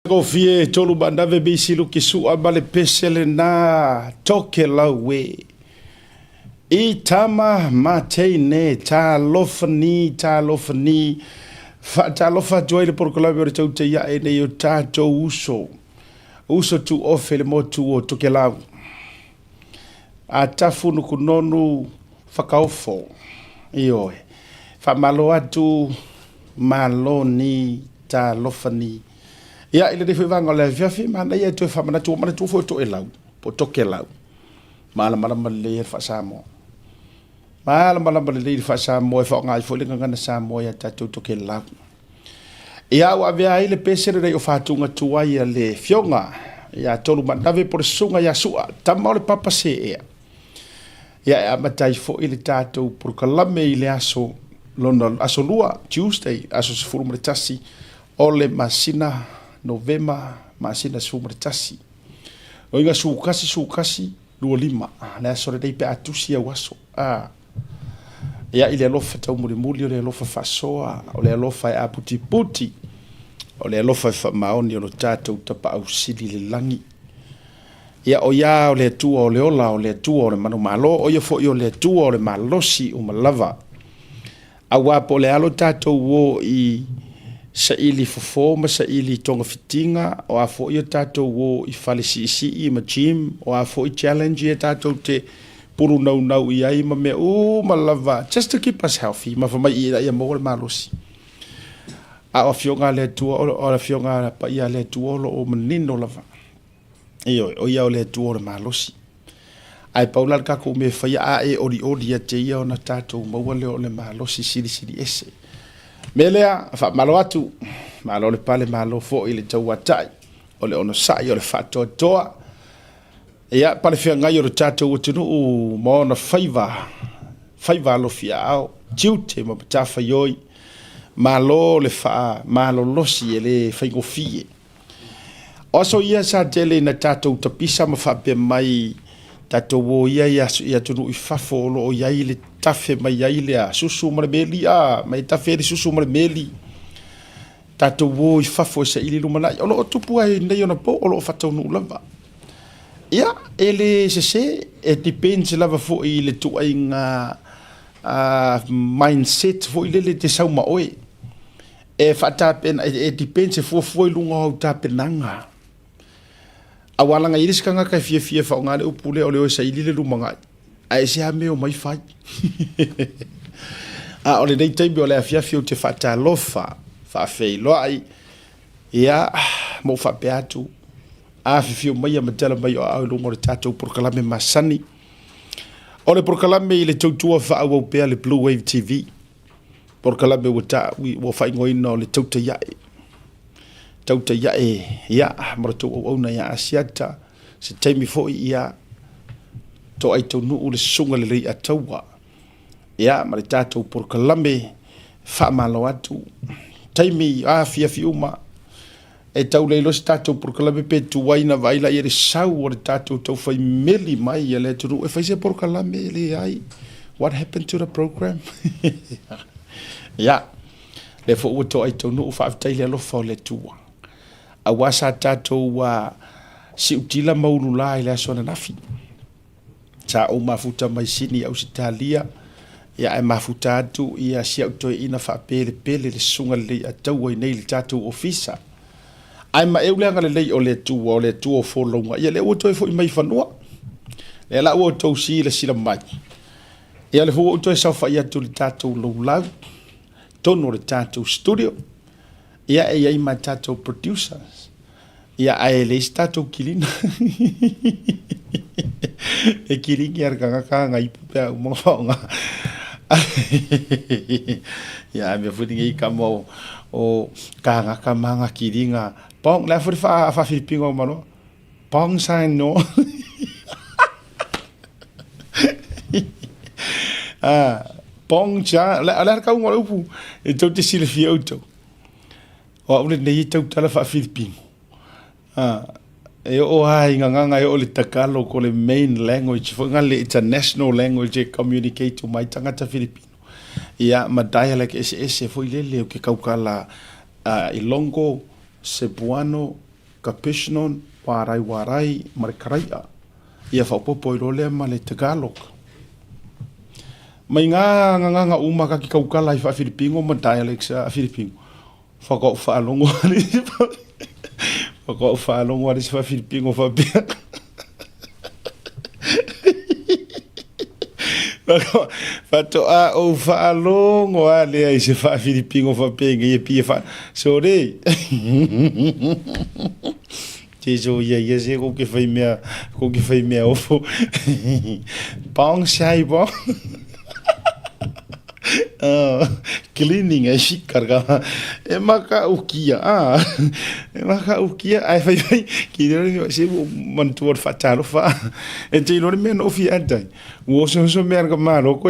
Ko fie tolu bandave bisi lu kisu abale pesele na toke la we. I tama mateine ta lofani ta lofa joile por kolabore tau te ya ene yo tato uso tu ofele mo tu o toke la. A tafunu kunonu whakaofo ioe. Whamalo atu maloni ta lofani. Ia ile de fevanga le fiafi mana ia tu fa mana tu fo to elau po toke lau mala le fa samo mala le fa samo fa ngai fo le ngana samo ia tatu toke lau ia wa via ile pesere de fa tunga tua ia le fionga ia tolu mandave por sunga ia sua tamo le papa se ia matai fo ile tatu por kalame ile aso london aso lua Tuesday aso se furu tasi ole masina Novema masina sumretasi. O inga sukasi 25 na sore dei pe atusi ya waso. Ya ile lofa tau mulimuli o le lofa fasoa o le lofa ya puti o le lofa fa maoni o tata utapa au sili le langi. Ya o ya o le tua o le ola o le tua o le manu malo o ya fo yo le tua o le malosi o malava. Awa po le alo tata wo I sa ili fofo ma sa ili tonga fitinga o a fo i tatou wo I fale si I ma gym o a fo I challenge I tatou te puru nau I ai ma me ma lava just to keep us healthy ma fa mai I mo le malosi a o fionga le tua o la fionga pa ia le tua o menino lava o ia o le tua o le malosi ai paula ka ko me fa ia e ori te ia ona tatou mo le o le malosi sili ese Melea fa malo atu malo le pale malo fo ile tau atai o le ono sai o le fato toa ia pale fia ngai o le tatou o tunu o mo na faiva lo fia au tiute mo tafa yoi malo le fa malo losi ele faingo fie oso ia sa tele na tatou tapisa ma fa pe mai tatou wo ia tunu I fafo lo o ia ile tafe mai ai le susu ma meli mai tafe susu ma meli tatou wo I fafo se ili lumana o lo tupu ai nei ona po o lo fatau nu lava ia ele se depends lava fo I le tu ai nga mindset fo ile le te sau ma oe fata pen depends fo lunga o ta penanga awalanga iris kanga ka fie fa ngale upule o le sa ili le lumanga ai se ame o mai fai o le dei tembe o le afia fio te fata lofa fa fei lo ai ia mo fa peatu a fio mai ma tela mai o lungo le tatou por kalame masani o le por kalame le tutua fa o pe le Blue Wave TV por kalame wo fa ngoi no le tuta ya tauta ia marato o na ia asiata se taimi fo ia to ai to nu le sunga le atawa ia maritato por kalame fa malo atu taimi fia fiuma e tau le lo stato por kalame pe tu waina vaila ia sau o tato to fai meli mai ia le tu e fai se por kalame le ai what happened to the program ia le fo o to ai to nu fa taile lo fo le tua awasa tatou wa si utila maulula ile sona nafi sa o mafuta mai sini au sitalia ia e mafuta atu ia si auto ina fa pele le sunga le atau nei le tatou ofisa ai ma eulanga le o le tu o folonga ia le o to fo mai fanua le la o to si le sila mai ia le fo to sa fa ia tu le tatou lo lau tono le tatou studio ia e ai ma tatou producers ia ai le tatou kilina e kiringi arganga ngai pe mo nga ia me fudi ngai kamo o kanga kamanga kiringa pong la furi fa filipingo mano pong sign no pong cha la ka un upu e to te silfi auto o ule nei tau tala fa filipingo e o ai nganga o le takalo ko le main language fo ngale international language communicate to mai tangata filipino ia ma dialect ese fo ile ke kaukala ilongo cebuano ka personal warai marikaraia ia whaupopo i role ma le Tagalog. Mai ngā uma ka ki kaukala i Filipingo ma dialects a Filipingo. Whakau whaalongo ali whakau whaalongo ali si Filipingo whapea. Fatoa o whaalongo ali ai si Filipingo whapea ngai pia wha. Sorry. Teso ia se ko ke fai mea ofo. Pang sai bo. Cleaning ai karga e maka ukia ai fai ki re se man tu fa talo fa e te no me no fi adai wo so mer ga malo ko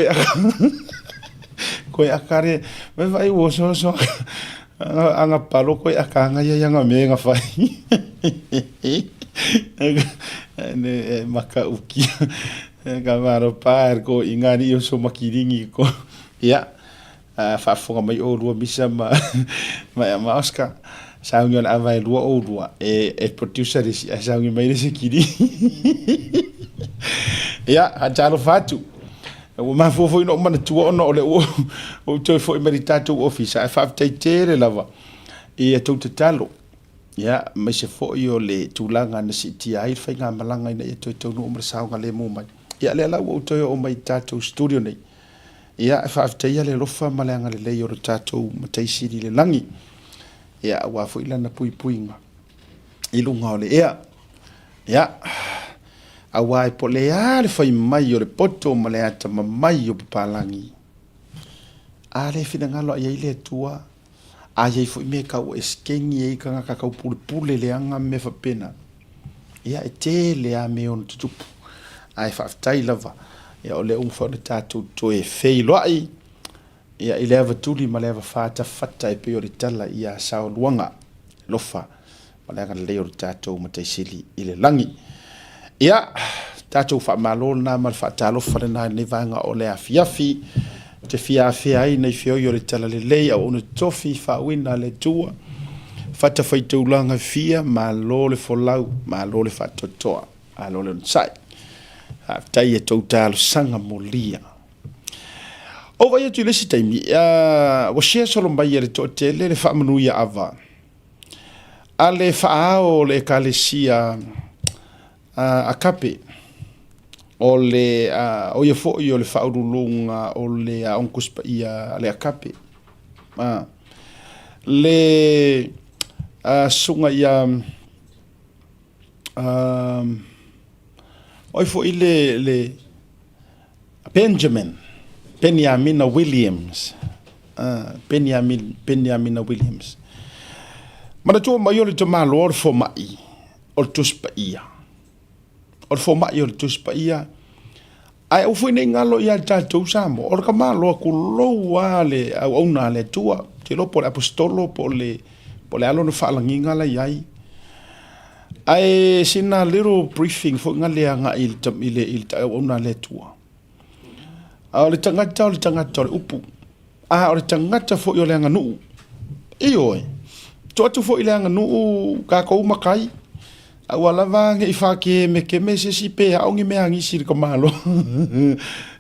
akare me vai wo so anga palo ko akanga ya nga me nga fai ne maka ukia ga maro par ko ingani yo so makiringi ko ya whaafonga mai o rua misa ma Oscar saunga na avai rua o rua e producer resi a saunga mai resi kiri ya a talo fatu o mafofo ino mana tua ono ole o toi fo i maritato office a whaafitai tere lava e a tau te talo ya mai se fo i o le tūlanga na si tia ai whai ngā malanga ina i toi tau no umra saunga le mō mai ia le lau o toi o mai tato studio nei ia e whaafitai le lofa maleanga le lei o re tatou mataisiri le langi. Ia wafo ilana pui puinga. Ilunga o le ea. Ia. Awai po le ale whai mai o le poto maleata mamai o papalangi. A le whina ngalo a le tua. A iei fo ime kau eskengi e kanga kakau pule le anga me whapena. Ia e te le a me on tutupu. A e whaafitai lava. Ia o le umfa le tātou to e whei loai. Ia i lewa tuli ma lewa whata e peo le tala ia sao luanga lofa. Ma lewa leo le tātou ma teisili i le langi. Ia tātou wha malona ma le whata lofa le nai vanga o le afiafi. Te fiafia ai nei whio i o le tala le lei au ona tofi whawina le tua. Whata whaitaulanga fia ma lo le folau ma lo le whatotoa. A lo le nsai. Tai e tau tālo sanga molia. O vai atu lesi taimi, wa shea solo mai e le to tele le whaamanu ia ava. A le whaao le kalesia a kape. O le, o ia fo i o le whaurulunga o le onkuspa ia le a kape. Le sunga ia oi fo le Benjamin Williams. Benjamin Williams. Mana tu mai o le tamalo o fo mai o tuspa ia. O fo mai o tuspa ia. Ai o fo nei ngalo ia tatou samo. O ka malo ku lo ale au ona le tua. Te lo por apostolo po le alo no falanginga la iai. Ai sina little briefing fo ngale anga il ona le tua. A le tangata le upu. A o le tangata fo i o le anga nuu. Ioi. Tuatu fo i le anga nuu ka kou makai. A walawa nge i whake me ke me se si pe a ongi me angi siri ka malo.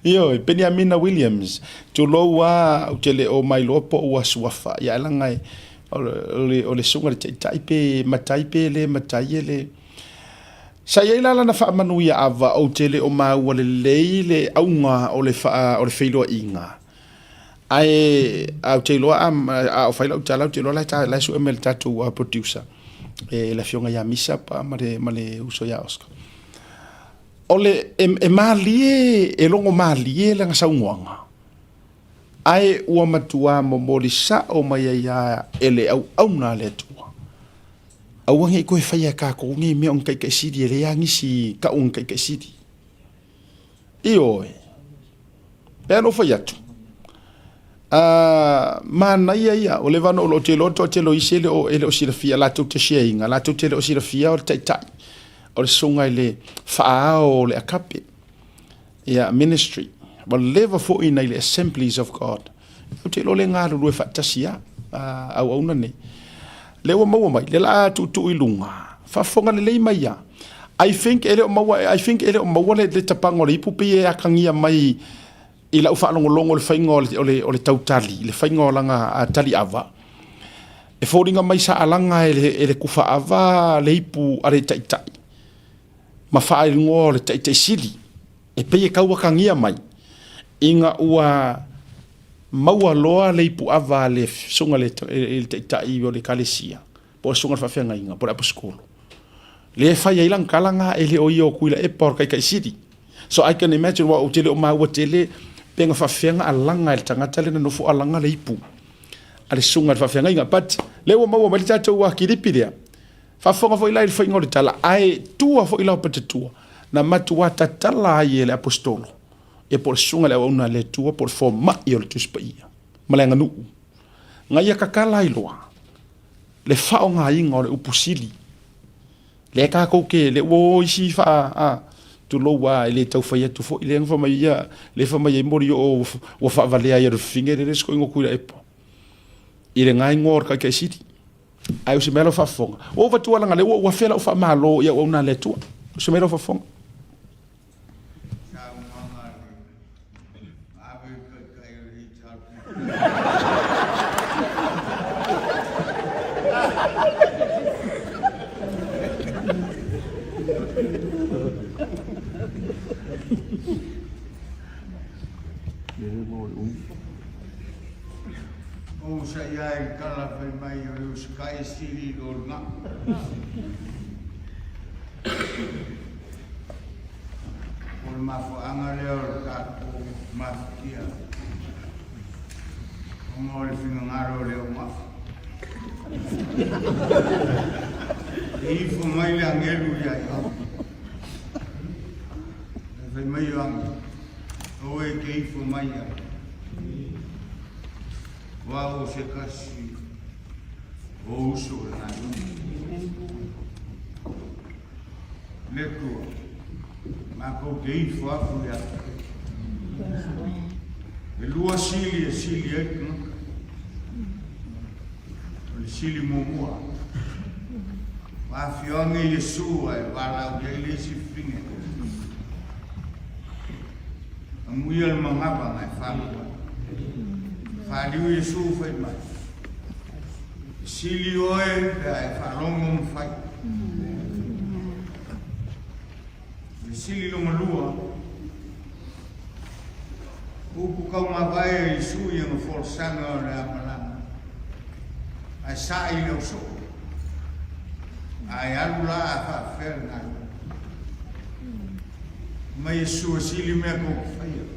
Ioi. Benjamin Williams. Tu lo wa u tele o mai lo po ua suafa. Ia elangai. O le sunga le taipe mataipe le matai le sa ia la na fa manu ia ava o tele o mau le leile aunga o le feilo inga ai au telo a failo tala telo la su emel tatu a producer e la fionga ya misa pa male uso ya Oscar o le e malie e longo malie la sa unga ai ua matua mo molisa o mai ia ele au na le tua au ngi ko fai ka ko ngi me on kai sidi ele yangi si ka on kai sidi io pero foi atu mana ia o le vano o telo isele o ele o sirafia la tu te sheinga la tu te o sirafia o tai o le sunga ile faao le akape ia ministry but live for in the assemblies of God. O te lo le ngā ruru e whatasia au au nane. Lewa maua mai, le la tu i lunga. whafonga le lei mai ia. I think ele o maua le tapanga le ipu pe e akangia mai i la ufa longo le whainga o le tautali, le whainga o langa a tali ava. E whauringa mai sa alanga e le kufa ava le ipu a le taitai. Ma whae ringo le taitai sili. E pe e kaua kangia mai. Inga ua maua loa le ipu ava le sunga le taitai o le kalesia. Po sunga le whawhenga inga, po le aposkolo. Le whai eilang kalanga e le o i o kuila e por kai sili. So I can imagine wa o tele o maua tele penga whawhenga alanga le tangata le nofu alanga le ipu. Ale sunga le whawhenga inga. But le o maua mali tatou wa kiripi lea. Whafonga fo ila il whainga o le tala. Ai tua fo ila o pate tua. Na matua tatala ai e le apostolo. E por sunga le auna le tua por fo mai o le tuspa ia. Malenga nuu. Ngai a kakala iloa. Le whao ngā inga o le upusili. Le kako ke le o isi wha tu lo wa le tau whaia tu fo ile ngfa mai ia le wha mai mori o wha valea ia rufinge le resko ingo kuira epo. Ile ngai ngor ka siti. Ai o se melo whafonga. O watua langa le o wafela o wha malo ia o una le tua. O se melo whafonga. O sa ia e kala whai mai o reo skai siri o ngā. O le mawhaanga leo o tātou mawhikia. O ngā le whinga ngaro leo ngā. E ifo mai le angelu ia i au. E whai mai o angi. O e ke ifo mai ia. Wa o se kasi o uso na le tua ma ko ke ifo afu ya e lua sili e no le sili momua wa fionge Yesu ai wala o le si finge amuia le mangaba mai fa Faliu Yesu fai mai. Sili oe e whalongo mwhai. Sili lo malua. Upu kau mawai Yesu i ang forsanga o le amalanga. Ai sa i leo so. Ai alu la a whawhera ngai. Ma Yesu sili mea kou whaia.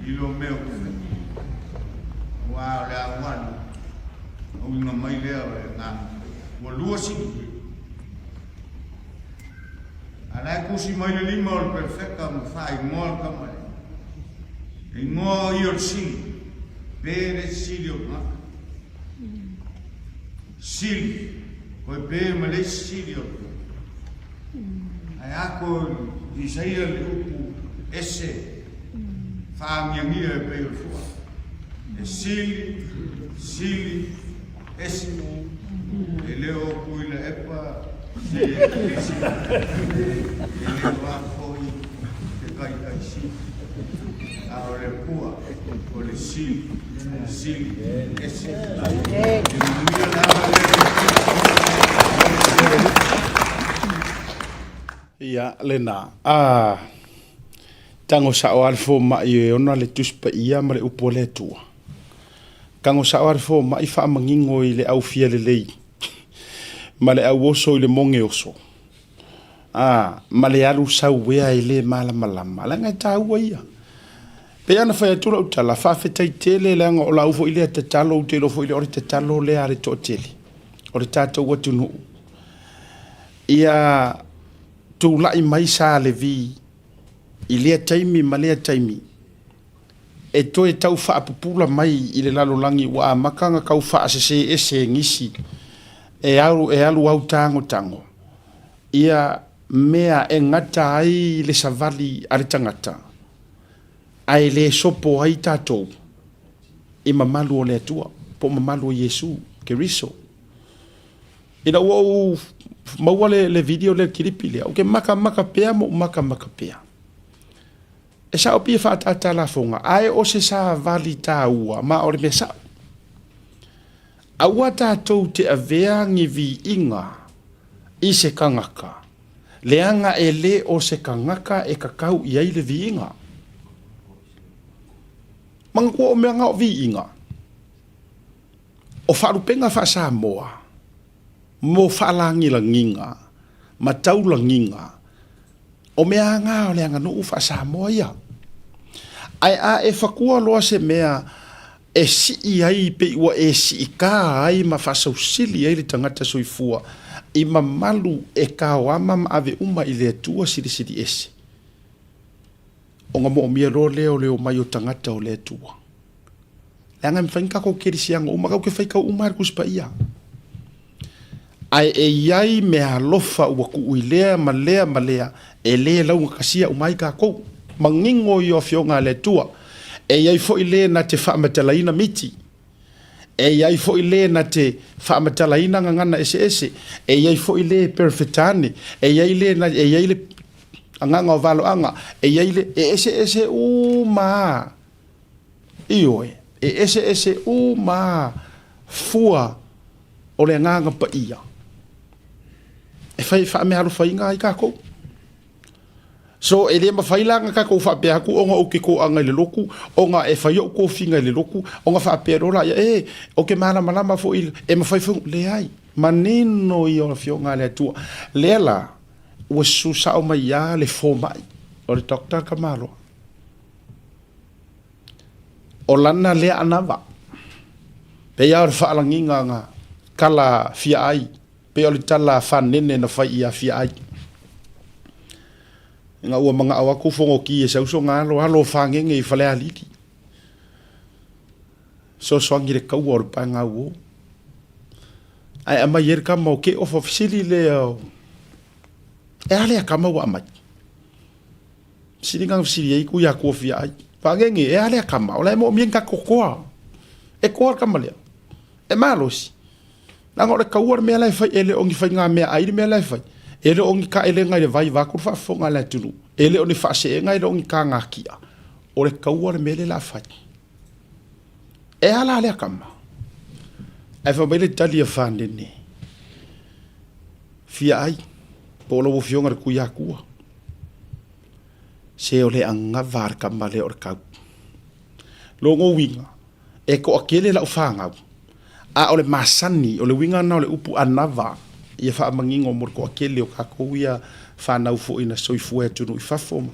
Ilo mea kou whaia. Wow, le awan. O inga mai lea o ngā. Wa lua siki. Anai kusi mai le lima o le perfecta mo whai ngoa ka mai. E ngoa i o sili. Pere sili o ngā. Sili. Koi pere ma le sili o ngā. Ai ako i saia le upu ese. Whaangiangia e pere o fua. Sili, esse, ele é o cuida é para ele vai foi que cai sim, agora é pua, o sili, esse, ia lena tango sa o alfo ma i ona le tuspa ia ma le upo le tua. Kango sa oar fo mai wha mangingo i le au fia le lei. Ma le au oso i le monge oso. Ma le alu sau wea i le malama. La ngai tā ua ia. Pe ana whai atura utala. Whawhetai tele le anga o la ufo i le te talo u te lofo i le ori te talo le are to tele. Ori tātou watu nuu. Ia tū lai mai sa le vi. I lea taimi ma lea taimi. E toi tau wha apupula mai i le lalolangi wa makanga kau wha asese ese ngisi e alu au tango. Ia mea e ngata ai le savali are tangata. Ai le sopo ai tātou. I mamalu o le atua. Po mamalu o Yesu. Ke riso. ina ua maua le video le kiripi lea o ke maka pea mo maka pea e sa o pia whaatata la fonga ai o se sa vali tā ua ma o le mea sa aua tātou te avea ngi vi inga i se kangaka leanga e le o se kangaka e kakau i ai le vi inga manga kua o mea ngao vi inga o wharupenga wha moa mo whalangi la nginga ma tau la nginga o mea ngā o leanga no u wha moa ia ai a e whakua loa se mea e si i ai pe ua e si i kā ai ma whasau sili ai le tangata soifua i ma malu e kā wama ma ave uma i le atua siri ese o nga mo mia ro leo mai o tangata o le atua leanga mwhainka ko keri sianga uma kau ke whaika uma ar kuspa ia ai e iai mea lofa ua ku lea ma lea e le lau ngakasia umai ka kou mangingo i o fionga le tua e iai fo i le na te whaamatalaina miti e iai fo i le na te whaamatalaina ngangana ese e iai fo i le perfetane e iai le anganga o valo anga e iai le e ese uma ioe e ese uma fua o le nganga pa ia e wha me haru whainga i kako so e le ma whailanga kako whapea ku onga o ke ko anga le loku onga e whai o ko finga le loku onga whapea rola ia o ke mana malama fo il e ma whaifungu le ai manino i o fionga le atua le la ua susa o mai ia le fo mai o le doktor kamalo o lana le anava pe ia o le whaalanginga nga kala fia ai pe o le tala whanene na whai ia fia ai nga ua mga awa ku fongo ki e sauso ngā lo halo whangenge i whalea liti so swangi le kau or pa ngā uo ai ama yer kama o ke ofa fisili le e ale a kama wa amai siri ngang fisili ei ku ya ku fia ai whangenge e ale a kama o lai mo mien ka kokoa e koa kama lea e malosi nanga o le kau or mea lai whai ele ongi whai ngā mea airi mea lai whai ele ongi ka ele ngai le vai va kur fa fonga la tunu ele oni fa se ngai le ongi ka ngakia o le kaua le mele la fa e ala le kama e fa mele tali a fa nene fia ai polo wo fionga ku ya ku se ole anga var kama le or ka longo winga e ko akele la fanga a ole masani ole winga na ole upu anava ia wha mangingo mor ko akele o kako ia whanau fo ina soifua tunu i whafoma.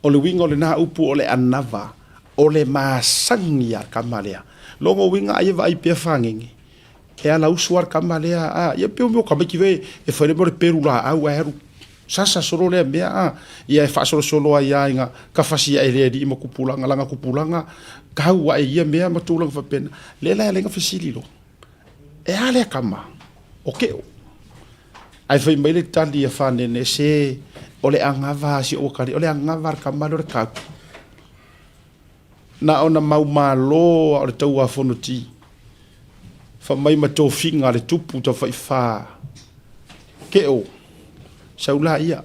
O le winga o le naha upu o le anava, o le maasangia kamalea. Longo winga aia wa ai pia whangengi. Ke ala usuar kamalea, ia pio mio kamiki we, e whaere mo le peru la au aeru. Sasa soro lea mea, ia e whaasoro solo ai inga, ka whasia e rea di ima kupulanga, langa kupulanga, ka hau wa e ia mea matulanga whapena. Lela e lenga whasililo. E alea kama. Okay. Ai foi mai le tali a whanene se o le angava si o kari, o le angava ka malo re kaku. Na ona mau malo o le tau a whanoti. Wha mai ma tō whinga le tupu ta whai wha. Ke o, saula ia,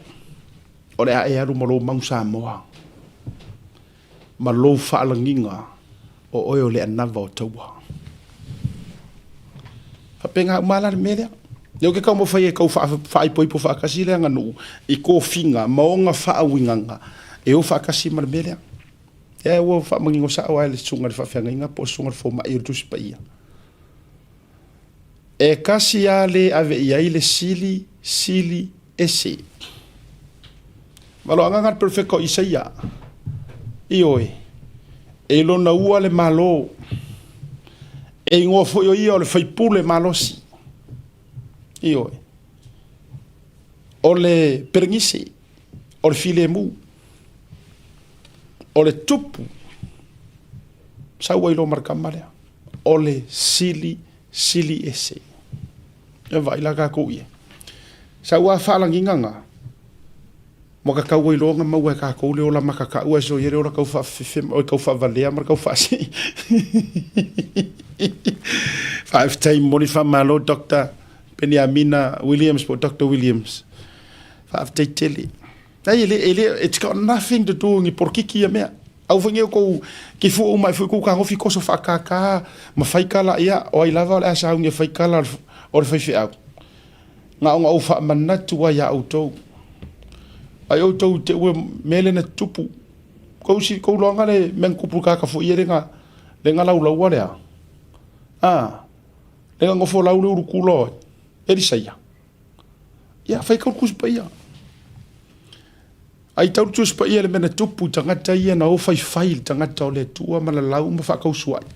o le a e aru malo mau sa moa. Malo whaalanginga o oe o le anava o taua. Whapenga umala le melea. Leo ke kau mo whai e kau whaai poi po whaakasi lea nganu. I ko whinga, maonga whaawinganga. E o whaakasi ma le melea. E o whaamangingo sa awa le sunga le whawhianga inga po sunga le fōma i rutusi pa ia. E kasi a le ave iai le sili ese. Malo angangat perfecto isa ia. I oe. E lona ua le malo. E ingoa foi o ia o le whaipule malosi. I oe. O le perengise. O le file mu. O le tupu. Saua ilo markamalea. O le sili ese. E vai la kako ia. Saua whalanginganga. Mo ka kau ilo nga maua ka kou leo la makaka ua so yere ora kau whawhifim o kau whavalea mar kau whasi. 5 time moni whamalo dokta Amina Williams po Dr. Williams faafetaitele ai it's got nothing to do ngi porkiki ia mea au fange ko ki fu mai fu ko ka hofi ko so fakaka ma faikala ia o ai lava la sa ngi faikala o fa fi au nga o fa manatu wa ya auto ai auto te we mele na tupu ko si ko longa le men kupu ka fu ia renga lau wa le renga ngo fo lau lu kulo eri saia ia faikal kus pa ia ai tau tus pa ia le mena tupu tangata ia na o fai tangata o le tua malalau ma whakau suai.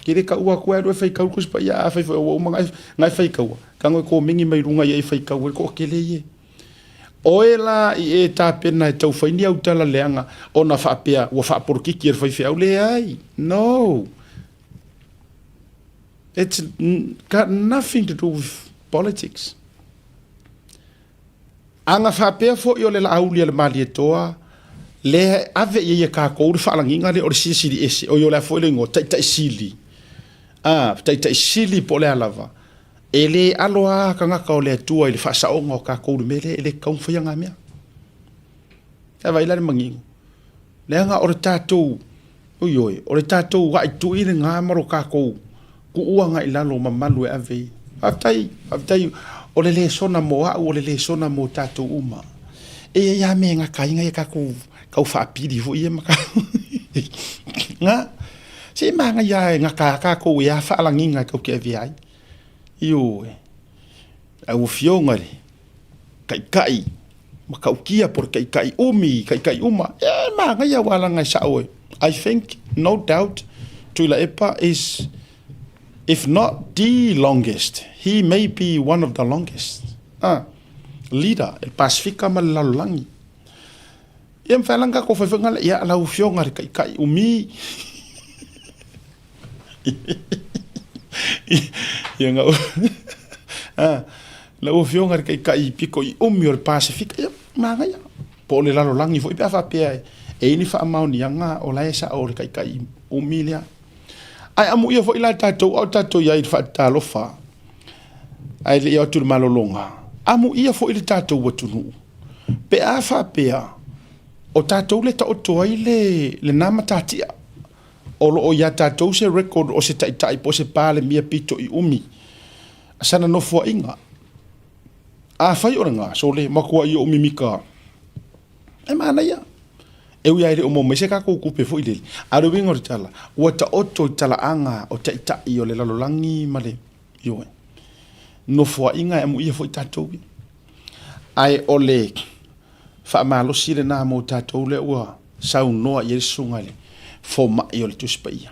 Kere ka ua koe aru e whai kau kus pa ia a whai o ma ngai whai kau. Ka ngoi ko mingi mai runga ia e whai kau e ko kele ie. Oe la i e tā pena e tau whai ni au tala leanga o na whapea ua whaporkiki e whai whiau le ai. No. It's got nothing to do with politics. Anga whapea fo i o le lauli le mali e toa, le ave i e ka kouri whaalanginga le o le siri ese, o i o le afo i le ngo, tai sili. Tai sili po le alava. E le aloa ka ngaka o le atua i le whaasaonga o ka kouri mele, e le kaumwhaianga mea. E vai le mangingo. Le anga o le tātou, oi, o le tātou wa i tui le ngā maro ka kou, ku uanga i lalo mamalu e ave. Aftai, o le sona moa o le sona mo tātou uma. E ia me ngā kainga e kau whaapiri fo ia maka. Ngā, se manga ia e ngā kākou e a whaalanginga kau ke avi ai. Io e, au fionga le, kai, ma kau kia por kai umi, kai uma. E manga ia walanga sa oe. I think, no doubt, Tuila Epa is, if not the longest, he may be one of the longest leader el Pasifika ma lalangi. Ia mwhalanga ko whaiwhanga ia lau fionga kai umi. Ia ngau. Lau fionga kai piko i umi o le Pasifika. Ia manga ia. Po le lalangi fo i pia whapea e ini wha amauni anga o laesa o le kai umi lea. Ai amu ia fo ila tātou au tātou ia i whaatalofa. Ai le ia tūru malolonga. Amu ia fo ila tātou watunu. Pe a whapea, o tātou le ta otoa i le nama tātia. O lo o ia tātou se record o se taitai po se pāle mia pito i umi. Asana no fua inga. A whai ora ngā, so le makua i umi mika. E mana ia. E ui aere o mo mese ka kou kupe fo i lele. Aru wingo ri tala. Ua ta oto i tala anga o taitai o le lalolangi male. Ioe. No fua inga e mu ia fo i tātou. Ai o le whaamalosi le nā mo tātou le ua sau noa i sunga le. Fo mai o le tuspa ia.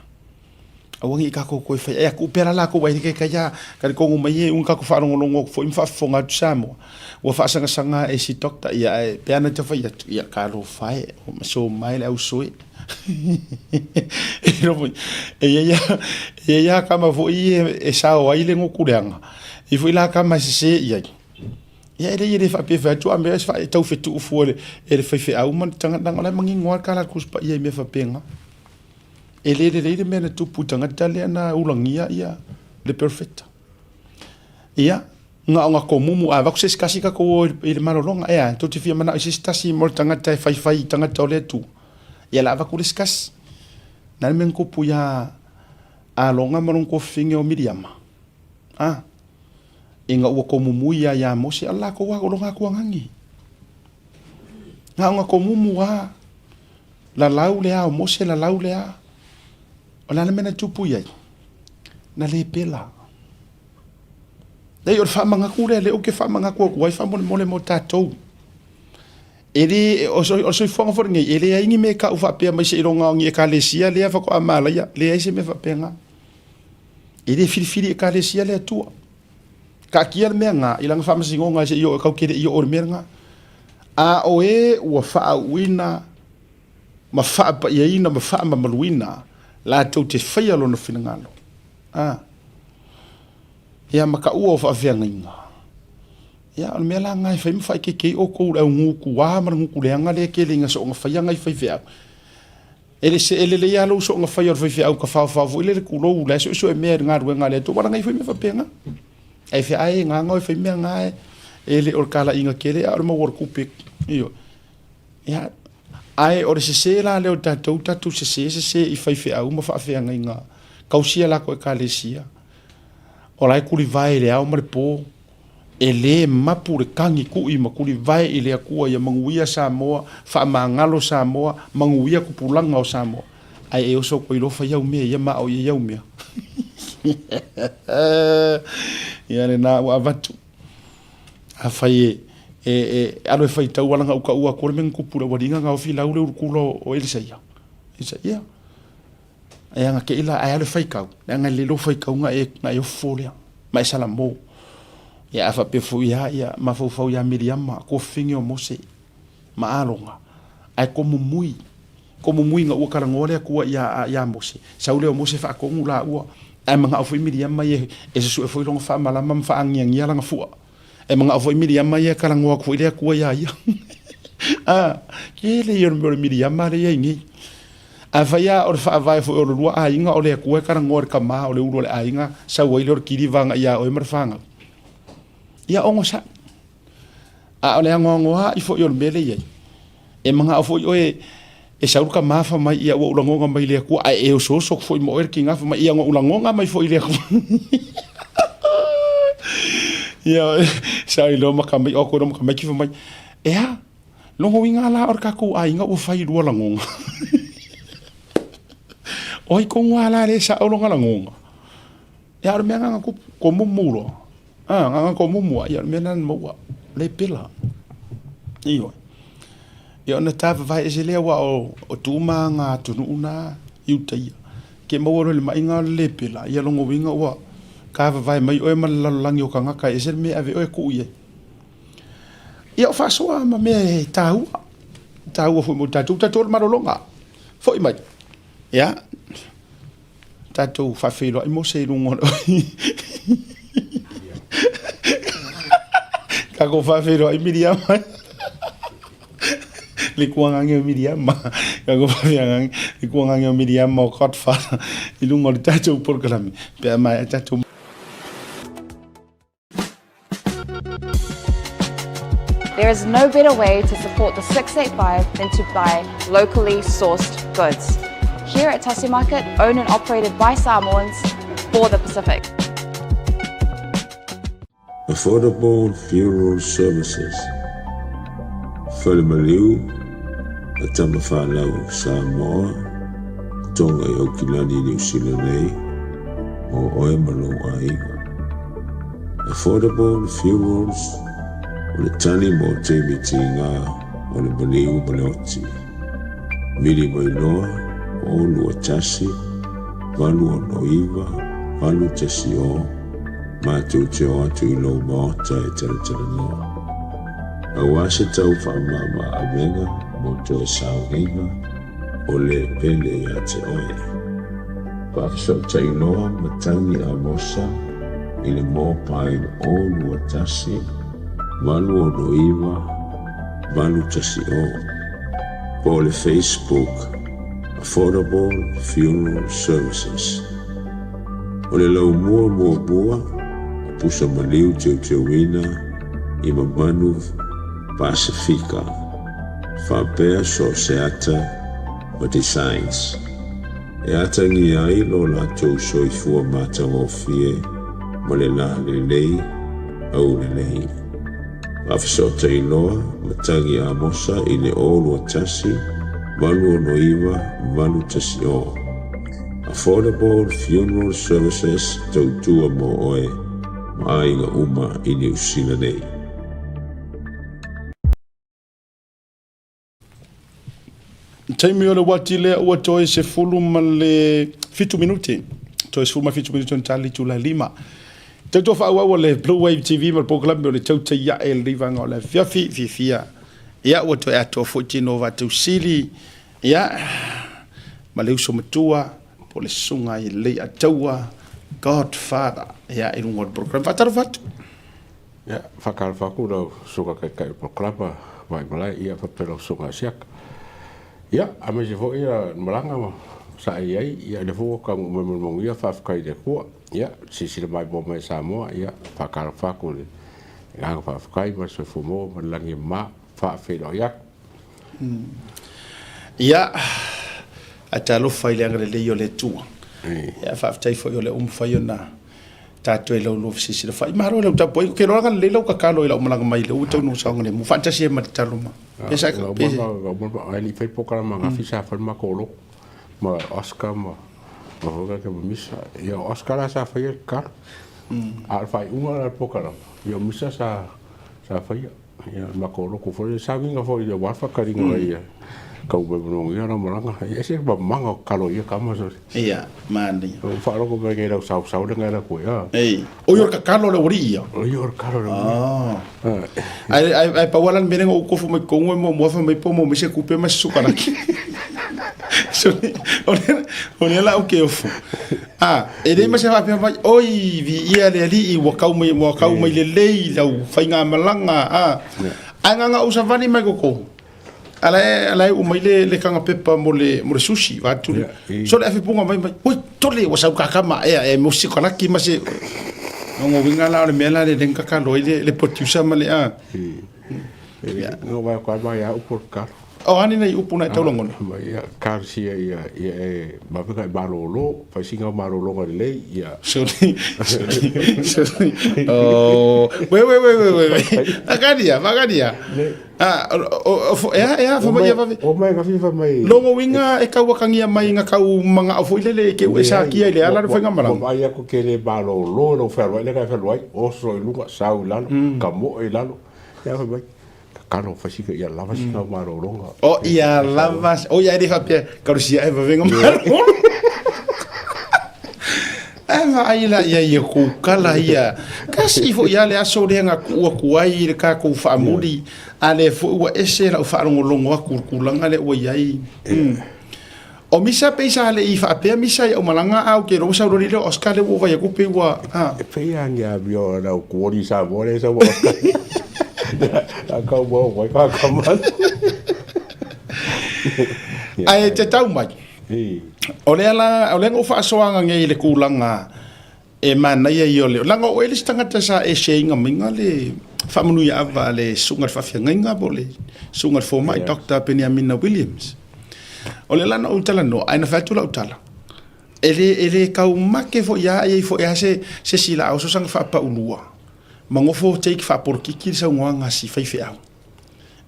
Awangi i ka kou koe whai. Ea kupera la kou waini kei kaya. Kari kongu mai e un ka kou whaarongolongo fo imfa fonga tu Samoa. Ua whaasanga e si dokta ia e peana te whai atu. Ia ka ro whai. O maso mai le au soe. E ia kama fo i e sao ai le ngoku leanga. I fo ila kama se ia. Ia ere i le whape whatu a mea e tau whetu ufu e le whaiwhe au man tangatanga lai mangi ngoa kala kuspa ia i mea whapenga. E le mea na tupu tangata lea na ulangia ia le perfecta. Ia, nga ko mumu a vaku se skasi ka ko i le marolonga ea, to te fia mana i se stasi mo tangata e whaiwhai tangata o le tu. Ia la vaku le skasi. Nā men kopu ia a longa marong ko whinge o Miriama. Inga ua ko mumu ia mose ala ko wa longa ko ngangi. Nga ko mumu wa la lau lea o mose la lau lea. O la mena tupu ia. Na le pela. Dei o whamanga kure le o ke whamanga kua wai whamone mo tātou. Ele o soi fonga for ngai ele ingi me ka ufa pe mai se ronga ngi ka lesia le fa ko amala ya le se me fa penga. Ele fili ka lesia le tua. Ka kia me nga ilang fa masingo nga se yo ka kire yo or merga. A oe wa fa wina ma fa pa ina ma fa ma luina la to te fia lo no finangalo. Ya maka u fa venga. Ya al mela ngai fai mfai ke o ko au nguku wa mar nguku le anga le ke linga so nga fai ngai fai fai ele se ele le ya lo so nga fai fai au ka fa fu ele ku lo le so e mer nga ru nga le to wa ngai fai me fa penga ai fe ai nga ngoi fe me nga ele or kala inga kele ar mo wor kupik io ya ai or se la le tatu se I fai fe au ma fa fe nga kausia la ko kalesia orai kuli vai le au po ele mapure kangi ku I makuli vai ile akua ya manguia Samoa fa mangalo Samoa manguia ku pulanga o Samoa ai e so ko ilo fa ya me ya ma o ya me ya le na wa vatu afai alo fai tau wala nga u ko men ku pula wadinga nga fi la ule kulo o ele sai ya ai nga ke ila ai alo fai kau nga le lo fai kau nga yo folia mai sala mo ya fa pe fu ya ma fu ya Miriam ko fingi o Mose ma alonga ai ko mui nga u kala ngole ku ya Mose saule o Mose fa ko ngula u ai manga fu Miriam mai e su fu long fa mala mam fa angiang ya la fu e manga fu Miriam mai kala ngwa ku ile ku ya ke le yor Miriam mai ya ngi avaya or fa vai fu or lua ainga o le ku kala ngor ka ma o le u le ainga sa wai lor kiri vanga ya o merfanga ia ongo sa a ole ngongo ha I fo yor mele ye e manga fo e sa ka mafa mai ia o ulangonga mai le ku ai e so fo mo er kinga fa mai ia ngo ulangonga mai fo ile ku ia sa I lo makamai o ko ro makamai ki fa mai e ha longo winga la or ka ku ai nga o fai lu ulangonga oi ko wala le sa o longa langonga ya or me nga ku ko mumuro nga ko mumu ya menan mo le pila io na tava vai ele wa o tuma nga tununa yutai ke mo le mai nga le pila ya longo winga wa ka vai mai o mal lang yo kanga ka esel me ave o ku ye ya fa so ma me tau fu mo tatu marolonga foi mai ya tatu fa filo mo se lungo kako fa fero I Miriam le kuanga nge Miriam kako fa yang le kuanga nge Miriam mo kot fa ilungo tatu por kalami pe mai tatu. There is no better way to support the 685 than to buy locally sourced goods. Here at Tasi Market, owned and operated by Samoans for the Pacific. Affordable funeral services. Whalemaliu, a tamawhanau Samoa, tonga I Okilani New Zealand nei, o oe malo aiga. Affordable funerals, o le tani mo te miti ngā, o le maliu maleoti. Miri mai noa, o lua tasi, valu o noiva, valu tasi o, mātou te o atu I lo maota e tala noa. A wase tau whaamama a menga, mo to e saunginga, o le pele a te oe. Whakasau tai noa matangi a mosa, I le mōpain o lua tasi, valu o noiva, valu tasi o. Po le Facebook, Affordable Funeral Services. O le lau mua bua, pusa maliu teu wina I mamanu Pasifika. Whapea so seata o designs. E atangi ai lo latou soifua matangofie ma le la lelei au lelei. Whafisota I loa matangi a mosa I le olu a tasi, valu o noiva, valu tasi o. Affordable Funeral Services tautua mo oe, ma ainga uma I New Zealand nei. Taimi o le wati lea ua toe se fulu ma le 5 minuti. Toe se fulu ma 5 minuti on tali tula lima. Tautua wha ua le Blue Wave TV ma le pokalami o le tauta ia e rivanga o le fiafi fifia. Ia ua toe ato futi no vatu sili. Ia ma le uso matua po le sunga I le ataua Godfather. Ia I lungo le program. Vataru vatu? Ia, whakalwhaku rau suka kai proklama vai malai ia whapero sunga siaka. Ia, a me se fo ia malanga ma sa ai ia le fu ka mo mo ia fa ka de ko ia si le mai bo mai Samoa ia fa ka fa ko le nga fa ka i ma se fu mo langi ma fa fe lo ia ia a talo fai le ngale le yo le tua ia fa tai fo yo le fa yo na tato e lo si le fai maro le ta poi ke lo nga le lo ka ka lo le malanga mai le u tau no sa ngale mo fantasia ma talo ma pesa ka pesa ai li fe po ka ma nga fi sa fa ma ko lo ma Oscar ma hoga ke misa ia Oscar sa fa ia ka al fai uma al po ka ia misa sa fa ia ma ko lo ko fo sa vinga fo ia wa fa ka ringa ia ka ube no ia na malanga ia se ba manga kalo ia kama so ia mani o fa lo ko be ke ra sa le ngara ko ia o yo ka kalo le ori ia o yo kalo le ai pa wala mene o ko fu me ko mo fa me po mo me se kupe ma su kana ki so on la o ke fu e dei ma se va pe oi vi ia le ali i wa ka mo le le la fa nga malanga anga usavani mai ko ala o mai le kanga pepa mo le sushi va tu so le afipunga mai oi tole o sa ka ma e mo si kona ki ma se ngo winga la le mela le denka ka lo le potiusa ma le no va kwa ba ya por ka o ani nei upuna tau longo ya ka si ia ba ka ba lo fa singa ma lo le ia so oh we magadia fa mai ga fi fa mai longo winga e ka wakangia mai nga ka manga o le ke sa ki ile ala fa ngamara ba ya ko ke le ba lo fa le ka fa lo o so lunga sa ulan ka mo e lalo ya fa mai karo fa si ke ia lava si ma ro longa o ia lava o ia di fa pe karusia e va venga maro eva ai la ia ku kala ia kasi fo ia le aso de nga ku ai le ka ku fa mudi ale fo wa ese la fa ngolongo ku kulanga le o ia o misa peisa le I fa pe misa o malanga au ke ro sa ro le Oscar le o va ku pe wa pe ya nga bio la ku ri sa bo le sa bo ka bo wa ka man ai te tau mai o le ngo fa soanga nge le kulanga e mana ia yo le langa o ele stanga sa e sheinga minga le fa manu ya va le sunga fa fia nga bole sunga fo mai Dr. Benjamin Williams o le lana utala no ai na fa tula utala ele ka umake fo ya se sila o so sang fa pa ulua mangofo take fa por kiki sa nganga si fa fe au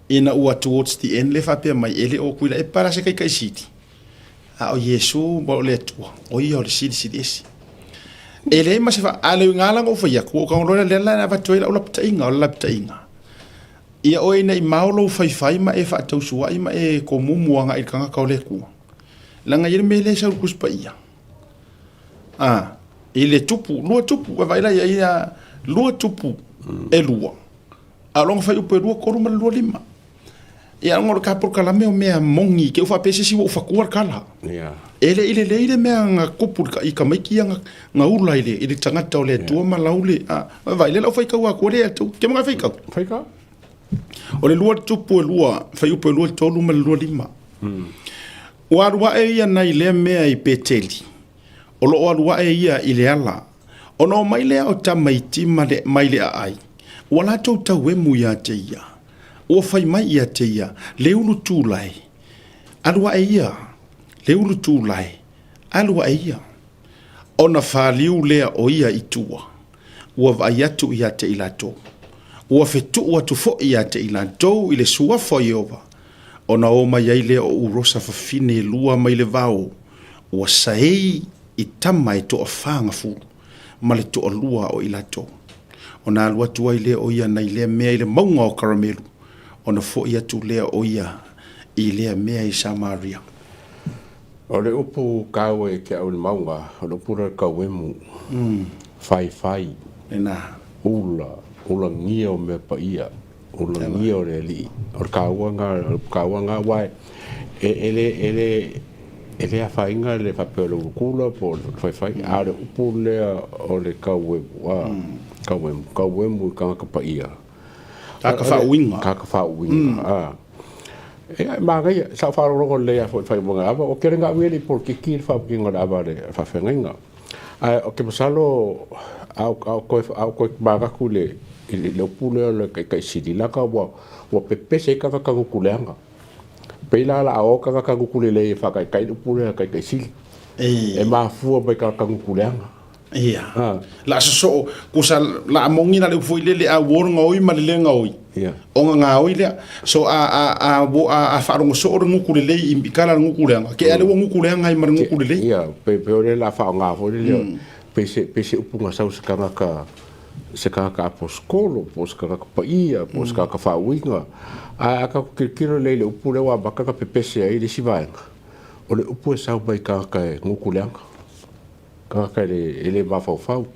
ina ua towards the end le fa pe mai ele o kuila e para se kai siti o Yesu bo le tua o ia le sidi esi ele ma se fa ale ngala ngo fa ya ko ka ngolo le la va toila o la ptainga ia o ina I maulo fai ma e fa tau sua I ma e ko mumuanga I kanga ka le ku langa yele mele sa ku spa ia ile tupu va ila ia lua tupu e lua along fa upe lua ko ruma lua lima ia ngor ka por kala me mongi ke fa pese si wo fa kuar kala ele me nga kupur ka I ka mai ki nga ula ile tangata ole tua malaule va ile la fa ka wa ko le tu ke mga fa ka ole lua tupu lua fa upe lua tolu ma lua lima wa e ia na ile me ai peteli o lo wa e ia ile ala ono mai le o tamaiti mai le ai wala tau tau e mu ya te ia o fai mai ia te ia le ulu tūlai alua e ia le ulu tūlai alua e ia ona whaliu lea o ia I tua ua vai atu ia te ilato ua fetu ua tufo ia te ilato I le suafo Iova ona o mai ai lea o urosa fafine lua mai le vau ua saei I tamai to o whanga fulu ma le to lua o ilato ona lua tua I le o ia nei le mea I le maunga o karamelu ona fo ia tu le o ia I le mea I Samaria o le upu kawe ke au le maunga o le pura kawe mu fai ena ula ngia o me pa ia ula ngia o le li o kawanga wai ele a fainga le papelo kula po fai a le upu le o le kawe mu ka pa ia ka fa winga Magai sa wharongo lea whai mga awa, o kere ngā uere por ke kiri whapukinga na awa le whawhenga. O ke masalo, au koe magaku le upule o le kai Sri Lanka, wa pepe se kaka kangukuleanga. Peila la o kaka kangukule le whakai upule kai Sri. E mafua mai kaka kangukuleanga. Ia. La so kusa la mongi na le foi le a woronga oi ma le ngoi. Ia. O nga oi le so a farongo so o nguku le i kala nguku le ke ale nguku le ngai mar nguku le. Ia, pe ore la fa nga fo le pe se upunga sa uskanga ka se ka poskolo, poskanga ka paia, poskanga ka fa winga. A ka kiro le upule wa baka ka pepese ai le sivaenga. O le upu sa mai ka nguku le anga. Kaka ele mafau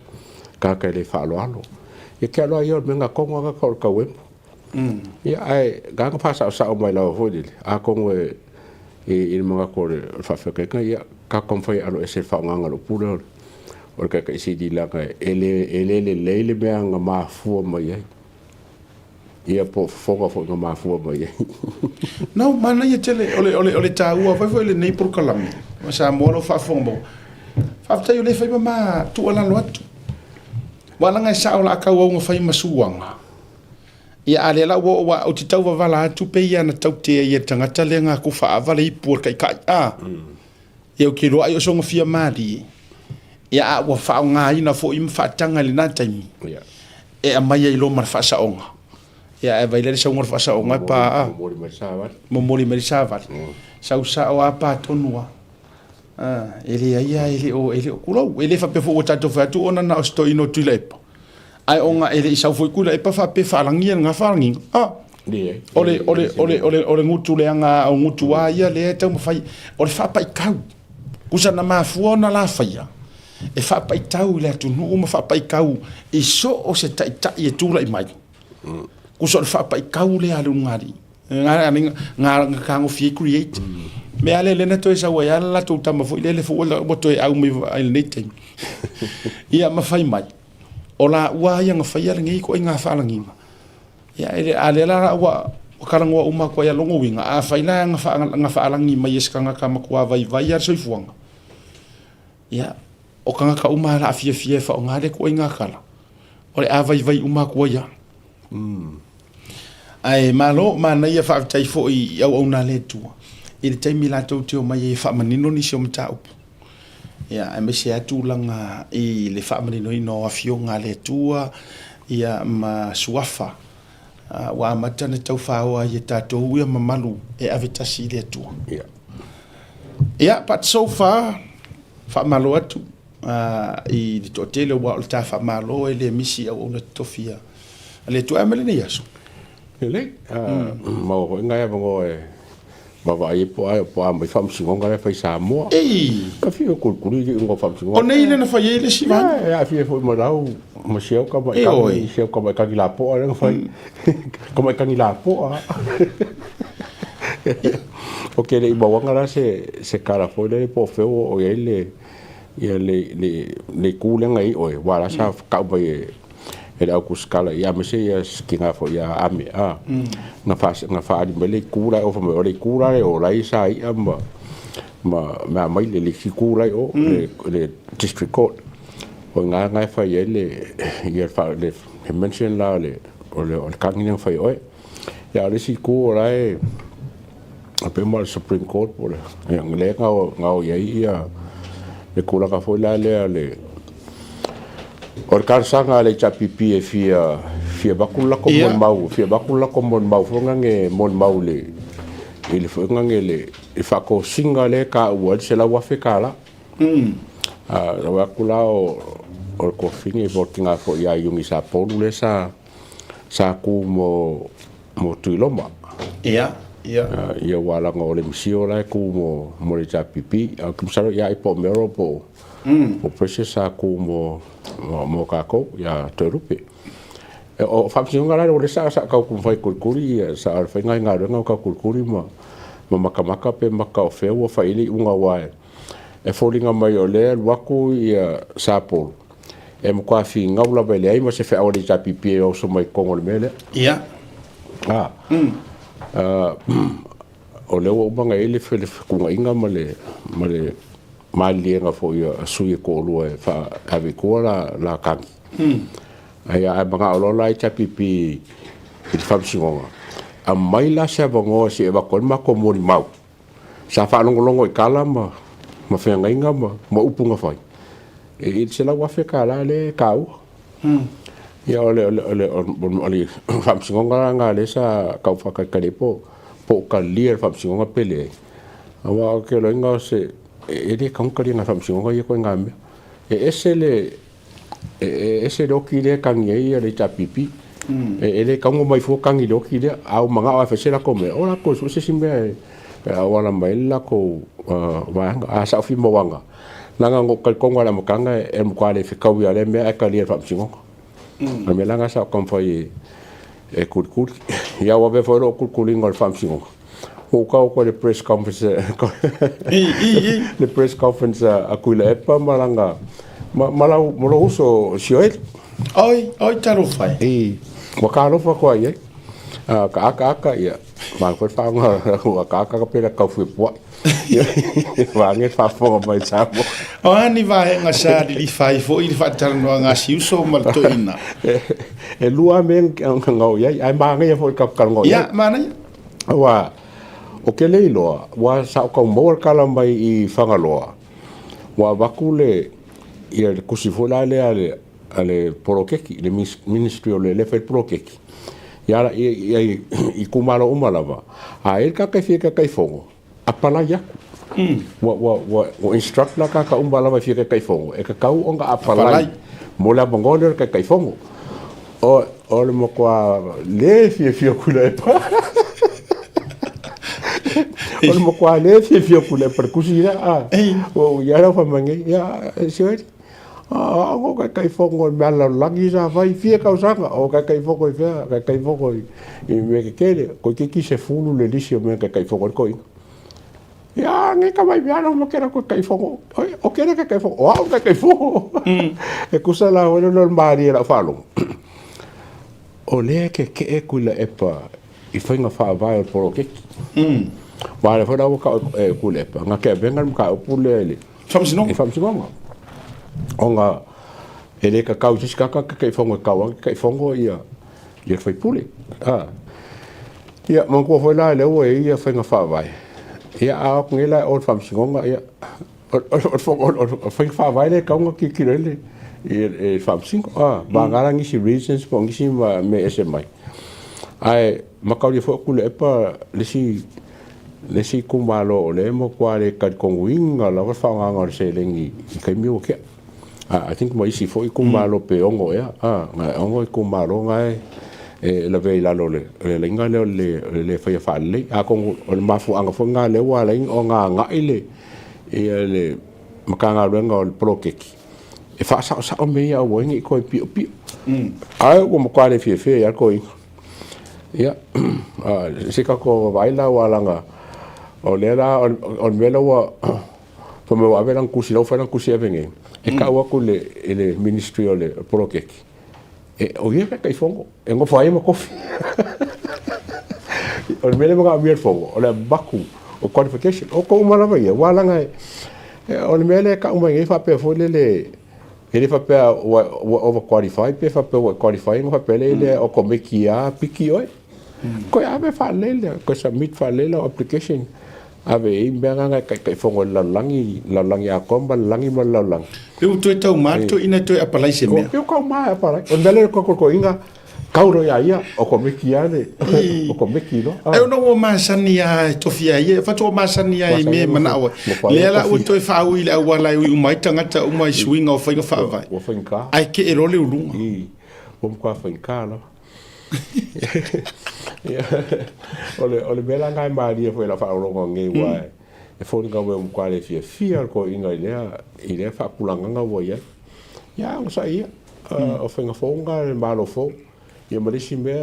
kaka ele faloalo e ke alo ia menga kongo ga ka wem ia ai ga pasa sa o mai la hodil a kongo e mga ko fa ka ia ka konfai alo ese fa nganga lo puro o ka isi di la ka ele me nga mafu mai ia po foga fo nga mafu mai no mana ia tele ole taua fa le nei por kalami sa mo lo fa fombo after you leave ma tu ala loatu wala ngai sa ola ka wo nga fai masuanga ia ale la wo wa o titau va vala tu pe ia na tau te ia tanga tale nga ku fa avale i por kai kai eu ki ro ayo so nga fia mali ia wa fa nga ina fo im fa tanga le na taimi e a mai lo mar fa sa onga ia e vai le sa ngor fa sa onga pa mo mori me sa va sa o apa tonua ele kulo ele fa pe fo tato fa tu ona na sto ino tu lepa ai onga ele isa fo kula e pa fa pe fa langi nga fa langi ole ngutu le anga o ngutu wa ia le te mo fai ole fa pa kau kusa na ma fu ona la fa ia e fa pa tau le tu no mo fa pa kau e so o se ta e tu la mai kusa fa pa kau le alu ngari nga ka ngo fi create me ale le neto esa wa la tu tama fo le fo la boto e au me il neting ia ma fai mai ola wa ia nga fai ngi ko nga fa langi ia ele ale la wa karango uma ko ia longo winga a fai la nga fa langi mai eska nga ka makwa vai ar so fuanga ia o kanga ka uma la fie fa nga le ko nga kala ole a vai uma ko ia ai malo mana ia fa tai fo i au ona le tua il taimi la tau te o mai e whaamanino ni si o mtau. Ia, e me se atu langa i le whaamanino i no afio ngā le tua, ia ma suafa. Wa amatane tau whaoa i e tātou ia mamalu e avetasi le tua. Ia, but so far, whaamalo atu. I le tōtele wa o tā whaamalo e le misi au ona tofia. Le tua amele ni aso. Ele, mau ngai avango e Baba ai po mai fam singonga le fai sa mo. Ka fi ko kuri ngo fam singonga. O nei le na fai le si va. Ya fi fo mo rau, mo seo ka ba ka la po le fai. Como ka ni la po. O ke le bawanga la se kara fo le po feo o ele le kule ngai o wala sa ka ba ele au kuskala ia me se ia skinga fo ia ame nga fa ali mele kura o fa me ole kura o lai sa ia ma mai le kura o le district court o nga fa ia fa le mention la le o kangina fa o ia le si ku lai a pe mo supreme court por le nga o ia le kura ka fo la le or kan sanga le chapipi e fia bakula ko mon mau fonga nge mon mau le il fonga nge le e fa ko singa le ka wa se la wa fe kala wa kula o ko fini votinga fo ya yungi sa polu le sa ku mo tuiloma ia wala ngole misio la ku mo le chapipi ku sa ya ipo mero po o precious sa ku mo kako ya terupe o famsinga la o sa ka ku fai kurkuri sa fa ngai nga ka kurkuri ma makamaka pe maka o feo fa ili unga wa e folinga mai o le waku ia sapo e mo kwa fi ngaula bele ai mo se fa o le japipi o so mai kongo le mele ia o le o manga ele fele kunga inga male malienga fo ia sui ko lua fa ave ko la kangi ai ai manga o la cha pipi il fam singonga a mai la se bongo se va kon ma ko mori mau sa fa longo i kala ma fe inga ma upunga fai e se la wa fe kala le kau ia ole fam singonga nga le sa kau fa ka po ka lia fam singonga pele awa ke lo inga se ele kankari nga fam singonga ye ko ngame ese lo ki le kangi ia le tapipi ele kango mai fo kangi lo ki le au manga wa fesela come ora ko se simbe wala mai la ko wa a sa fi mo wanga nanga ngo kal kongo la mokanga e mo kwale fe kawi ale me ka lia fam singonga me langa sa kom foi e kur ya wa be fo kur fam singonga o ko le press conference le press conference akuila epa malanga malau mo uso sioel oi taro fai e mo ka lo fa ko ai ka ia ma ko fa nga ka pela ka fu po va nge fa fo mai sa mo o ani va nga sa di fai fo i fa tar no nga si uso mal to ina e lua men nga ia ai ma nge fo ka ngo ya mana wa o ke leilo wa sa ko mo kala mai i fangaloa wa vakule ia le kusifola ale porokeki le ministry ole le fel porokeki ya i kumalo umalava a el ka fika kai fongo apala ya wa instruct la ka umalava fika kai fongo e ka kau onga apala mola bongole ka kai fongo o le mo kwa le fia kula e pa o le mo kwa le fia kula per kusira o ya la fa mangi ya sioi o kai fongo me la langi sa vai fia ka usanga o kai fongo e fia kai fongo i me ke kele ko ki se fulu le lisio me kai fongo ko ya nge ka mai biano mo kera ko kai fongo o kera ka kai fongo o kai fongo e kusa la o no mari la falo o le ke e kula epa i fainga fa vai por ke vale fora o ka e kula epa nga ke venga ka pule fam sinonga onga ele ka kau tis ka kai fongo ia fai pule ia mo ko foi la le o ia fainga fa vai ia a ngela o fam sinonga ia o fainga fa vai le ka ngo ki kirele e fam singo ba ngara ngi si reasons po ngi si me ese mai ai makau le fo kule epa le si kumalo le mo kwale ka konguinga la fa nga se lengi kai mi o ke I think mo isi fo i kumalo pe ongo ya nga ongo i kumalo nga la vei la le lenga le fa le a kongo o le mafu anga fo nga le wa le o nga ile e le makanga renga o prokeki e fa sa o me ya o ngi ko pi ai o mo kwale fi ya ko ya se ka ko baila wala nga o le la o melo wa fo me wa velan kusi lo fa kusi evenge e ka wa ko le ministry o le prokeki e o ye ka fongo e ngo fa mo kofi o mele mo ga mi fongo o le baku o qualification o ko mala va ye wala nga o mele ka uma ngi fa pe fo le ele fa pe over qualify pe fa pe qualifying fa pe le o ko me kia piki oi ko ya be fa le ko submit fa le application ave i mbanga nga kai fongo la langi a komba langi ma la lang eu to tau mato ina to apalai se me eu ko ma apalai o ndale ko inga kauro ya ia o ko meki ane o ko meki no eu no o masani ya to fia ia fa to masani ya me mana o le la o to fa wi la wala u mai tangata u mai swing o fa vai o fa inka ai ke e role ulunga o mo kwa fa inka no ole bela ngai mari foi la fa rongo ngai wa e fo nga mo kwa le fia ko inga ile fa kulanga nga wo ya o sa ia o fa nga fo nga le malo fo ia marisi me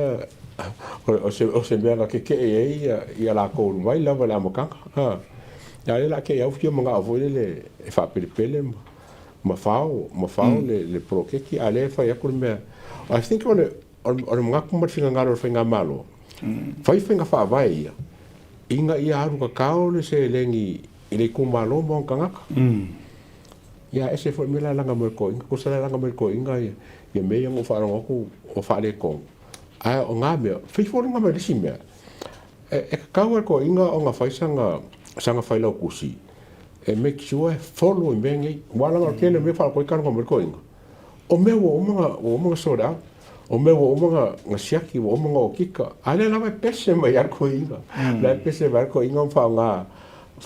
o se me nga ke ia la ko mai la la mo kanga ya le la ke ya fio mga vo le fa pele ma fao le prokeki ale fa ya ko me I think on mga kuma finga ngaro finga malo fai finga fa vai ia inga ia haru kakao le se lengi ile kumalo mo kangaka ia ese foi mela langa mo ko inga ko sala langa mo ko inga ia me yang o fa ro ko o fa le ko ai o nga me fi fo nga me disi me e kakao ko inga o nga fai sanga fai la kusi e make sure follow me ngi wala nga kele me fa ko kan ko mo ko inga o me o mga soda o me o mga ngasiaki o mga o kika ale la me pese mai ar ko inga la pese var ko inga fa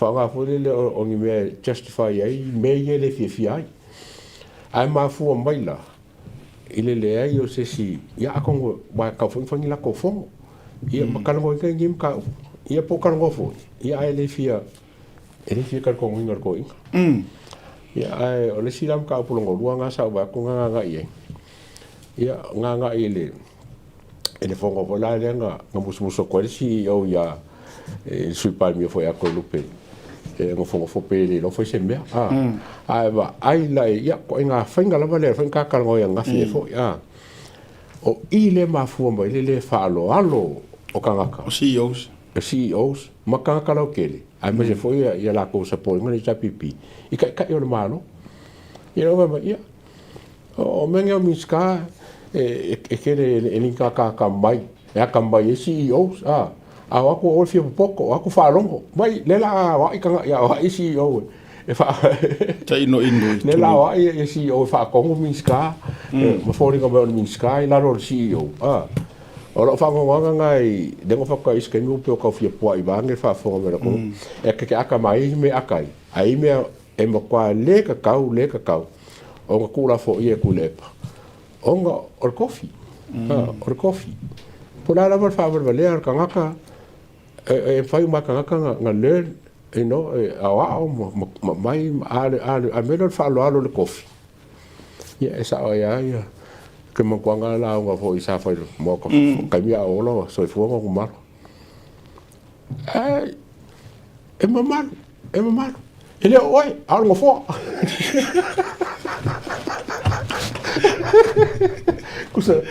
nga fole le o ni me justify ai me ye le fi ai ma fu o mai la ile le ai o se si ya ko ba ka fu fa ni la ko fo ia makala ko ngi ka ia po kan go fo ia ai le fi ka ko inga ko inga ia ai o le silam ka pulo ngolua nga sa ba ko nga ia ia nga ile ele fongo vola le nga muso ko si o ya sui pa mi foi a ko lupe ngo fongo fo pele lo foi sembe ai ba ai la ia ko nga finga la vale finga ka ngo nga fi fo ya o ile ma fu mo ile fa alo o kanga CEOs makanga la kele ai me foi ia la ko sa po ngani sa pipi i ka yo malo ia o ia o menga miska e kere elinka ka mai e ka mai CEOs a wako o fio poko wako fa longo mai lela wa ikanga ya wa CEO e fa tai no ingo lela wa CEO fa ko miska mo fori ko mo miska la ro CEO o lo fa ngo ngai de ngo fa ka iske mi pe ka fio po i bange fa fo mo ko e ke aka mai me akai ai me e mo kwa le ka kau o nga kula fo ie kulepa onga or coffee pula la por favor vale ar kangaka e fai ma kangaka nga le awa mai a melhor falo alo le coffee ia esa ia que mo kwanga la nga fo isa fai mo ko kamia olo so fo ngo mar e mamar ele oi algo fo kusa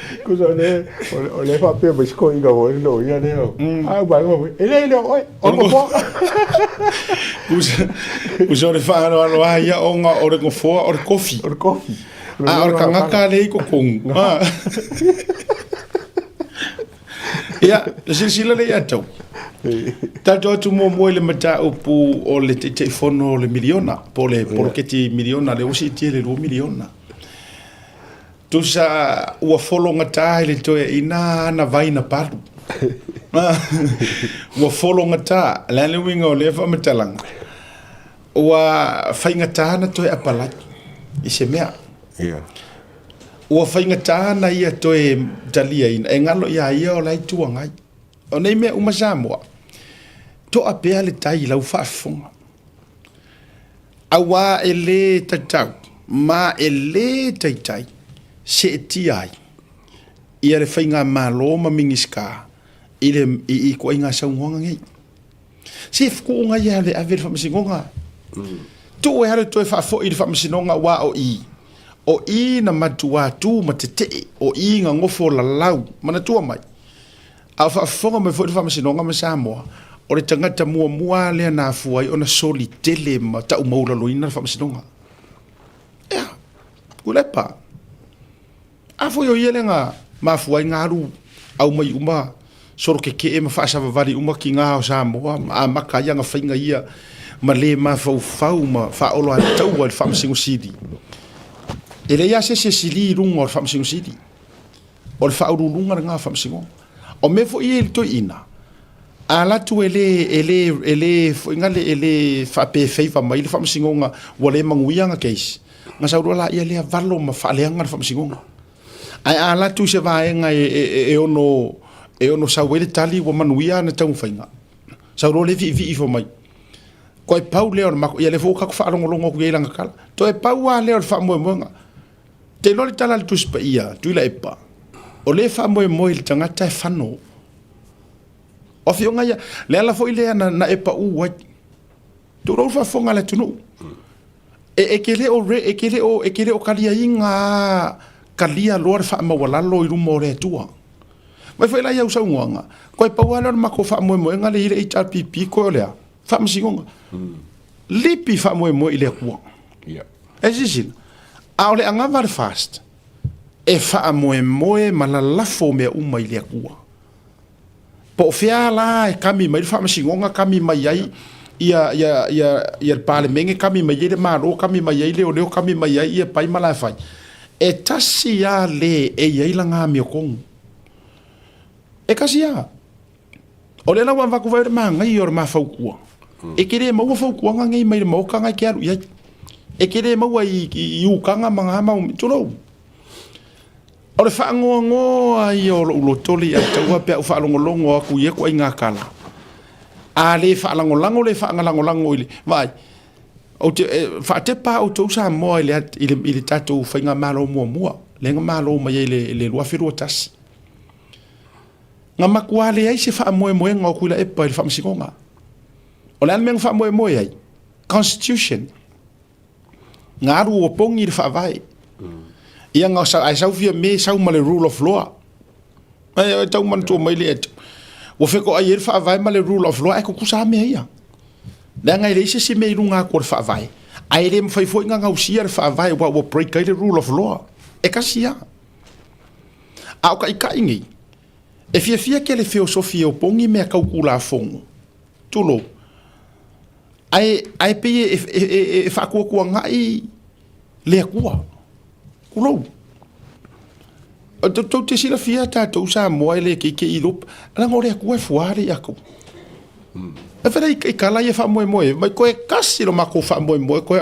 ne o le fa pe bisko inga o lo ya ne ah ba mo ele oi algo fo kusa le fa no ya onga o le fo o coffee o kanga le ko kung ya sila le ya tau Tato tu mo le mata upu o le te fono le miliona po le porketi miliona le usi tie le 2 miliona tu sa ua folo ngata le to ina na vai na paru ua folo ngata la le winga o le fa matalang ua fai ngata na to apala i se mea ua fai ngata na ia to talia ina engalo ia o lai tuangai o nei mea umasamoa to a pea le tai lau whaafonga. Awa e le tatau, ma e le taitai, se e ti ai. Ia le whainga malo ma mingiska, i ko inga saungonga ngei. Se e fukuonga ia le ave le whamasingonga. Tu e hare to e whaafo i le whamasingonga wa o i. O i na matua tu ma te te, o i nga ngofo la lau, mana tua mai. A whaafonga me fo i le whamasingonga ma Samoa. O le tangata mua lea na fuai ona soli tele ma tau maula loina na whamasinonga. Ea, kulepa. Afo yo iele nga ma fuai ngaru au mai uma soro ke ma whaasava vari uma ki ngā o Samoa a maka ia nga whainga ia ma le ma fau ma whaolo a tau al whamasingo sidi. E le ia se sili runga o whamasingo sidi. O le whaurulunga ngā whamasingo. O me fo i ele to ina. Ala tu ele fa pe feiva mai le fa msingonga wale manguia nga case nga sauro la ia le valo ma fa le nga fa msingonga ai ala tu se va nga e ono sa wele tali wo manuia na tau fainga sauro le vi fo mai ko e pau le ma ia le fo ka fa longo ku ia nga kala to e pau wa le fa mo nga te lo tala tu spa ia tu la epa o le fa mo le tanga ta fano o fio nga ia le ala fo ile na epa u wat tu ro fa fonga le tunu e kele o kalia inga kalia lor fa ma wala lo i rumo re tua mai foi la ia usa ngonga ko pa wala ma ko fa mo nga le ile ita pipi ko le fa msingonga lipi fa mo ile ku Yeah. existe a ole anga var fast e fa mo malalafo me uma ile ku po fia la e kami mai fa msingonga kami mai ai ia pale menge kami mai ile maro kami mai ile o kami mai ia pai mala fai e tasi ya le e ia langa mi kong e kasia ole la wa ku vai ma ngai or ma fa ku e kere ma fa ku ngai mai mo ka ngai kiaru ia e kere ma wa i u kanga manga ma tulo ole fa ngo ai o lo toli a taua pe fa longo aku ye ko inga kala ale fa lango le fa lango ile vai o te fa te pa o to sa mo ile tato fa inga malo mo lenga malo ma ile le lo afiru tas nga makwale ai se fa mo nga ku la e pa fa msikonga ole an men fa mo ai constitution ngaru o pongi fa vai ia nga sa ai sau via me sau ma le rule of law ai tau man tu mai le o fe ko ai fa vai ma le rule of law e ko kusa me ia da ngai le se me lunga ko fa vai ai le mfai foi nga usia fa vai wa break the rule of law e kasia au ka ingi e fia ke le filosofia o pongi me ka kula fongo tulo ai pe e fa ko ngai le kua kulo to te sila fia ta to sa mo le ke ilop la ngore ku e fuari ako e fera i kala e fa mo mai ko e kasi lo mako fa mo ko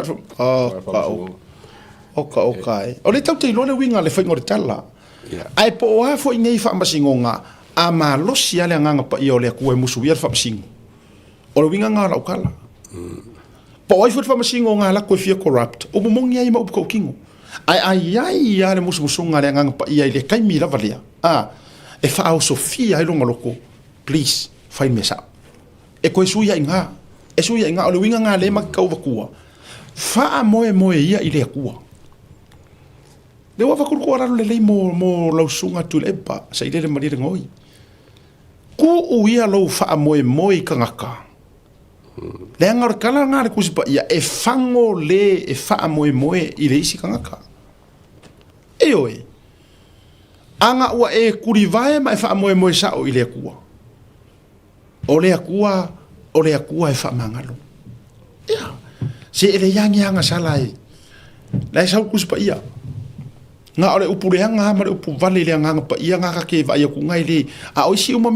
okay o le tau te lo le winga le fa ngore tala ai po wa fo ngai fa masingonga a ma lo sia le nganga pa i o le ku e musu ia fa masing o le winga nga la kala po ai fo fa masingonga la ko fia corrupt o mo ngi ai ma ko kingo ai le musunga le nganga pa ia le kai mi la valia e fa o sofia ai longa loko please find me sa e ko suia inga o le winga nga le ma ka kua fa mo ia ile kua le wa ku ko ra le mo lo sunga tu le pa sa ile le mari ngoi ku u ia lo fa mo ka ngaka le ngar kala ngar ku sipa ia e fango le e fa mo ile isi ka ngaka oi anga ua e kuri vai ma e fa mo sa o ile kua ole akua e fa mangalo ia se ele yangi anga salai la sa ku sipa ia nga ole upure anga ma upu vale le anga pa ia nga ka ke vai ku ngai le a o si uma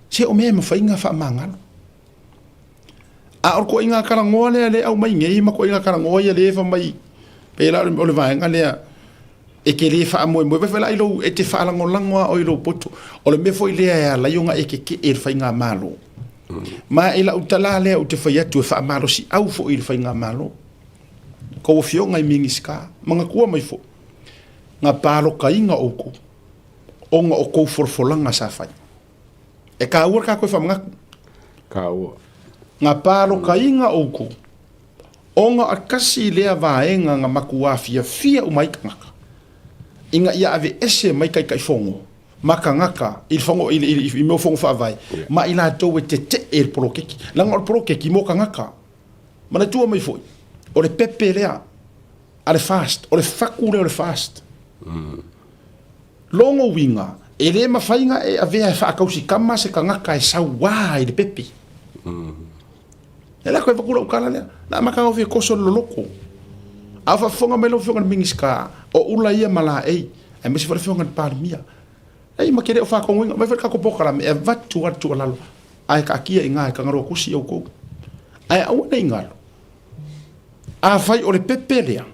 se o me ma fa inga fa mangalo a or ko inga kala ngole le au mai ngai ma ko inga kala ngoya le fa mai pela ole vai nga le e ke le fa mo ve fa ilo e te fa lango o ilo poto o le me foi le la yonga e ke e fa inga malo ma ila utala le o te fa ya tu fa malo si au fo il fa inga malo ko fio ngai mingiska manga kua mai fo nga palo kainga oko onga o ko forfolanga sa fa e ka ur ka ko fa manga Ka ua. nga palo kainga oko onga akasi lea vaenga nga makua fia umai ngaka inga ia ave ese mai kai fongo maka ngaka il fongo il mo fongo fa vai ma ila to te el prokeki la ngor prokeki mo ngaka mana tu mai foi o le pepe lea ale fast o le fakule o le fast longo winga ele ma fainga e ave fa kausi kama se ngaka e sawa i le pepe ela ko fakula ukala lea na maka o ve koso loloko afa fonga melo fonga mingiska o ula ia mala ai me se fa fonga par mia ai ma kere o fa ko winga me fa ko pokala me va tu lalo ai ka kia inga ka ngaro kusi o ko ai au nei ngalo a fai o le pepelea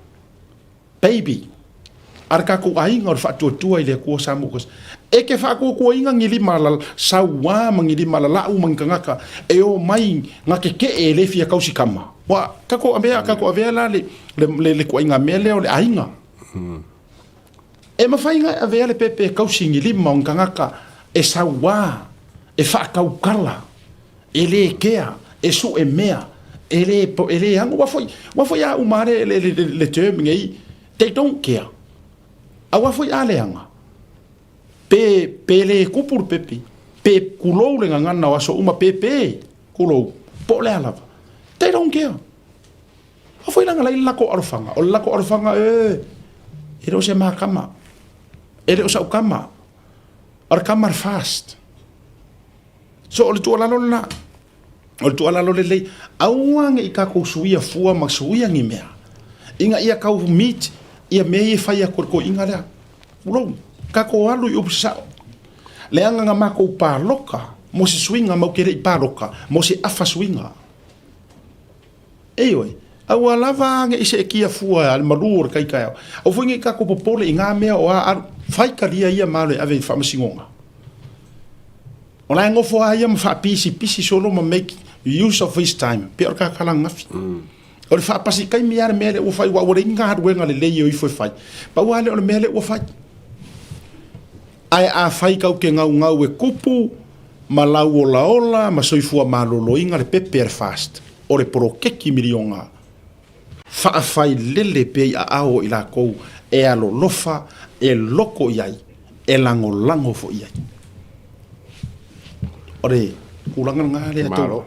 baby arka ko ai ngor fa tu ile ko samukus e ke fa ko inga ngili malal sawa mangili malala u manganga e o mai ngake ke ele fia kausi kama wa kako ave la le ko inga mele o le ainga e ma fainga ave le pepe kausi ngili manganga e sawa e fa kaukala ele kea e su e mea ele hango wa foi a umare le term ngai they don't care a wa foi ale anga pe le kupur pepe pe kulou le ngana wa so uma pepe kulou po le ala they don't care a foi langa lai lako orfanga e ro se mahakama e ro sa ukama ar kamar fast so o le tu ala lona o le tu ala le le auanga i ka ko suia fua ma suia ngi mea inga ia kau meet ia me fai a ko inga la ulo ka ko alu i upsa le anga nga mako pa loka mo se swinga mo kere pa loka mo se afa swinga oi au lava nge ise kia fua al malur kai kai o fungi ka ko popole inga me o a fai karia ia male ave fa masingonga ona ngo fo ia ma fa pisi solo ma make use of his time pe ka kala ngafi o fa pasi kai mi ar mele o fai wa o ringa har wenga le lei o foi fai pa wa le o mele o fai ai a fai kau ke ngau e kupu ma lau o laola ma soifua malolo inga le pepe fast o le porokeki milionga fa fai lele pe a ao i la kou e alo lofa e loko iai e lango fo iai ore kulanga nga le ato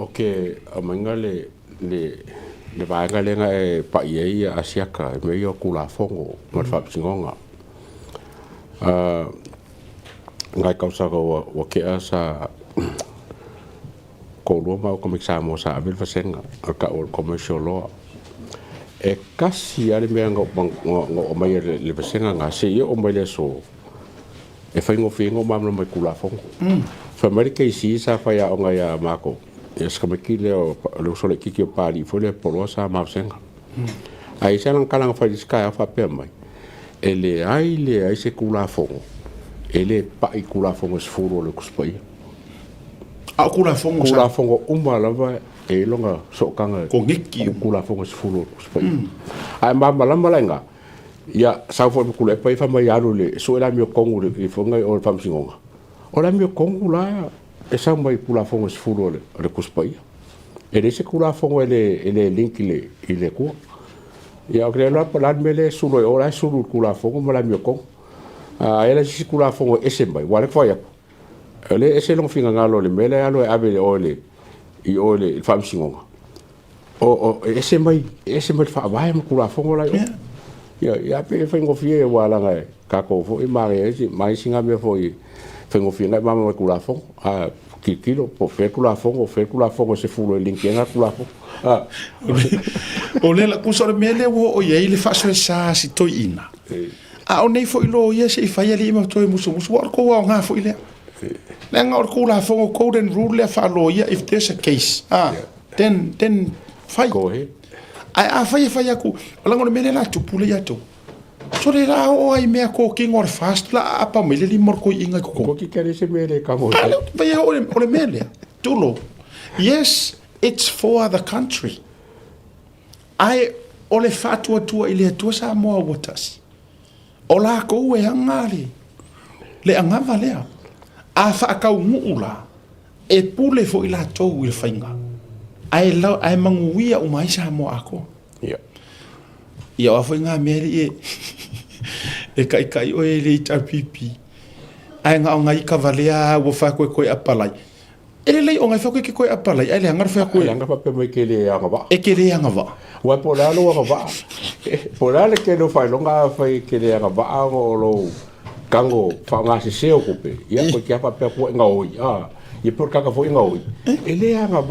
okay amanga le vaenga lenga e pa iai asiaka me yo kula fongo ma fa singonga ngai kausa ko wa ke asa ko roma ko mixamo sa vel fasenga ka o commercial law e kasi ale me ngo o mai le fasenga nga se o mai le so e fa ngo fingo mamlo mai kula fongo fa america si sa fa ya onga ya mako e ska me kile o lo sole kiki o pali fo le polo sa ma fasenga ai sa lan kala fa diska fa pe mai ele ai se kula fongo ele pa i kula fongo se furo le kuspai a kula fongo uma lava e longa so kanga ko ngeki kula fongo se furo kuspai ai mama lamba lenga ya sa fo kula pa fa mai alu le so era mio kongu le fonga o fam singonga ora mio kongu la e sa mai kula fongo se furo le kuspai ele se kula fongo ele link ile ko ya creo la pa mele sulo ora sulu kula fongo mala mio kongu ela si kula fongo ese mai wale foi ele ese long finga ngalo le mele alo ave ole i ole fam singonga o ese mai fa vai mo kula fongo la ya pe fingo fie wala ngai ka ko fo i mai singa me foi fingo fie ngai mama kula fongo kilo po fe kula fongo se fulo linkenga kula fongo o le la kusa mele wo o ye le fa sa si toina a o nei fo ilo ia se fai ali ma toi musu war ko wa nga fo ile le nga or ko la fo golden rule le fa lo ia if there's a case then fai go ahead a fai ku la ngor mele la tu pule ya to so le la o ai me ko king or fast la apa mele li mor ko inga ko ki kere se mele ka mo vai o le mele tu lo yes it's for the country ai o le fatua tua ile tua sa mo wotas o la ko e angari le angava lea a fa ka ngula e pule fo ila to wil fainga ai manguia o mai sa mo ako ia wa fainga meri e kai o e le pipi ai nga ngai kavalea wo fa ko apalai ele le o ngai fa ko apalai ai le ngar fa ko nga pa pe mai ke le anga ba e ke le anga ba wa pola lo wa ba pola le ke no fa longa fa ke le anga ba o lo kango fa nga se o ko pe ia ko ke pa pe ko nga o ia por ka fo nga o ele anga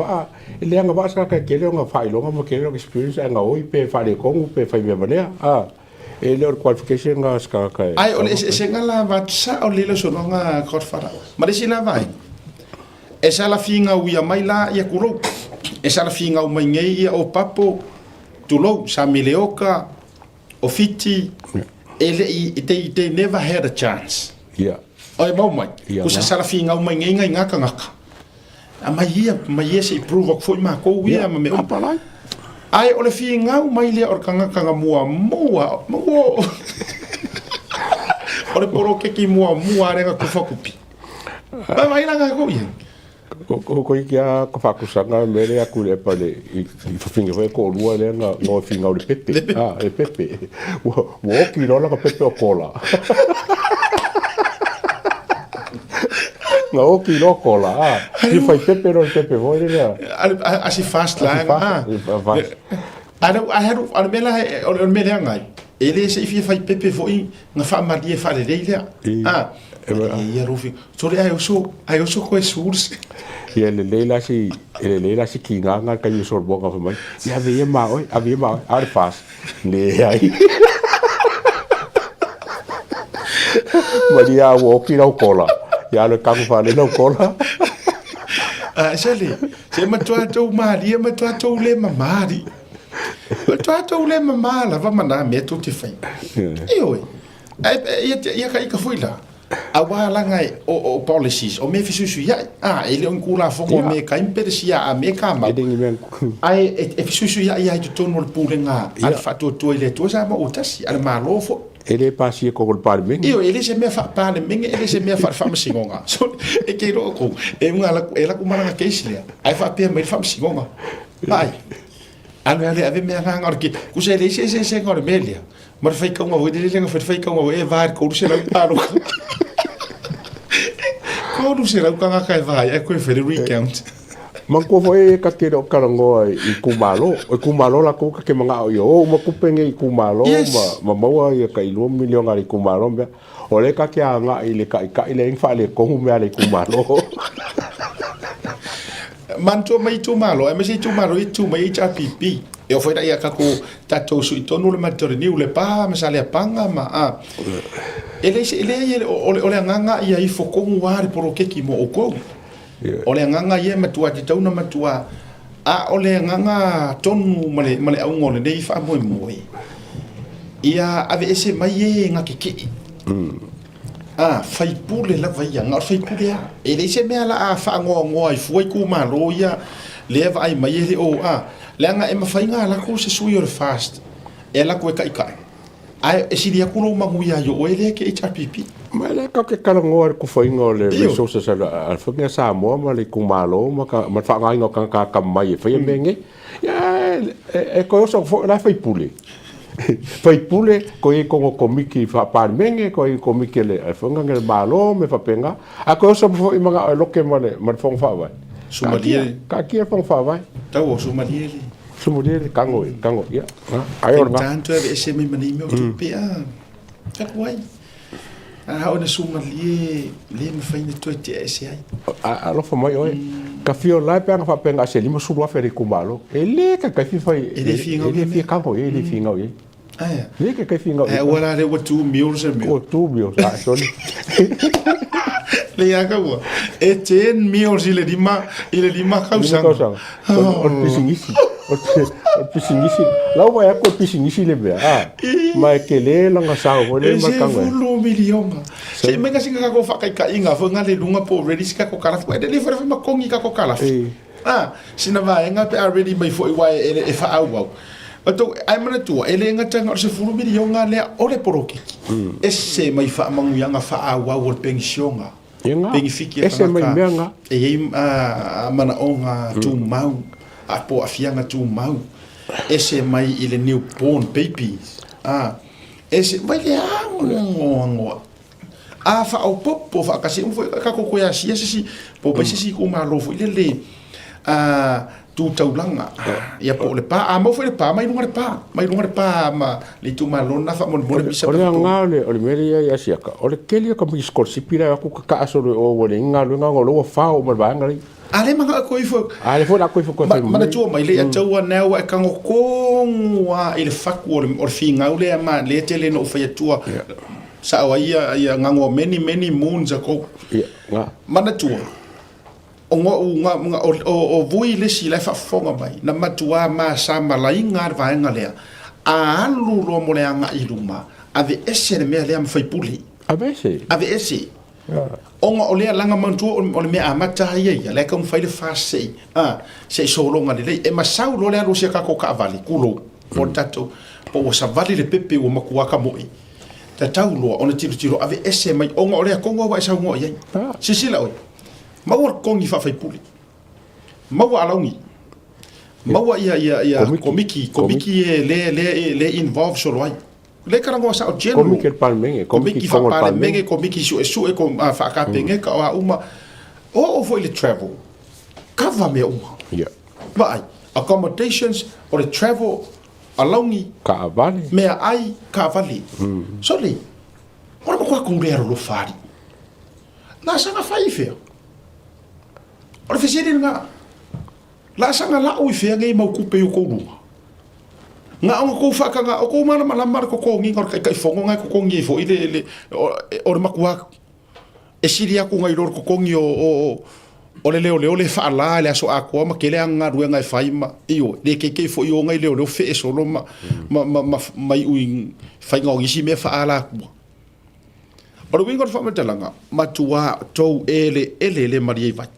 ba sa ka ke le nga fa longa mo ke le experience nga o pe fa le kongu pe fa me manea ele or qualification nga ska ka ai o se nga la va sa o le so nga khot fara ma le sina vai e sa la finga uia mai la ia kulo e sa la finga o mai ngei ia o papo tulo sa mileoka o fiti ele they never had a chance ai mau mai ku sa la finga o mai ngei ngaka a mai se prove ko foi ma ko ia ma me apalai ai o le finga o mai le or kanga mua o le poro ke ki mua renga ku fakupi mai nga ko ia ko ia ko fakusanga mele aku le pale i finga foi ko lua le nga no finga o le pepe le pepe wo ki no la pepe o cola nga o ki loko la si fai pepe ro pepe voi le Asi fast la. fast. Ana mela o mela ngai. Ele se ifi fai pepe foi nga fa malie fa le leila. Ia rofi. So le ai so ko surs. ia le leila si ki nga ka ni sor boka fa mai ia ve ma oi ar fast le ai Maria wo ki rau kola ia le ka fa le rau kola Se matua tau maria matua tau le mamari. Matua tau le mamala va mana me tu te fai. Oi. Ia ka fuila. Awala ngai o policies o me fisu ya. Ele on kula fongo me ka imperesia a me ka ma. Ai e fisu ya ia tu tono le pulenga. Al fatu to ile to sa ma utasi al malofo. Ele pasi ko kol parmen. Ele se me fa parmen, ele se me fa singonga. So e ke ro ko e ngala ela ku mara ke islia. Ai fa pe me fa singonga. Vai. Ale ave me nga ngorki. Ku se le se ngor melia. Maar fai ka ngo de le nga fai ka ngo e var ko se la paro. Ko du se la ka ka vai e ko e fere recount. Man ko foi ka ke ro karango I kumalo la ko ke manga yo ma kupenge I kumalo ma maua ia ka 1 million ari kumalo be o le ka ke anga ile ka ile fa le ko me ale kumalo Manto mai tu malo, e mesi tu malo I tu mai HPP. E o foi da ia ka ko tato su tonu le matori ni le pa ma sale panga ma ele ole nganga ia I foko ngwari por ke ki mo o ko. Ole nganga ye matua te tauna matua ole nganga tonu male au ngole nei fa moi ia ave ese mai ye nga kiki fai pule la vai nga fai pule ele se me ala fa ngo ai foi ku malo ia le vai mai ele le nga e mafai nga la ko se sui or fast ela ko kai ai esi dia kulo manguia yo ele ke HPP ma le ka ke karango ar ku foi ngole resources al fa nga sa mo ma le ku malo ma fa nga ngo ka mai fa menge ya e ko so la fai pule fai pule ko e ko komiki fa par menge ko e komiki le fa nga ngel malo me fa penga a ko so fo I manga loke male ma fong fa vai sumalie ka ki fong fa vai tau sumalie kango ya ai or nga tanto e ese me mani me tu pe ka kwai ona sumalie le me fai ne to te ese ai lo fa mai oi ka fio la pe nga fa penga se lima su wa fere kumalo ele ka fi fai ele fi kango ele fi nga oi le ka fi nga wala le what 2 meals a meal 2 meals sorry le ya ka wa e 10 meals ile lima kausa on pisingisi pisingisi la wa ya ko pisingisi le be ma ke le la nga sa o le ma kango e lo milion se me ka singa ko fa ka inga fo nga le lunga po ready ska ko kala fo e le fa ma kongi ka ko kala sina va nga pe already mai fo I ele e fa au Ato ai mana tua ele nga tanga se fulu milion nga le ole poroki ese mai fa mangu yanga fa au o pensionga fiki ese mai menga mana onga tu mau a po afianga tu mau ese mai ile newborn babies ese mai le ango fa o popo fa kasi ka ko ya si po pa si ko ma lo fo ile tu taulanga ia po le pa mo foi le pa mai lunga le pa ma le tu malona fa mo bisa ole ngale ole meria ia siaka ole kelia ko mi skor sipira ku ka aso o ole ngalo lo fa o ma ngali ale manga ko ifo ale fo ko ma tu mai le tau na wa ka ko wa ile faku o finga ole ma le tele no fa tua sa wa ia ngango many moons ago mana tu o vui le si le fa fonga mai na matua ma sa malai ngar va ngale alu lo mo le anga iluma ave ese me le am fai puli ave ese onga ole langa mantu o le me amata ia le kom fai le fa sei se solo ngale le e masau lo le alu se ka ko ka vali kulo portato po sa vali le pepe o makuaka moi ta taulo ona tiro ave ese mai onga ole ko ngo wa sa ngo ia sisila oi Maua kongi fa fai puli. Maua alaungi. Maua ia komiki le involve solo ai. Le karango sa o general. Komiki palmenge, komiki fa palmenge, komiki su e ko fa ka penge ka uma o foi le travel cover me uma Yeah. vai accommodations or the travel alongi Ka vale. me ai ka vali so le ora ko ko le lo fari na sanga fai fe ora fe sini nga la sanga la o fe ngai mau kupe ko lu nga o ko fa ka nga o ko mana mala mar ko ngi ngor kai fongo nga ko ngi fo ile ora makua e siria ko ngai lor ko ngi o le leo fa la le aso ako ma kele anga ruenga fai ma io le ke fo io ngai leo fe so lo ma mai uing fai ngo isi me fa ala ku ora wingo fa metalanga ma tua tou ele maria vai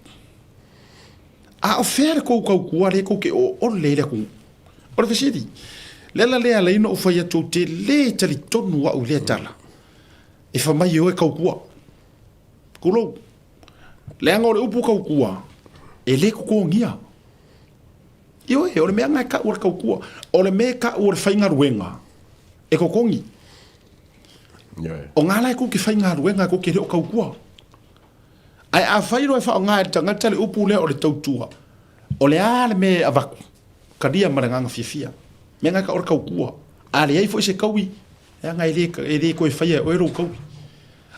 a ofere ko ku ale ko ke o le ku ora fe sidi le le no fa ya tu te le tali tonu wa u le tala e fa mai o e ka ku kulo le anga o upu kua e le ko ngia io e o le mea ka o kua o le me ka o fainga ruenga e ko kongi o ngala ko ki fainga ruenga ko ke o kua ai a fairo e fa nga tanga tale upu le o le tautua o le ale me avaku kadia maranga fifia me nga ka o kua ale ai foi se kawi e nga ele ko e faia o ero kawi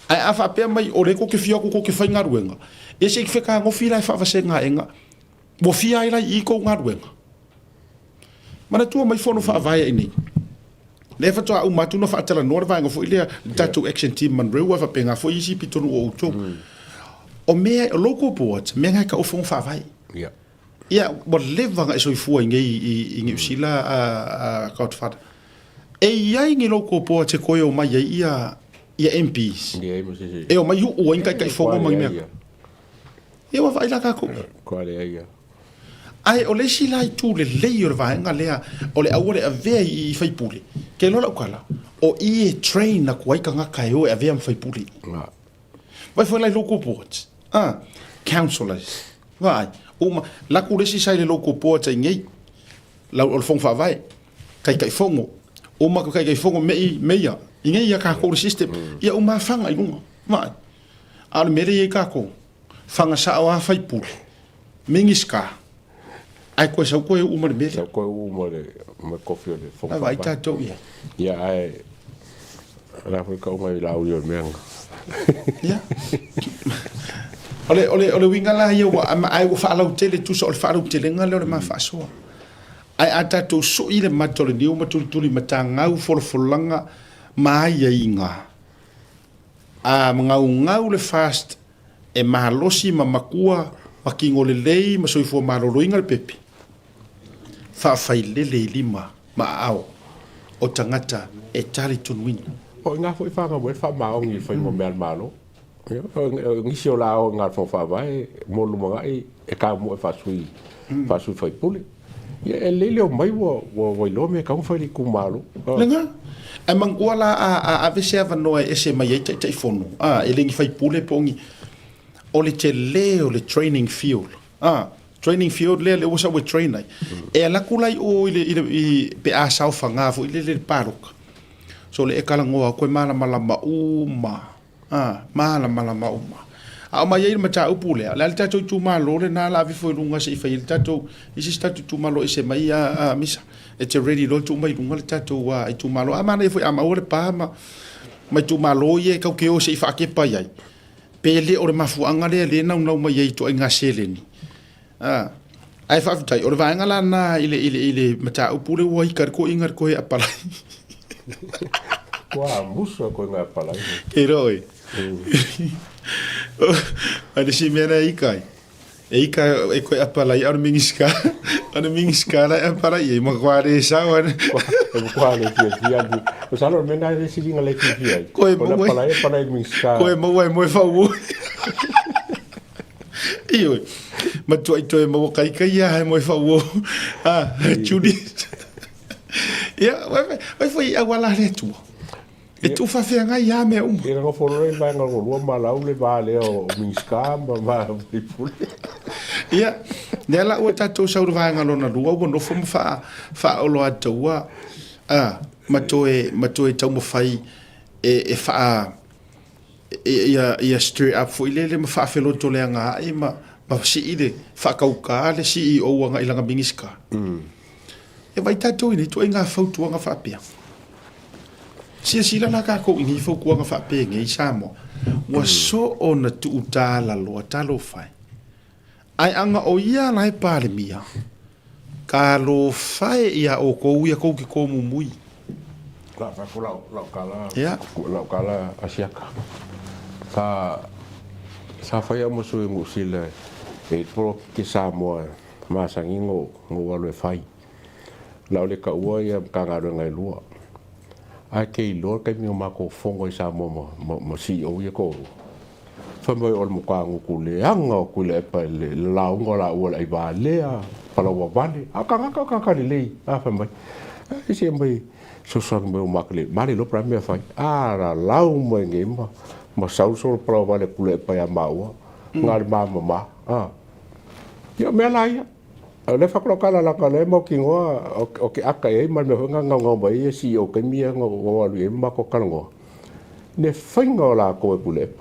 ai afa pe mai o le ko ke fia ko ke fainga ruenga e se ke ka ngofi lai fa se nga enga mo fia ila I ko nga ruenga mana tu mai fono fa vai ini le fa to u matu no fa tala no va ngofo ile tatu action team man rewa fa penga fo isi pitonu o to o me local board me nga ka o fon fa vai ya bo leva nga so fu ngi ngi sila a Godfather e ia ngi local board te ko yo mai ia MPs e o mai o inga ka fo mai me e wa vai la ka ko Quale ia? ai o le sila tu le layer va nga lea o le awore a ve I fai pule ke lola ukala o I train na kuai ka nga kai o a ve am fai pule vai foi lai local boards councillors vai uma la ku le si sai le local boards ngai la o fong fa vai kai fongo uma kai fongo me ia ngai ia ka ko system ia uma fanga I lunga vai al mere ia ka ko fanga sa wa fai pule mingiska ai ko sa ko uma de Sa ko uma de ma kofio de fo. vai ta to ia Ya ai la foi ka uma la audio menga. ia ole winga la ia wa ai wa fa la tele tu so fa la tele nga le ma fa so ai ata to so ile matole ni uma tu matanga u for langa mai inga ngau le fast e mahalosi ma makua makingo le lei ma soifo maloloinga le pepe fa failele lima ma ao o tangata e tali tunwini O nga foi fa nga fa ma ngi foi mo mel malo. Ngi sio la o nga fa vai mo lu mo ai e ka mo fa sui foi puli. Ya e lele o mai wo lo me ka foi ku malo. lenga e manguala a vese ava no e se mai te fono e lengi fai pule pongi o le te leo le training field training field le wasa we train ai e la kulai o ile pe a sau fanga fo ile le parok so le ekala ngoa ko mala uma mala uma a mai ile mata upule la le tato tu malo le na la vi fo lunga se fa ile tato isi tato tu malo ese mai misa e te ready lo tu mai lunga le tato wa tu malo amana fo ama o le pa mai tu malo ye ka ke o se fa ke pa ai pele o le mafuanga le na mai ai to nga seleni ai fa tai o le vanga la na ile mata upule wa ikar ko ingar ko e apala Wa muso ko nga pala. e roi ale si mena ikai e ko apala i ar mingiska la apala i ma kware sa wan Quale dia. O salo mena le si vinga le dia. Ko e pala e pala mi ska. ko e mo fa wo io ma tu ai to e mo kai ya mo fa wo chudi ya vai foi agora le tu e tu fa fe nga ya me Era ngo folo e vai ngo lo mala le vale o mi ska ma i puli. ia nela o tatou sauruvanga lona lua ua nofo ma fa olo atua matoe tau mawhai e ia straight up fo ile ma fa felo to le nga e ma si ile fa kauka le CEO nga ilanga mingiska e vai tato ini to inga fautu nga fa pia si la ka ko ini fo ku nga fa pe ngi samo wa so ona tu utala lo talo fai ai anga o ia lai pale mia ka lo fai ia o ko ia ko ki ko mumui la fa ko la kala ya la kala asiaka sa fai mo so mo sile e pro ki sa mo ma sangingo ngo walo fai la le ka ua ia ka ngaro ngai lua ai ke lo ka mi ma ko fongo sa mo si o ia ko fa mo ol mo ka ngo ku le anga ku le pa le la ngo la ua ai ba le a pa lo vale a ka le a fa mai e se mai so mo ma le mari lo pra me fai a la mo nge ma sau so pro vale ku le pa ya ma ua ngar ma yo me la ia le fa ko kala la kala mo ki ngoa o ke aka e ma me nga nga ba e si o ke mi ngo wa lu e ma ko kala ngo ne fingo la ko ku le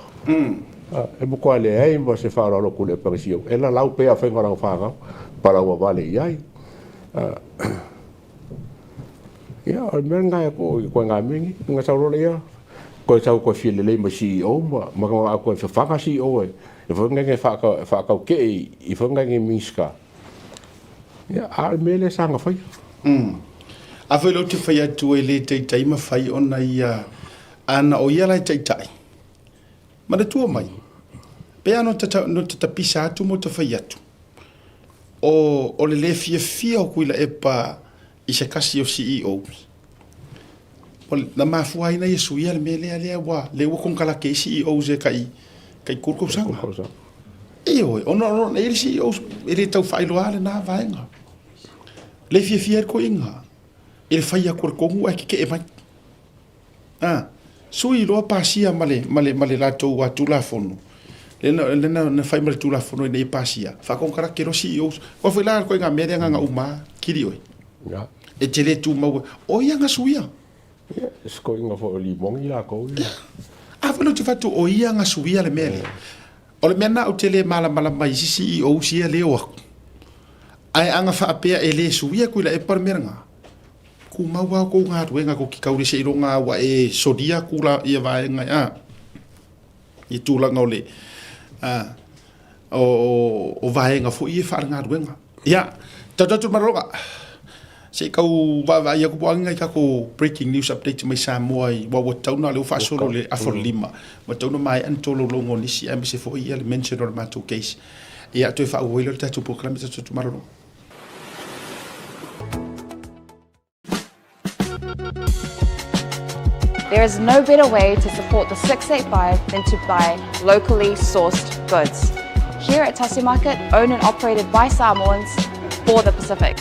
e mo ko le e mo se fa lo ku le pa si o e la lau pe a fingo la fa ga para wa vale ia ya o me nga ko nga mingi nga sa lo le ia ko sa ko fi le mo si o ma ko fa fa si o e fo nga fa ka ke i fo nga miska ya al mele sanga fai a foi lo te fai atu e le te tai ma fai ona ia ana o ia lai tai tai ma le tua mai pe ano te pisa atu mo te fai atu o le fia o kuila e pa i se kasi o CEO o na mafua ina yesu ia le mele ale wa le wo kon kala ke CEO ze kai kurko sanga iyo ono ele CEO ele tau fai lo ale na vaenga le fia ko inga ele fai a kurko ngu ke e mai sui lo pasia male la to wa tu la fono le na fai male tu la fono nei pasia fa kon kara ke ro CEO ko foi la ko inga media nga uma kiri oi ya e tele tu mau o ia nga suia sko inga fo li mongi la ko a fa no te fatu o ia nga suia le mele o le mena o tele mala mai si CEO si le o ai anga fa apea ele suia kuila e parmeranga ku maua ko nga ruenga ko ki kauri se ironga wa e sodia kula ia vaenga i tula ngole o vaenga fo i fa nga ruenga ya tatu maroga se kau va ia ko anga ka ko breaking news update mai sa moi wa tauna le fa solo le afo lima wa tauna mai antolo longo ni si ambise fo ia le mention or mato case ia to fa o ile tatu proclame tatu maroga. There is no better way to support the 685 than to buy locally sourced goods. Here at Tasi Market, owned and operated by Samoans for the Pacific.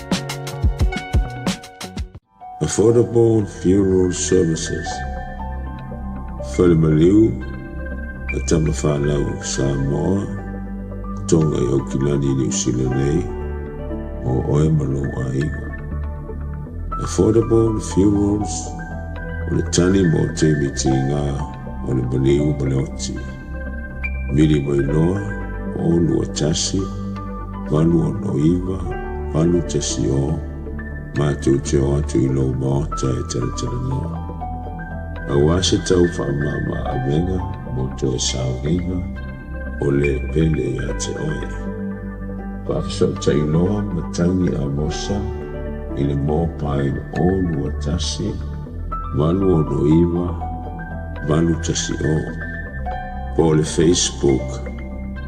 Affordable funeral services. Whalemaliu, a tamawhanau Samoa, tonga i Okilani New Zealand nei, o Oemalo Aiga. Affordable funerals o le tani mo te mitinga o le baliu baleoti. Miri mo iloa, o lua tasi, valu o noiva, valu tasi o, mātou te o atu i lau maota e tala noa. A wase tau whaamama a venga mo to e saunga o le pele a te oe. Whakso te iloa matangi a mosa i le mōpai o lua tasi, valu o noiva, valu tasi o. Po le Facebook,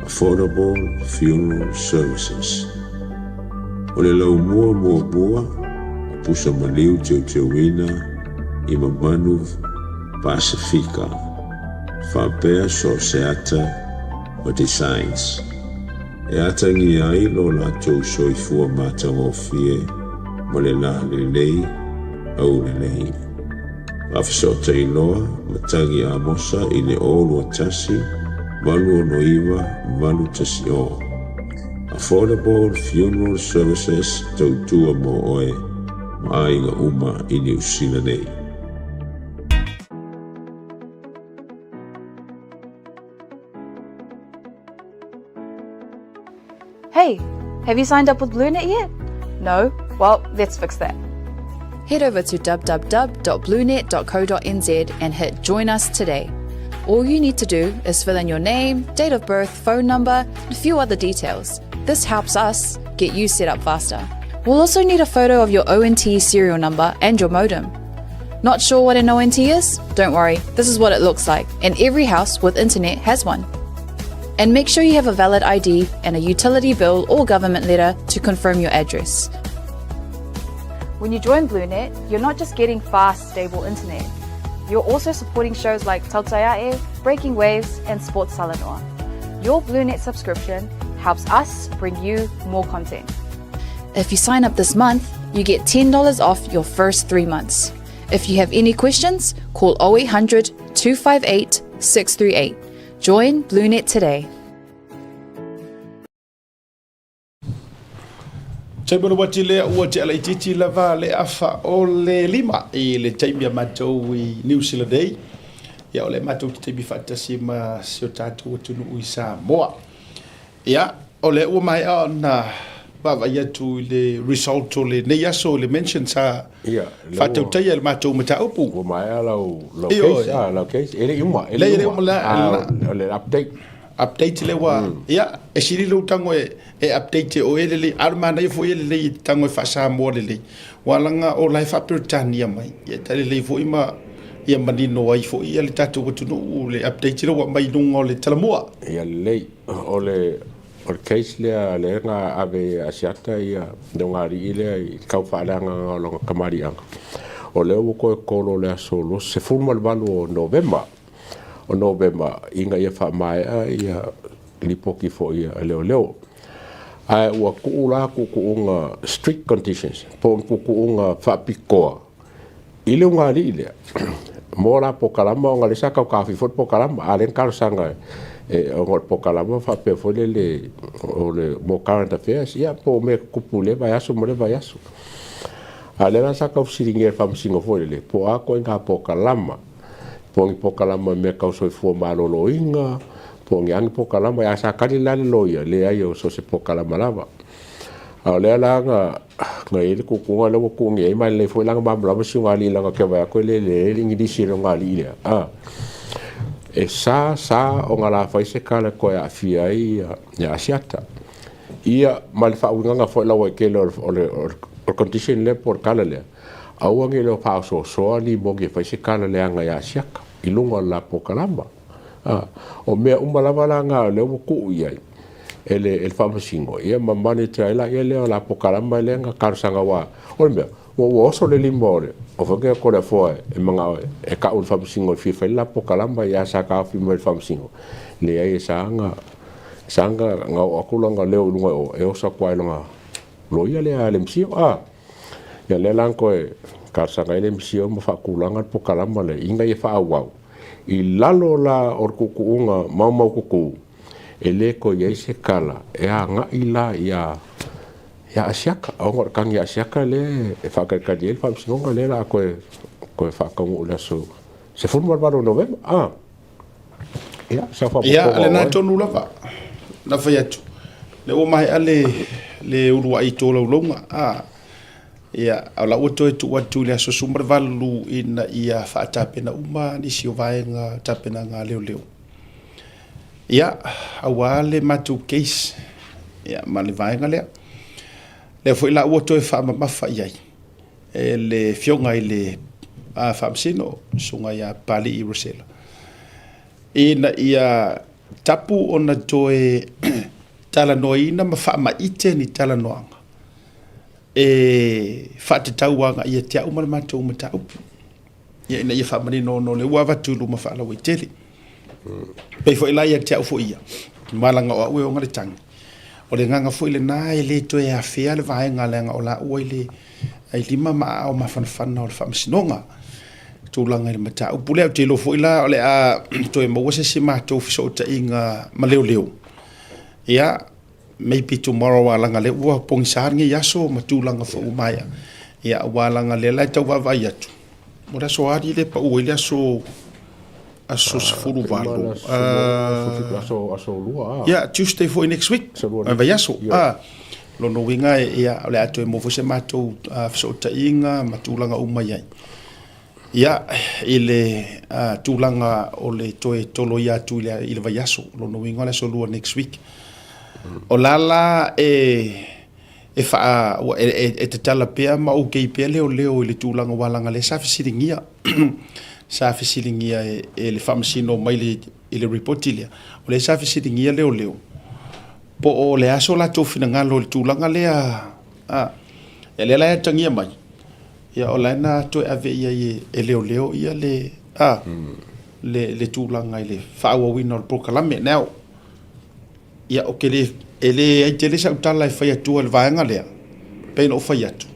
Affordable Funeral Services. O le lau mua, pusa maliu teu wina, i mamanu Pasifika, whapea so se ata o designs. E ata ngi ai lo la tau soifua mātang o fie, ma le la le lei, au le lei. Afisota iloa, matangi a mosa i le olu a tasi, valu o noiva, valu tasi o. Affordable Funeral Services tautua mo oe, ma inga uma i New Zealand nei. Hey, have you signed up with BlueNet yet? No? Well, let's fix that. Head over to www.bluenet.co.nz and hit Join Us today. All you need to do is fill in your name, date of birth, phone number, and a few other details. This helps us get you set up faster. We'll also need a photo of your ONT serial number and your modem. Not sure what an ONT is? Don't worry, this is what it looks like, and every house with internet has one. And make sure you have a valid ID and a utility bill or government letter to confirm your address. When you join BlueNet, you're not just getting fast, stable internet. You're also supporting shows like Tautaiae, Breaking Waves, and Sports Salanoa. Your BlueNet subscription helps us bring you more content. If you sign up this month, you get $10 off your first 3 months. If you have any questions, call 0800 258 638. Join BlueNet today. Taimano wati lea ua te ala ititi lava le afa o le lima i le taimia matou i New Zealand Day. Ia o le matou te taimi whaatasi ma sio tātou atunu ui Samoa. Ia o le ua mai a na bava ia tu le result o le nei aso le mention sa whatau taia le matou mata upu. Ua mai a lau case, ele iuma. Le iuma la. Le update le wa ia e siri lo tango e update o ele le arma na fo ele le tango fa sa mo le walanga o life up Britania mai ia tale le fo ima ia manino ai fo ia le tatu ko tunu le update le wa mai no le talamoa ia le o le case le nga ave asiata ia do ngari ile kau fa langa lo kamari ang o le ko ko le solo se formal valo November o November inga ia fa mai ia lipoki fo ia leo ai ua kuula kuunga strict conditions po kuunga fa pikoa ile unga ile mora po kalama nga le saka ka fi fot po kalama alen kar sanga o po kalama fa pe fo le o le mo current affairs ia po me kupule vai aso mo le vai aso ale na saka usiringe fa msingo fo le po a ko nga po kalama pongi pokalama me kauso fo malolo inga pongi ang pokalama ya sakali la loya le ayo so se pokalama lava ale la nga ile ku ku le ku nge mai le fo la nga ba si ngali la nga ke ba ko le ngi di siro ngali le e sa o ngala fa se kala ko ya fia ya siata ia mal fa nga fo la wa ke o condition le por kala le au ange lo pa so ali mo ge fa se kala le anga ya siaka ilunga la pokalamba o me umalava la nga le ku ia ele el famasingo ia mamane traila ele la pokalamba le nga karsanga wa o me o so le limore o fa ke ko le fo e manga e ka ul famasingo fi fa la pokalamba ya sa ka fi mo el famasingo le ai sanga nga akulanga le lunga o e o sa kwa lunga lo ia le ale msio ya le lanko e karsanga ele msio mo fa kulanga pokalamba le inga e fa wa i lalo la orkukuunga mau kuku ele ko ye se kala e nga ila ya asiaka o kan ya asiaka le e fa ka kadiel fa singa le la ko fa ka mo la so se forma baro November ya sa fa le na tonu la fa na fa yatu le o mai ale le urua i to lo longa ia ala oto e tu le so sumber valu ina ia fa tapena uma ni si vaenga tapena nga leo ia awale matu case ia mali vaenga le foi la oto e fa ma fa ia le fionga ile a famsino sunga ia pali i Rosela ina ia tapu ona toe tala noina ma fa ma ite ni tala noanga e fate tauanga ia te uma matou mata upu ia ina ia fa mani no le wava tulu ma fa la weteli pe foi la ia te ufu ia malanga o we o ngale tang o le nganga foi le na ile to e afia le vai ngala o la o ile ai lima ma o ma fan o fa msinonga tulanga le mata upu le te lo foi la o le a to e mo se si matou so ta inga ma leo ia maybe tomorrow walanga le ua pongisarnge yaso matulanga fo umaya ya walanga le la tau va yatu mora so ari le pa uile so aso sefulu valu aso lua ia Tuesday for next week vai aso lono winga ia ole atu mo fose matou so tainga matulanga uma ia ia ile tulanga ole toe tolo ia tu ile vai aso lono winga le so lua next week o lala fa te tala pea ma o kei pea leo le tulanga walanga le sa fisiringia sa fisiringia le famasino mai le report ile o le sa fisiringia leo po o le aso la tofina ngalo le tulanga le e le la tangia mai ia o la na to ave ia leo ia le tulanga ile fa wa wino le proclame now ia o kele ele ai tele sa utala fa ya tu le vaanga le pe no fa ya tu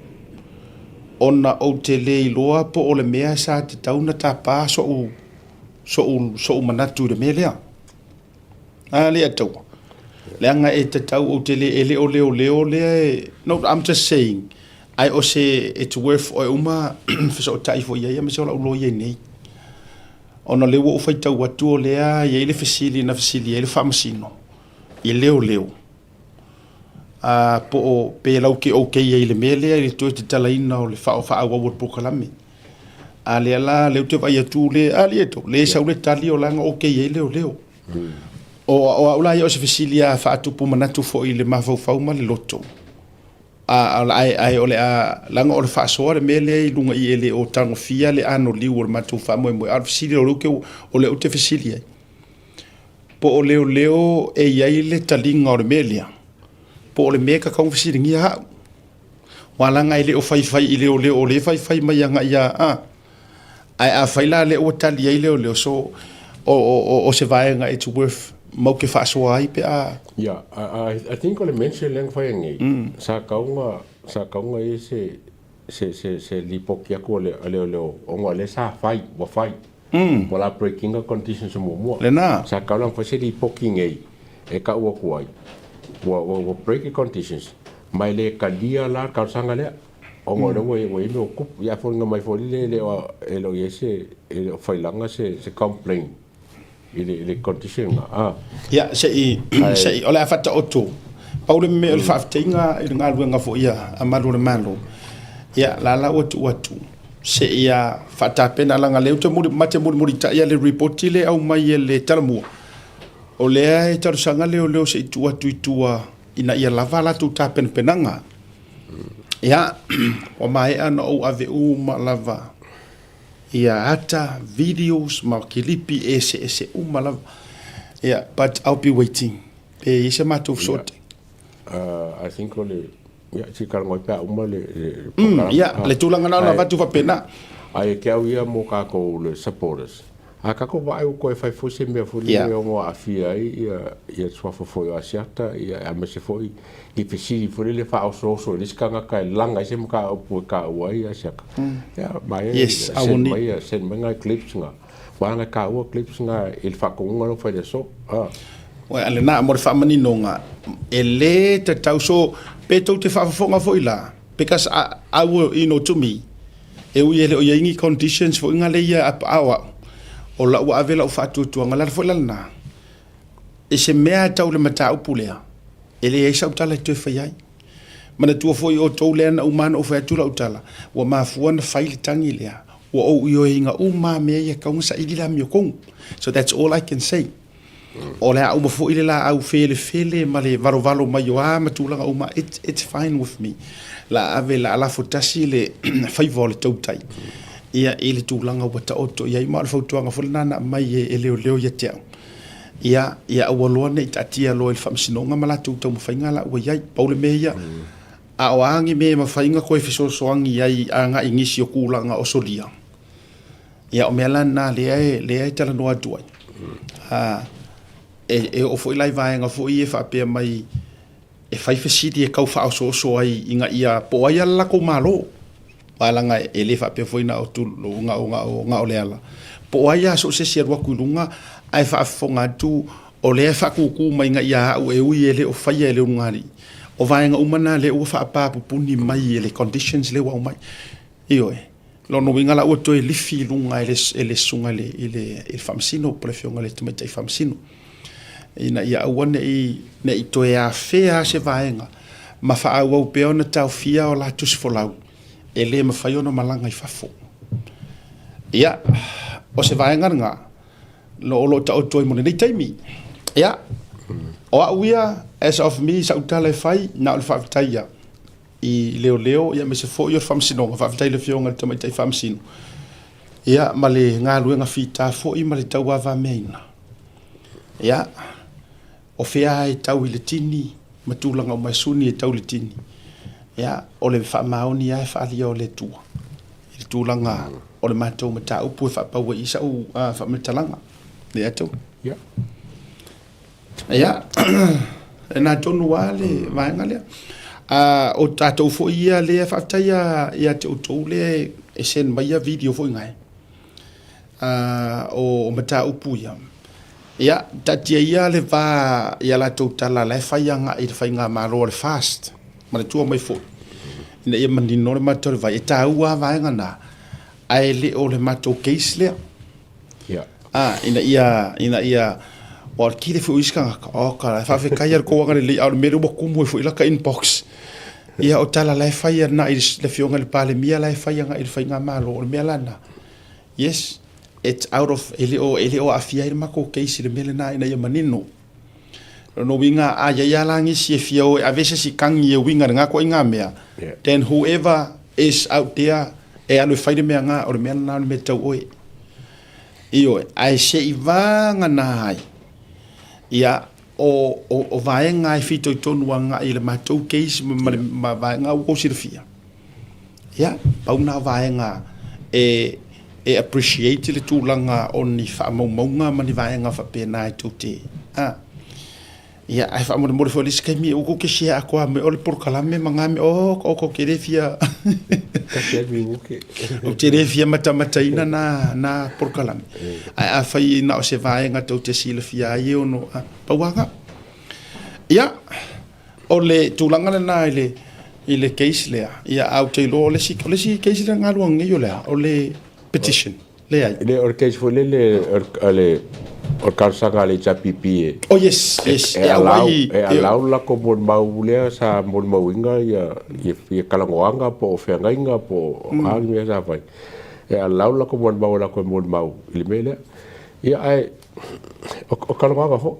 ona o tele loa po o le mea sa te tauna ta pa so manatu de melea le atu le anga e te tau o tele ele o leo le no I'm just saying I o se it's worth o uma so tai fo ia me so la lo ye nei ona le wo fa tau atu o le ia ile fasili na fasili ile famasino ile leo po pe lau ke okay ile mele ile to te talaina o le fa wa wo pokalami ale la le te vai tu le ale to le sa le tali o langa okay ile leo o la yo se fisilia fa tu pu manatu fo ile ma fa ma le loto ai ole langa o le fa so le mele lunga ile o tango fia le ano liu ma tu fa mo ar fisilia o ke o le te fisilia po o leo e ia ile talinga o le melia po le meka ka fisiringia ha wala ngai le o fai ile o le fai mai nga ia ai faila le o tali ile o so o se vai nga it's worth mo ke fa so ai pe yeah I think ole mention leng fai ngai sa kaunga e se lipokia ko le o ngole sa fai wa fai wala breaking conditions mo le na sa kaunga fa se lipokia ngai e ka o ko ai wo break conditions mai le kalia la ka sanga le o mo le wo no ku ya fo nga mai fo le lo yese e fai langa se complain ile condition ya sei ola fata oto paulo me el faftinga il ngalu nga fo ya amalu le malo ya la watu se ya fata pena langa le to muri ta ya le report ile au mai le talamu o lea e tarusanga leo se itua ina ia lava la tu tapen penanga ia o mai ana o ave uma lava ia ata videos ma kilipi ese uma lava ia but I'll be waiting e ese matter short I think ole ia sikar ngoi pa uma le ia le tulanga na lava tu fa pena ai ke au ia mo ka ko le supporters aka ko vai ko fai fosse me fo le o afia ia swa fo yo asiata ia me se foi i pesi fo le fa so le skanga ka langa se mo ka o ka wai asiaka ya mai yes I will need sen menga clips nga wanga ka o clips nga il fa ko ngalo fa de so wa ale na mo fa mani no nga ele te tau so peto te fa fo nga foi la because I will to me e u ele o ingi conditions fo nga le ia awa o la ua avela o fatu tu ngala fo lana e se mea tau le mata upulea ele e sa utala te fai mana tu fo o to le na umano o fa tu la utala wa ma fu na fail tangi le wa o yo inga uma me ya ka unsa ilila mi ko so that's all I can say o la uma fo ilila au fele male varo mai yo ma tu la uma it's fine with me la avela la fotasi le fai vol tautai ia ele tulanga wata oto ia ma fo tuanga fo nana mai e leo ia te ia awalo nei tatia lo il famsinonga mala tu tu fainga la wa ia paule me ia a wangi me ma fainga ko fiso soangi ia anga ingisi o kulanga o solia ia o mela na le tala no atu e o fo ilai vai nga fo ia fa pe mai e fai fasidi e kau fa so ai inga ia po ia la ko malo palanga ele fa pe foina o tu nga o le ala po aya so se serwa kulunga ai fa fonga tu o le fa ku mai nga ia o e ele o fa ele ngari o vai nga umana le o fa pa puni mai le conditions le wa mai io lo no winga la o to le filunga ele sunga le famsino por fionga le tuma tai famsino ina ia wane i to ya fea se vaenga ma fa au pe ona tau fia o la tus folau ele ma fa ona malanga i fafo ia o se vaenga nga lo ta o to mo nei taimi ia o auia as of me sa utala fai na o fa taia i leo ia me se fo yo famsino fa tai le fionga tuma tai famsino ia ma le nga luenga fita fo i ma le tau ava meina ia o fea e tau i le tini matulanga o mai suni e tau le tini ia o le fa maoni ia fa ali o le tua i le tulanga o le matou mata upu fa pa wa isa u fa metalanga le ato ia ia na tonu wale vaenga le o tatou fo ia le fa taia ia te o le e sen mai video fo ngai o mata upu ia tatia ia le va ia la totala la faianga i fainga maro le fast ma le tua mai fo ina ia mani no le mato le vai ta ua vaenga na ai le o le mato case le ia ina ia o kile fu iska o ka fa fe kaier ko ngale le au me ro ko mo fu ila ka inbox ia o tala la faia na i le fionga le pale mia la faianga i fainga maro le mia lana yes it's out of ele o afia ir mako keisi le mele na ina ia manino no winga a ya langi si fio a veces si kangi e winga nga ko inga mea then whoever is out there e anu faide mea nga o le mea na me tau oi io ai se iva nga nai ia o vaenga i fito i tonu nga i le matou keisi ma vaenga o sirfia ia pauna vaenga e appreciate le tūlanga o ni whaamaunga ma ni vaenga whapena i tūte. Ia, ai whaamore more fo lisi kai mi o ko ke sia a koa me o le porkalame mga me o ko ke rewhia. O te rewhia matamataina na porkalame. Ai a whai na o se vaenga tau te sila fia ai o no pauanga. Ia, o le tūlanga le na i le case lea. Ia, au te ilo o le si case lea ngā luang ngi o lea. O le petition le ai le orkes fo le or karsanga le chapipi oh yes e alau la ko mon mau le sa mon mauinga ia kalangoanga po fengainga po hangi sa vai e alau la ko mon mau la ko mon mau le mele ia ai o kalangoanga ho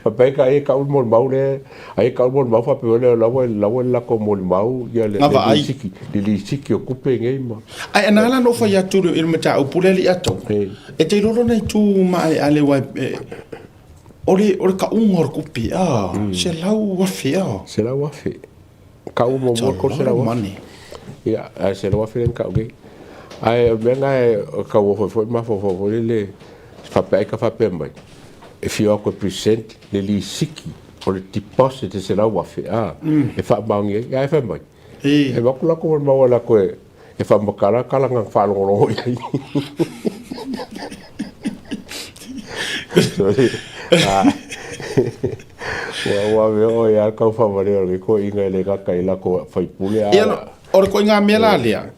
a peka e ka mon mau le ai ka mon mau fa pe le la ko mon mau ia le siki o kupe ngai ma ai ana no fa ya tu il meta o puleli ato e te loro nei tu mai ale wa ore ka umor kupe se lau wa fe ka umor ko se lau mani ia se lau fe ka okay ai venga ka wo fo ma fo le fa pe mai e fio ko present le li siki o le deposit se la wa fe e fa bangi e fa mai e va ko la ko ma wala ko e fa makala kala nga fa lo lo wa o ya ka fa mare o ko inga le ka kai la ko fa pule o ko inga melalia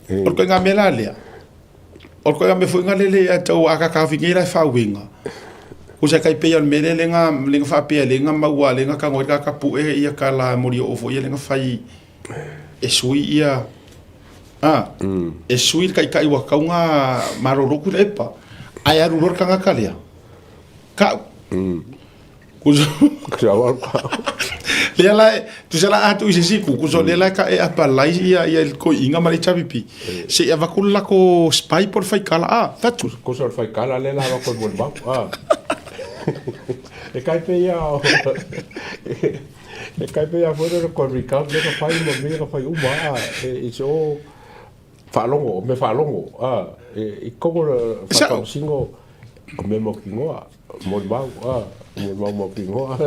o ko me fu inga le tau aka ka fingira fa winga o se kai pe al mele lenga fa pe lenga maua lenga ka ngoi ka pu e ia kala mori o fo ia lenga fai e sui ia e sui kai wa ka nga maroro ku lepa ai aru lor ka nga kalia ka le la tu se la atu isi ku so le la ka e apalai ia ko inga mari chapipi se ia va kulla ko spy por fai kala fatu ko so fai kala le la va ko bon ba e kai pe ia fo ko recap le ka fai mo me ka fai uma e so falongo e ko fa singo o me mo kingoa mo ba mo kingoa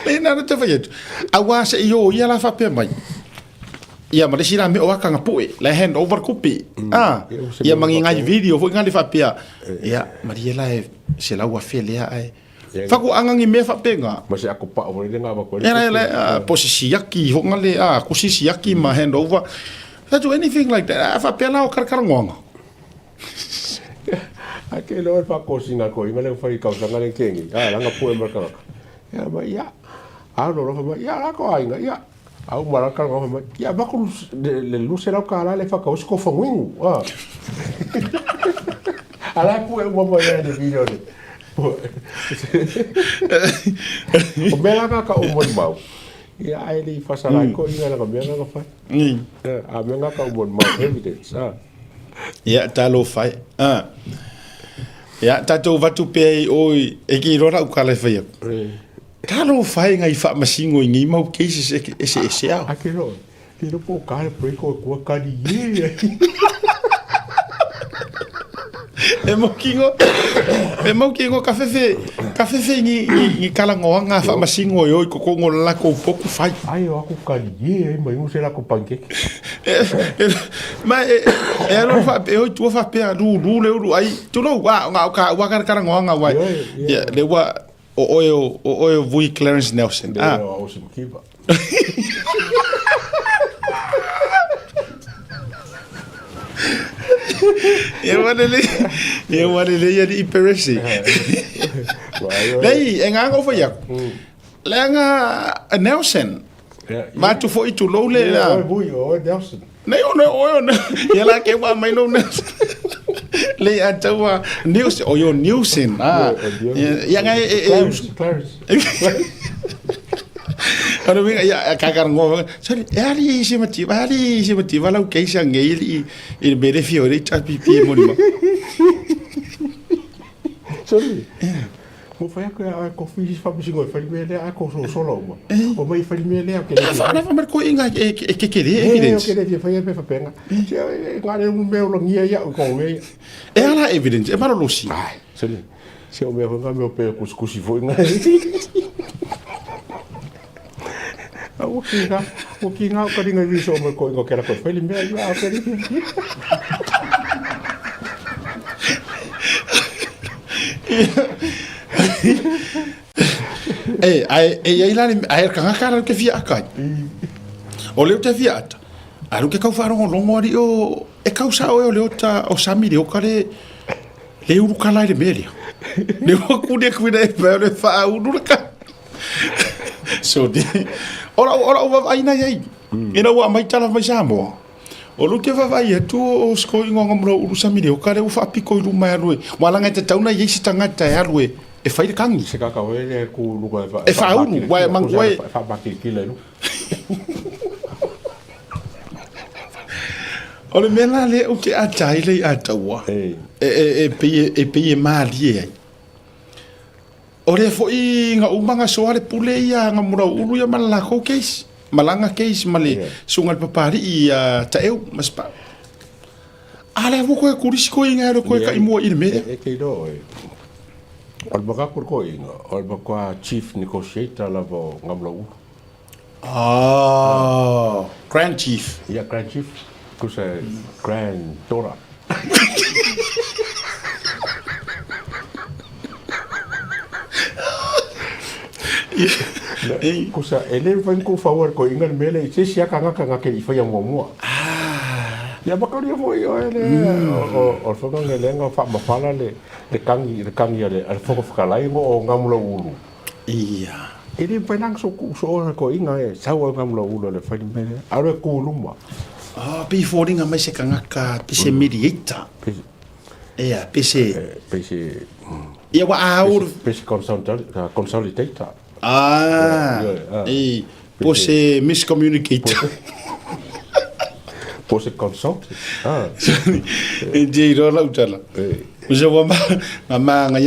le na te fai awa se yo ia la fa pe mai ia ma sira me o aka ngapu la hand over kupi ia mangi ngai video fo ngai fa pe ia maria la se la wa fe le ai fa ko angangi me fa pe nga ma se ako pa o le nga ba ko ia la posisi yaki ho ngale ko sisi yaki ma hand over do anything like that. Fa pela o karkarangonga. Ake lo fa ko singa ko inga le fai ka sanga le kengi. Langa pu marka. Ya ba ya. Lo fa ya la ko ainga ya. Au maraka ngo fa ya ba ko le lusera ka la le fa ka usko fa wingu. Ala pu mo mo ya de video de. O mela ka o mo mau. Ya ai le fa sala ko inga la ka mela ka fa. A menga ka o mo mau evidence. Ya talo fai. Ya tatou watu pe oi e ki rora u kala fai. Talo fai ngai fa masingo ngi mau cases ese ao. Akiro. Tiro po kala pre ko kali ye. E mo kingo ka fefe ngi kala ngoanga fa masingo yo ko ngola ko poku fai. Ai o aku kali ye mai un sera ko pancake. Ma ero fa e o tu fa pe ru le ai tu no wa nga kara ngoanga wa. Ya le wa o vui Clarence Nelson. Awesome keeper. Eu wale le ya di peresi. Lei enga ngo fa ya. Lenga Nelson. Ma tu fo itu lo le la. O Nelson. Nei o ya la ke wa mai no Nelson. Le atawa Nelson o yo Nelson. Ya nga Clarence. Ano mi ya kakarngo. Sali ali se mati wala ke sa ngeli il benefio ri chapi pi mo ma. Sorry. Mo fai ko fi fa mi singo fa mi le ko solo mo. O mai fa mi le ke. Fa na fa mar ko inga e ke re evidence. Ke re fa fa penga. Ngare un meu lo ngia ya ko me. E ala evidence e maro lo si. Ai, sorry. Se o meu nga meu pe kuskusi foi nga. O kinga ka ringa viso mo ko ngo kera ko fa le me ya ke ri. ai la ka kara ke fia kai. O leo te fia ata. Aru ke kau wharongo longo ari o e kau sa o leo ta o samiri o kare le uru kalai le meria. Le o kude kuida e pēo le wha uru ka. So di ora o aina iai. Ina ua mai tala mai Samoa. O lu ke vavai atu o sko ingo ngamro uru samiri o kare u wha piko i ruma e alue. Walanga te tauna i eisi tangata e alue. E whaire kangi. Se kaka wele ku luga e wha uru. Wai mangwai. Wha baki kile lu. O le mena le o ke atai le ataua. E peye maali e ai. O le fo i nga umanga soare pule ia nga mura ulu ia malako case. Malanga case male sungal papari i taeu maspa. Ale mo ko kurisi ko inga ro ko ka imo i me. E ke do e. Al baka ko inga, al baka chief negotiator la vo ngamlo u. Grand chief. Ya grand chief. Kusa grand Dora. Kusa ele vai com favor ko inga mele se sia kanga ke ifai mo. Ya baka ria foi ele o foga ngelenga fa mafala le kangi ale al foga fkalai mo ngamlo ulu. Iya. Ele vai nang so ko inga e sawa ngamlo ulu le fai mele. Are ko luma. Before nga mai se kanga ka pise mediator. Ia pise ia wa aur pise consolidator. Pose miscommunicator. Pose consult. Ndi ro la utala. Usa wa mama nga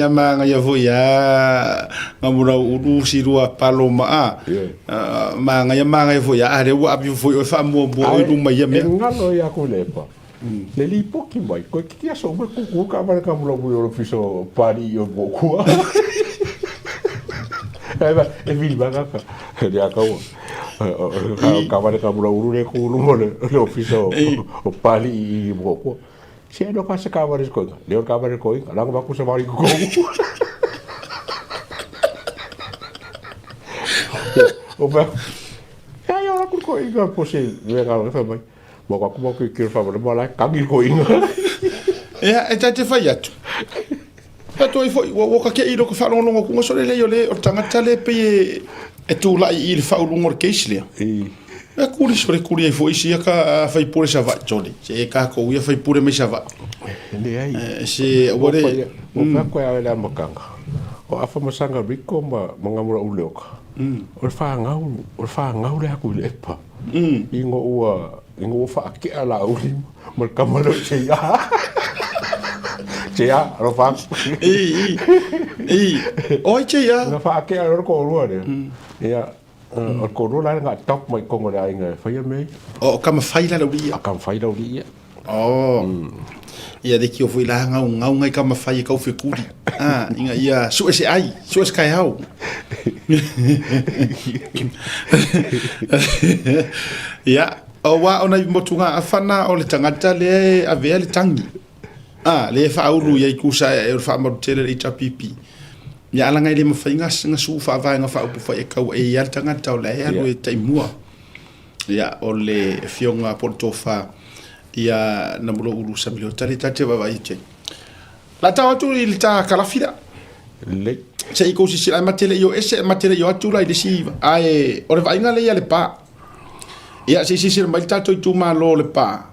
ya vo ya ngamura uru sirua paloma nga ya vo ya are wa abi vo fa mo ru mai ya me. Ngalo ya ko lepa. Le li poki mai ko ki aso mo ku ka ba ka mo lo fiso pari yo boku. E vili baga ka. Le akau. Ka ba ka mo uru le ku mo le ofiso o pali i boku. Se no pasa cámaras con, leo cámaras con, lá va com samari com. O ba. Ya ora com coi, ga pose, venga, fa mai. Mo ka ko ki fa mo la ka gi ko inga. Ia, e te whai atu. Pato i foi, wo ka ke iro ka whanonga kunga sore leo le, o tangata le pe e tū lai i le whaulunga o keisi lea. E kuri sore kuri ai foi si ka whai pure sa vai, Johnny. Se e ka ko ia whai pure me sa vai. Ne ai. Se ware... Mo pa ko ia le makanga. O afa masanga riko ma mangamura uleoka. O whangau le aku le epa. Ingo ua whaake ala uri, ma kamalo se ia. Se ia, ro wha. Oi che ia. Nga whaake ala ro ko rua re. Ia, o ko rua nga top mai kongo le ainga whaia mei. O kama whaila lau ria. A kam whaila uri ia. Ia de ki o foi la ngau ngai kama whai e kau whekuri. Inga ia, su e se ai, su e se kai hau. Ia, o wa ona i motunga a whana o le tangata le a vea le tangi. Le whauru ia i kusa e wha marutele le itapipi. Ia ala ngai le mawhai nga su whaavai nga whaupu whai e kau e ia le tangata o le e alu e taimua. Ia, o le fionga portofa ia na mulo uru samilo tali tate wa vai che. La tawa tu il ta kalafira. Le. Se i kosi sila matele yo ese matele yo atu lai desi ai ore vai ngale ia le pa. Ia se sila mai tato i tu malo le pa.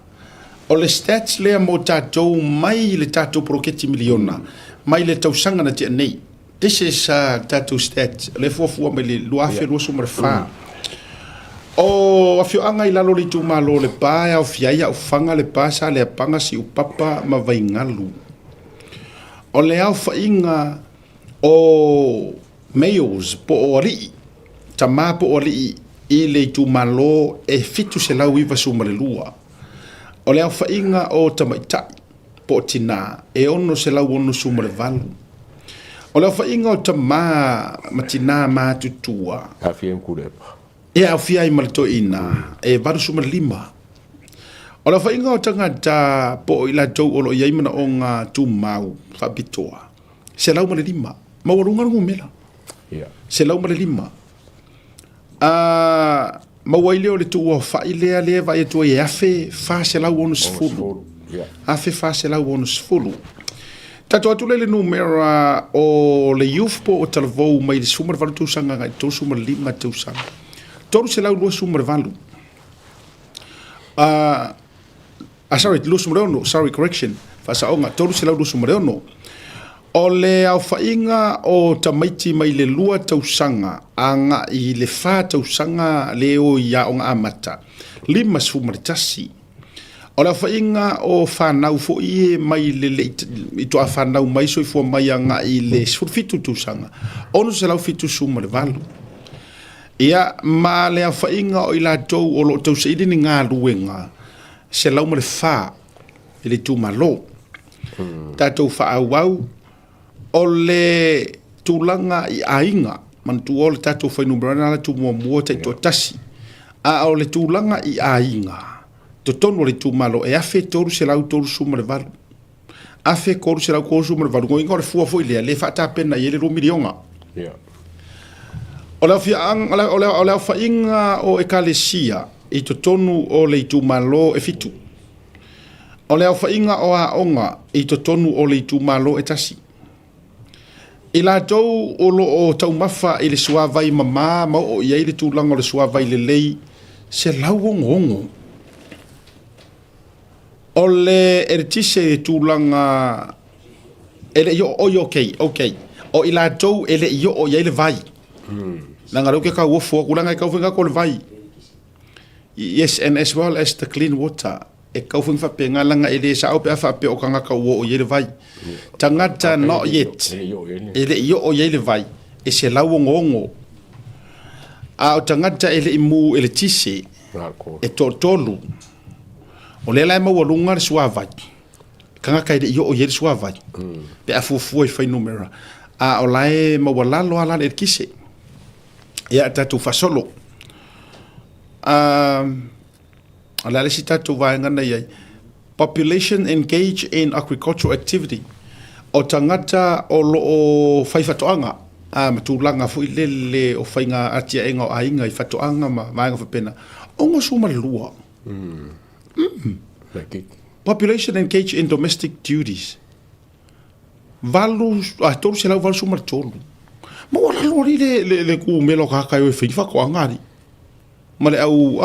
O le stats le mo tato mai le tato proketi miliona. Mai le tau sanga na te nei. This is tato stats. Le fuafua me le luafe luasu mrefa. O afio anga i lalo li tu malo le pa o fiai au fanga le pa sa le panga si upapa ma vai ngalu. O le au fainga o males po o ri tama po o ri i le tu malo e fitu se lau iwa sumare lua. O le au fainga o tamaitai po tina e ono se lau ono sumare valu. O le au fainga o tama matina ma tutua. Afiem kurepa. E au fia i malto ina e varu sumare lima. O le au fainga o tangata po i la tau olo i aimana o ngā tu mau whabitoa. Se lau male lima. Mawarunga rungu mela. Se lau male lima. Mawaile o le tu o whailea lea vai atua e afe wha se lau onu sifuru. Afe wha se lau onu sifuru. Tato atu le numera o le youth po o talavou mai le sumar valu tausanga ngai tau sumar lima tausanga. Toru se lau lua sumar valu. Sorry, lua sumar ono. Sorry, correction. Whasaonga. Toru se lau lua sumar ono. O le au whainga o tamaiti mai le lua tausanga anga i le wha tausanga le o ia o ngā amata. Lima sumaritasi. O le au whainga o whanau fo i mai le i toa whanau mai soi fua mai anga i le surfitu tausanga. Ono se lau fitu sumari valu. Ia ma le au whainga o i la tau o lo tausaidi ni ngā ruenga se lau ma le wha i le tu malo. Tātou wha au o le tūlanga i ainga man tu o le tatou whainumbrana la tu mua te to tasi a o le tūlanga i ainga to tonu le tu malo e afe toru se lau toru sumare valu afe koru se lau koru sumare valu ngoinga o le fua foi le whata pena i ele rumilionga o le whainga o ekalesia i to tonu o le tu malo e fitu o le whainga o a onga i to tonu o le tu malo e tasi. I la tau o lo o tau mafa i le suavai mama ma o iei le tūlanga o le suavai le lei se lau ongongo. O le eretise tūlanga ele yo o yo okay. O i la tau ele yo o iei le vai. Nanga rau ke ka uofo kulanga i kau whinga ko le vai. Yes, and as well as the clean water. E kau whinga whapenga langa ele sa au pe a whape o kanga ka uo o iei le vai. Tangata not yet. Ele i o iei le vai. E se lau ongongo. A o tangata ele imu ele tise. E tolu. O le lai mawalunga le suavai. Kanga ka ele i o iei le suavai. Pe a fuafua i whai numera. A o lai mawalalo ala le kise. Ia tatu fasolo. Ala le si tatu vaengana iai. Population engage in agricultural activity. O tangata o lo o whaifatoanga. Matulanga fu i lele o whainga atia enga o ainga i whatoanga ma maenga whapena. Ongo suma lua. Population engaged in domestic duties. Valu, tolu se lau valu sumar tolu. Ma wala lori le ku melo kaka yo e whiwha ko angari. Ma le au,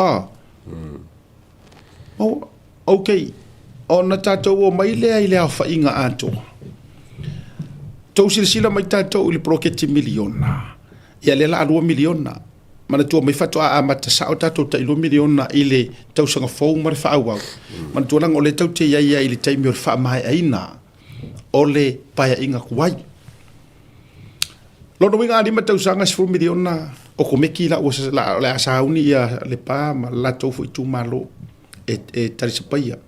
okay. O na tātou o mai lea i lea whainga atoa. Tau sila mai tātou ili proketi miliona. Ia le la 2 miliona. Mana tua mai whatua a mata sao tātou ta 2 miliona i le tau sanga fau mare whaauau. Mana tua lang o le tau te iaia i le taimi o le wha mai aina. O le paia inga kuai. Lono winga alima tau sanga 10 miliona. O komeki la ua le asauni ia le pā ma la tau fu i tu malo e tarisapaia.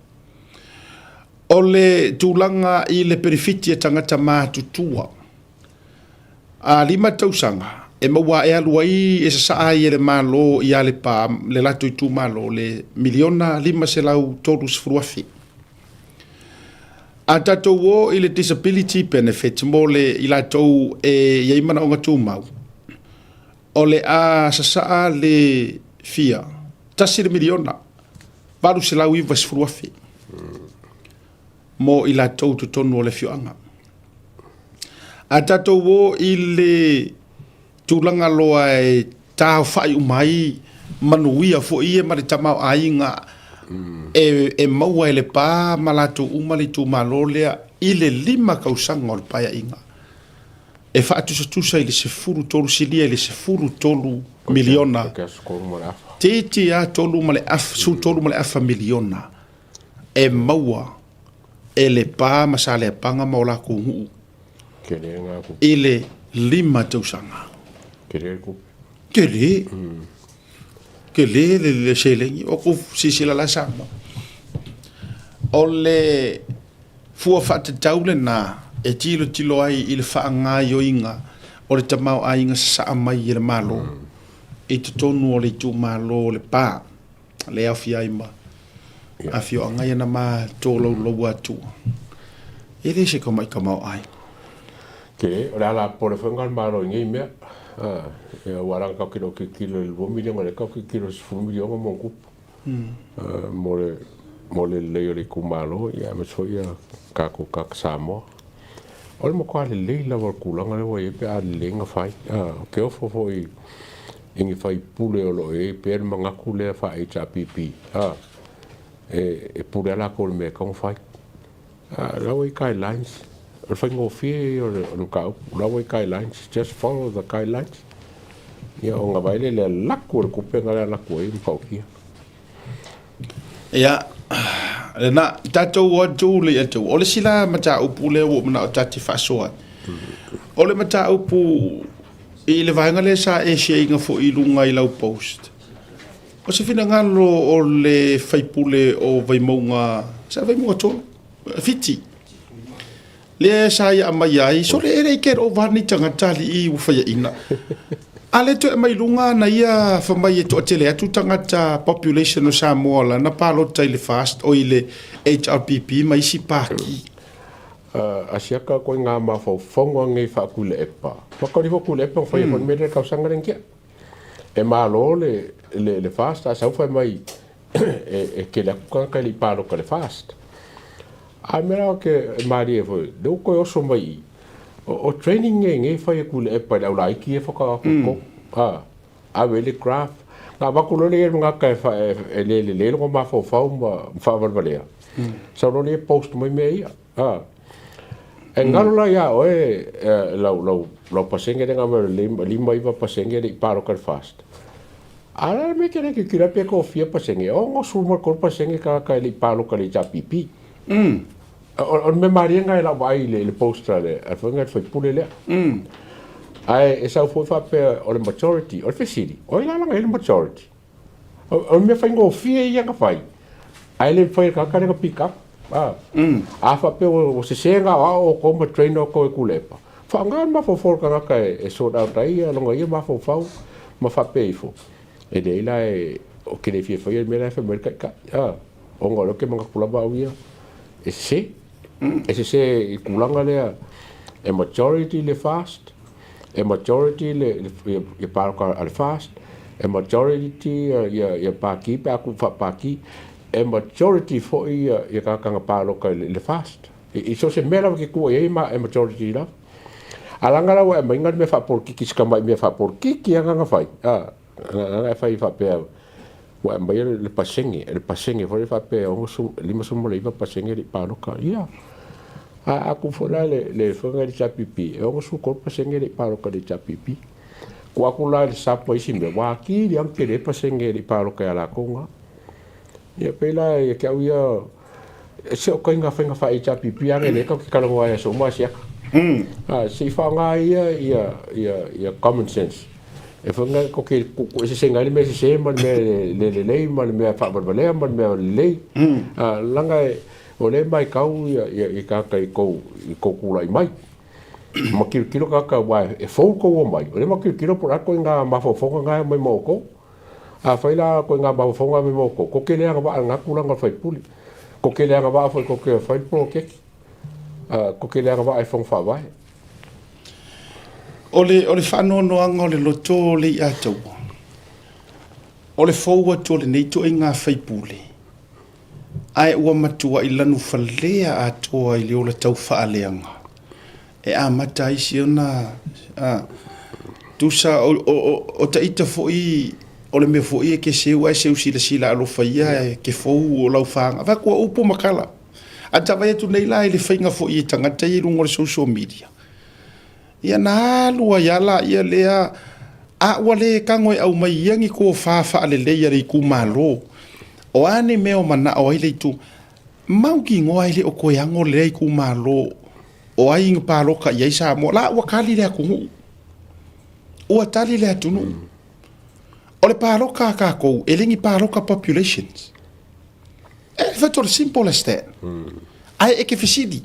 O le tūlanga i le perifiti e tangata mātutua. A 5 tausanga, e maua e alua i e sa saa i e le malo i ale pa le lato i tū malo, le miliona 5 se lau tolu sifruafi. A tatou o i le disability benefit mo le i latou e iaimana o ngā tū mau. O le a sa saa le fia, tasi le miliona, varu se lau i vasifruafi. Mo i la tau tonu o le fioanga. A tatou o i le tūlanga loa e tāo whai umai manuia fo i e mare tamau ainga e maua e le pā malatu umali tū malolea i le 5 kausanga o le paia inga. E whaatusa i le 10 tolu silia i le 10 tolu miliona. Titi a tolu male afa, su tolu male afa miliona. E maua e le pā masale panga maula ko ngu. I le 5 tausanga. Kele. Kele le selengi. O ku sisila la sama. O le fua whata taule na e tilo ai i le whaanga yo inga. O le tamau a inga sa mai i le malo. I te tonu o le tu malo o le pā. Le awhia ima. A fio anga ia na ma tōlau lau atua. E le se kamai kamau ai. Ke, o le ala pore whangar maro ngai mea. E waranga kau kilo ki kilo le 2 miliona, le kau ki kilo 10 miliona mo kupu. Mo le leo le kumalo, ia me soia kako kak Samoa. O le mo kwa le lei lawa kulanga le wa e pe a le lenga whai. Ke ofo fo i ingi whai pule o lo e pe mga kule a whai HRPP. E pure ala ko me kong fai lawa i guidelines o fai ngo fie o no ka lawa i guidelines, just follow the guidelines ia o nga baile le laku o ku penga le laku e pau kia ia na tatou o tu le atu o le sila mata upule o mana o tati fasoa o le mata upu i le vainga le sa e sheinga fo i lunga i lau post. O se fina ngalo o le whaipule o vaimaunga, sa vaimaunga tō, fiti. Le sa ia mai ai, so le ere kero o vani tangatali i uwhaya ina. A le to e mai lunga na ia whamai e to atele atu tangata population o Samoa la na pālota i le fast o i le HRPP mai si pāki. Asiaka koe ngā mawhauwhonga ngai whakule epa. Wakari wakule epa whai kon mere kausanga rengia. E malo le fast a sau fai mai e ke la kukanka li palo ka le fast a mera ke mari e foi do ko oso mai o training nge fai ku le pa la lai ki e foka ko a vele craft na ba ku le nga ka e le ko ma fo fa valea sa no le post mai mei e ngalo la ya o lo pasenge de nga le mai va pasenge de palo ka fast. Ala me kere ki kira pe ko fia pasenge o ngo suma ko pasenge ka li palo ka li HRPP. O me maria nga la vai le postra le a fanga foi pule le. Ai esa foi fa pe o le majority o le city. O la nga le majority. O me fa ngo fia ia ka fai. Ai le foi ka ka pick up. A fa pe o se senga o como trainer ko e kulepa. Fa nga ma fo for ka e so da dai lo nga ia ma fo fa ma fa pe fo. E de la o que le fie foi me la fe merca o ngolo ke manga kula ba uia e se kulanga le a majority le fast a majority le parka al fast a majority ya paki pa ku fa paki e majority fo i ka kanga paloka le fast i so se mera ke ku e ma e majority la alanga la wa mainga me fa por kiki ska mai me fa por kiki anga fai nga fai fa pe wa mai le pasenge fo le fa pe o so lima so mo le va pasenge di paloka ia a ku fo le fonga di chapipi e o so ko pasenge di paloka di chapipi ku aku la le sapo isi me wa ki di am ke le pasenge di paloka ala konga ia pela ia ke au ia se o kainga whenga whae chapipi ane le kau ki karango aia so maa siaka se whanga ia common sense e whanga ko ke se senga le me se se man me le lei man me whabarbalea man me le lei langa o le mai kau ia kaka i kou kula i mai ma kilo kaka wai e fau kou o mai o le ma kilo por ako i ngā mawhawhonga ngā mai moko a whaila ko ngā mawhonga mai moko ko ke lea ngā ngā kulanga whai puli ko ke lea ngā whai ko ke whai polo keki ko ke lea ngā whai whong whawai o le whanoanoanga o le loto le i atau o le fau atu o le nei to i ngā whai puli ai ua matua i lanu whalea atua i leo le tau whaaleanga e a mata isi ona tusa o ta ita fo i o le me fo i ke seu ai seu sila alo faia ke fou o lau whanga va kua upo makala a tawai atu nei lai le whainga fo i tangata i rungo le social media ia na lua iala ia lea a ua le kangoi au mai iangi ko wha le leia rei ku malo o ane meo mana o ai tu mau ki ngoa ile o koe ango le rei ku malo o ai inga paloka iai sa mo la ua kali lea kungu ua tali lea tunu o le paloka ka kou e lingi paloka populations e fato simple as that ai e ke fisidi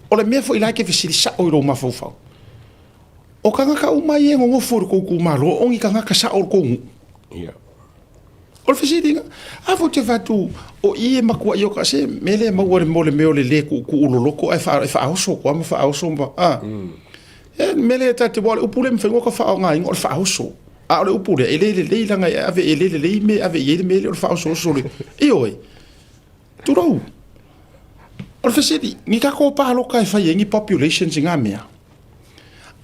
o le mea fo ila ke fisidi sa o iro mafau o kanga ka umai e ngongo for ko ku malo ongi kanga ka sa o ko ia o fisidi a fo te fatu o ie makua yo ka se mele ma wore mole meole le ku uloloko e fa auso ko ma fa auso ba e mele ta te wole upule mfengo ka fa nga ngol fa auso a le upule ele langa ave ele me ave ele me le fa auso so le e oi tu ro o fisidi ni ka ko pa lo ka fa yengi populations nga mea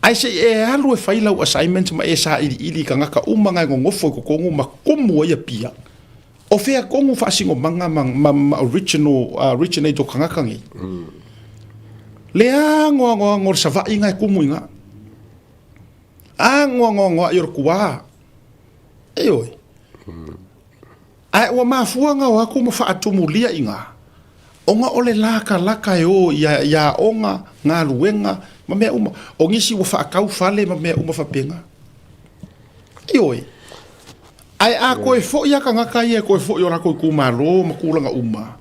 ai se e alu e faila o assignment ma e sa ili kanga ka umanga ngofo ko kongu ma komo ia pia o fea kongu fa singo manga originator kanga kangi le ngo sa va inga kumu inga ngo yor kuwa e oi ai o ma fuanga o aku ma fa atumulia inga onga ole laka yo ya onga nga luenga ma me uma o ngisi wo fa kau fale ma me uma fa penga ioi ai a ko fo ya kanga kai ko fo yo ra ko ku malo ma ku langa uma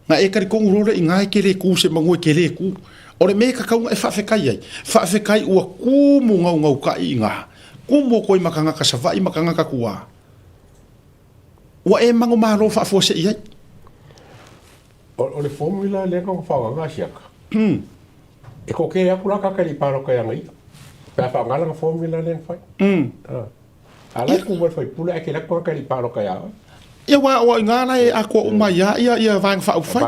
na e kari ko nguro le ngai ke le ku se mango ke le ku o le me ka kau e fa fe kai u ku mu ngau ka inga ku mo ko i makanga ka sava i makanga ka kuwa wa e mango malo fa fo se ia o le formula le ko fa nga siaka e ko ke akula ka kali paro ka yang ia pa fa ngala formula le fai ala ku wa fai pula ke la ko kali paro ka ya ia wa ngala e ako uma ia vang fa fai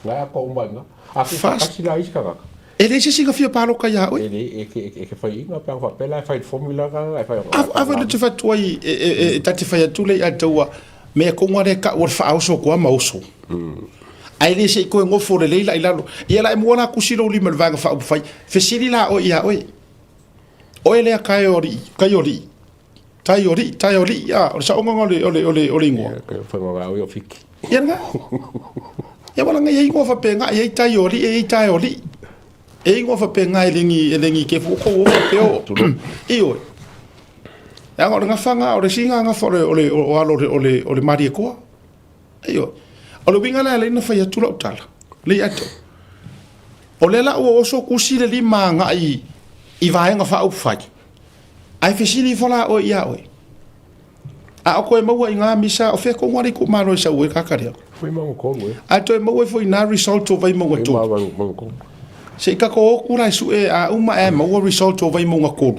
la ko uma nga a fa sila iska ka ele se singa fia paro ka ya ele e fai nga pa fa pela fai formula ka fai ava le te fatoi e tati fai tu le atawa me ko ngare ka wa fa auso ko ma auso ai le se ko ngofo le leila ilalo ia la mo na kusilo lima le vanga fa fai fesili la o ia oi o ele kaiori ya o sa onga ole ngo fa nga o fiki ia nga ia wala nga ia ngo fa penga ia taiori e ngo fa penga elengi ke fu ko o peo io ya ngo nga fanga o le singa nga fo ole mari ko io o le winga la ina fai atu lautala le atu o le la o so kusi le lima nga i vaenga fa au fai ai fesili fola o ia oi a ko e maua inga misa o fe ko ngari ku maro sa o kakaria foi mo ko we a to e maua foi na result o vai mo to se ka ko kura su e a uma e maua result o vai mo ko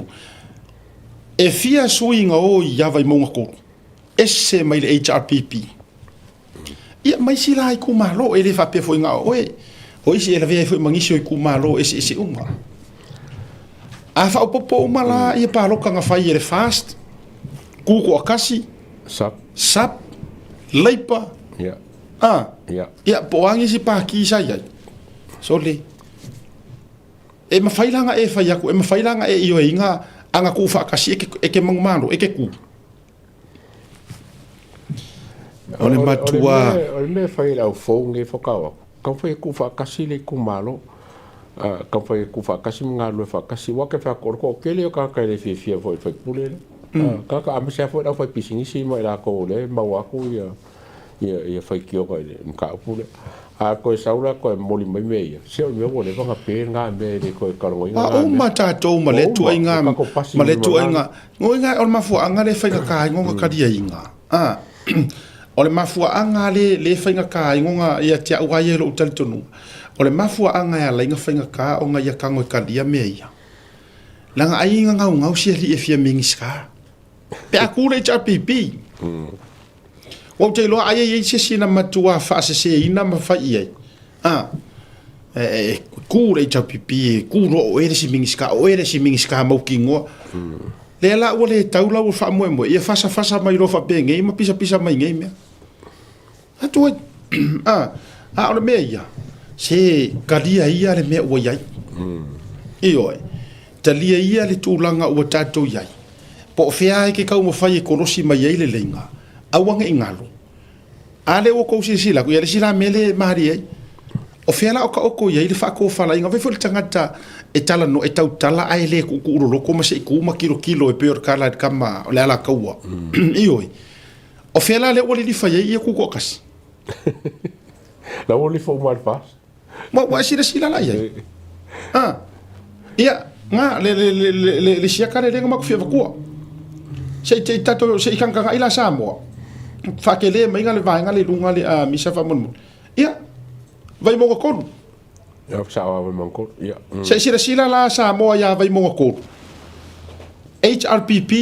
e fia suinga o ia vai mo ko esse mai le HRPP ia mai sila i ku malo ele fa pe foi nga o isi ele ve foi mangisi o ku malo ese uma a fa popo uma la ia pa lo ka nga fai ele fast ku ko akasi sap leipa ia po angi si pa ki sa ia so le e mafailanga e fai aku e mafailanga e io inga anga ku fa akasi e ke mangmalo e ke ku ole matua ole me fai la fo nge fokawa ka fai ku fa kasi le ku malo ka fai ku fa kasi ngalo fa kasi wa ke fa ko kele ka ka le fi foi pule ka amse fo da foi pisini si mo la ko le ma wa ku ia fai ki o ka le ka pule a ko saula ko moli mai mei se o meu le va pe nga me le ko ka ngo nga o mata to ma le tu inga ngoinga o ma fu anga le fai ka ngo ka dia inga o le mafua anga le whainga ka ingonga ia tia ua ia lo utali tonu. O le mafua anga ia lainga whainga ka o nga ia kango i kalia mea ia. Langa ai inga ngau sia li e fia mingis ka. Pe a kure i cha pipi. Wau te loa ai ei se sina matua whaase se ina ma whai ai. Kure i cha pipi, kuro o ere si mingis ka mau ki ngoa. Le la ua le taula ua wha moe moe. Ia fasa mai rofa pe ngei ma pisa mai ngei mea. Atu ai, ole mea ia. Se kalia ia le mea ua iai. Iyo e. Talia ia le tūlanga ua tātou iai. Po whea e ke kau mawhai e korosi mai iai le leinga. Awanga i ngalo. Ale o kou sila, ku ia le sila mele mahari ai. O whea la oka oko iai le whako whala inga. Wefo le tangata e tala no e tau tala ai le kuku urolo koma se i kuma kilo e peor kala e kama le ala kaua. Iyo e. O whea la le ua le lifa iai ia kuku okasi. La oli fo mal fas. Wa sila la ia. Ia nga le sia kare le ngama kufia vakua. Se te tato se ikanga ila Samoa. Fa ke le mai ngale vai ngale lunga le misa fa mon. Ia. Vai mo ko. Ya sa wa mon ko. Ia. Se sila la Samoa ya vai mo ko. HRPP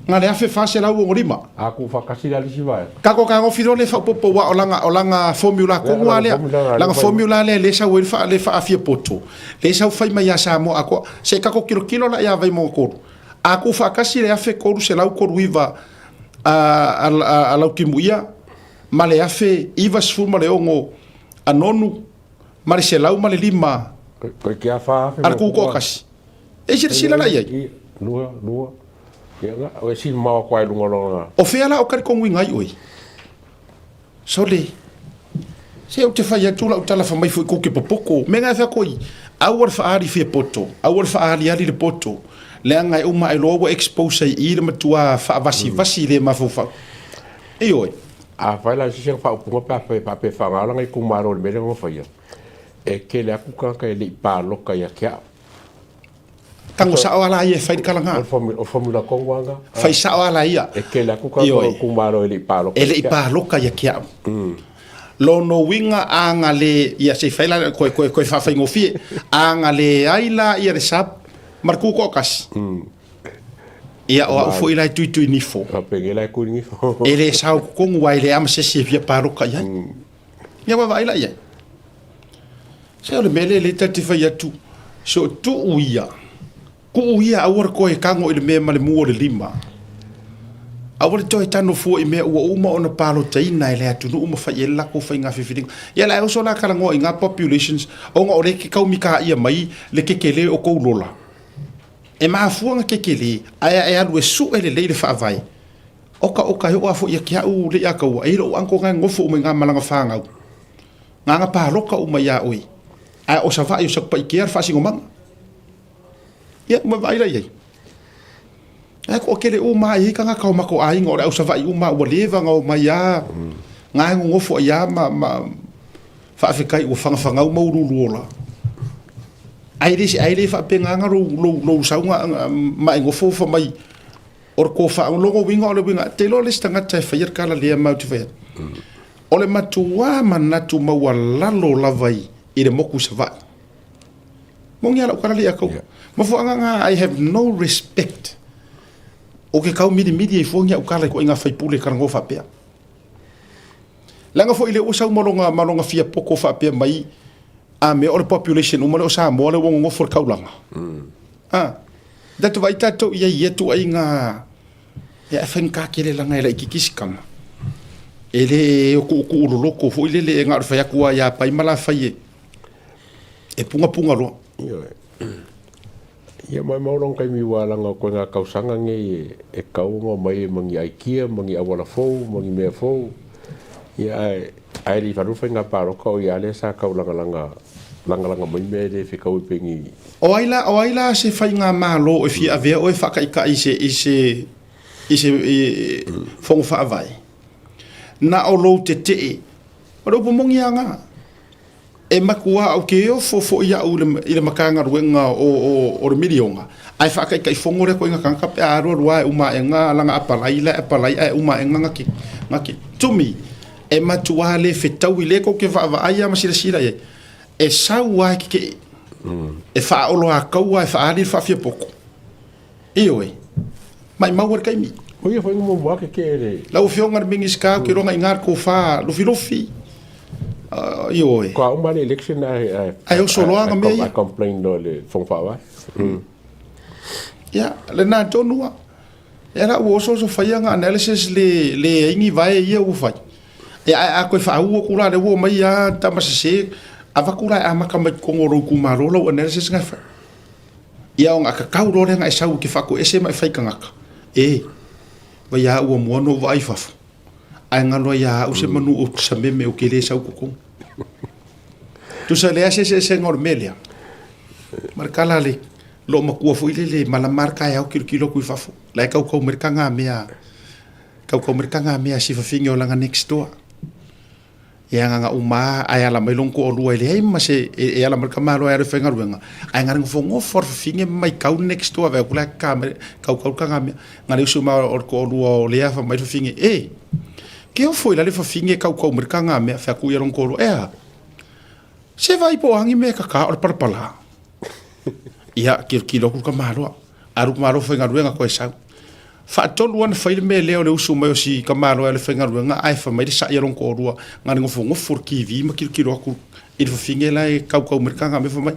ngale afe fase la uo ngorima. Aku fa kasi la lisi vai. Kako ka ngofiro le fa popo wa olanga formula ko ngale. Langa formula le sa wel fa le fa afia poto. Le sa fai mai ya Samoa ako se kako kilo la ya vai mo ko. Aku fa kasi le afe ko se la ko ruiva a lau kimuia ma le afe iva sfuma le ongo anonu ma le se lau ma le lima. Ko ki afa afe. Ar ku ko kasi. E sila la ia. Lua. Ya, o si mau kwai lunga longa. O fea la o kari kongu ngai oi. So le. Se o te fai atu la utala fa mai foi ko ke popoko. Me nga fa koi. Awar fa ari fe poto. Awar fa ari le poto. Le nga e uma e logo expose i le matua fa vasi le mafofa. E oi. A fa la si fa po pa fa ngala ngai kumaro le mele ngo fa ia. E ke le aku ka le pa loka ya kia. Tango sa ala ia fai kalanga. O formula kongwanga. Fai sa ala ia. E ke la kuka ko maro ele palo. Ele paloka ia kia. Lo no winga anga le ia se fai la ko fa fai ngofie anga le aila ia resap marku ko kas. Ia o fo ila tu ni fo. A pegela ku ni fo. Ele sa ko ngwa ile am se via paloka ia. Ia wa vai la ia. Se o le mele le tati fai atu. So tu uia. Ku ia awar ko e kango ile me male mo le lima. Awar to e tano fo i me uma ona palo taina ile atu no uma fa yela ko fa nga fifiding. Ya la so la kala ngo inga populations o ngo le ke kau mika ia mai le kekele o ko lola. E ma fu nga kekele ai lu su ele le fa vai. Oka ho afo ia kia u le aka u ai ro anko nga ngofo me nga malanga fa nga. Nga palo ka uma ya oi. Ai o sa va yo sa pa ikiar fa singomang. Ya ma vai la ye. Ko kele o mai ka nga ka ma ko ai ngore o sa vai uma o leva nga o mai ya. Nga ngo fo ya ma fa fe kai o fanga o mauru la. Ai le fa pe nga lo sa nga ma ngo fo fa mai or ko fa lo ngo winga o le winga te lo le stanga te fa yer kala le ma tu fa. O le matua manatu ma wala lo la vai i le moku sa vai. Mongia la kala le ako. Ma fo anga I have no respect. O ke kau midi e fongia o kala ko inga fai pule karango fa pea. langa fo ile o sa malonga fia poko fa pe mai a me o le population o mo le sa mo le wongo for kaulanga datu vai tato ia tu ai nga ya fenka kele langa ile kikiskama ele ku loko fo ile le nga fa ya kuwa ya pai mala faie e punga lo ia mai maurong kai mi walanga ko nga kausanga nge e kaunga mai mangi aikia mangi awala fou mangi mea fou ia ai ri faru fenga paro ko ia le sa kaulanga langa mai me de fe kau pengi o aila se fai nga malo e fi ave o e fa kai kai ise fong fa vai na o lo te o do pomongi anga e makua o ke o fo ia o le makanga ruenga o le milionga ai fa kai kai fongore ko inga kanka pe aro rua uma enga langa apalai e uma enga ngaki tumi e matua le fetau ile ko ke va ai ama sira e saua ke e fa o lo akau e fa ali fa fie poko io mai mau kai mi o ia foi mo wa ke le la o fionga mingi ska ke ronga ingar ko fa lofi io ko uma le election ai o solo anga me I complain do le fong fa wa ya le na tonua era o so fai anga analysis le ingi vai ia u fai e a ko fa u ko la de wo mai ya tamasese avakura a makama kongoro kumaro lo analysis nga fa ia nga ka kauro le nga sau ki fa ko ese mai fai kanga wa ya u mo no vai fa ai nga lo ya u se manu o sa me o kele sau ko tu sa le ase se ngor melia markala le lo makua fo ile mala marka ya o kilo ku fa la ka ko merkanga mea si fa fingo langa next door ia nga uma ai ala mai longo o lua ile ma se e ala marka malo era fenga ruenga ai nga ngo for finge mai kau next door ve kula kamera kau kanga me nga le suma o ko lua o le fa mai finge que eu foi lá le fa finge kau merka nga me fa ku ia longo se vai po angi me ka o parpala ia kilo ku malo aru malo fenga ruenga ko esa fa tolu wan fa me leo le usu mai si kamaro ele fenga ruenga ai fa mai sa yeron ko rua ngani ngo for ki vi ma kilo ku il fa finge la e kau merka nga me fa mai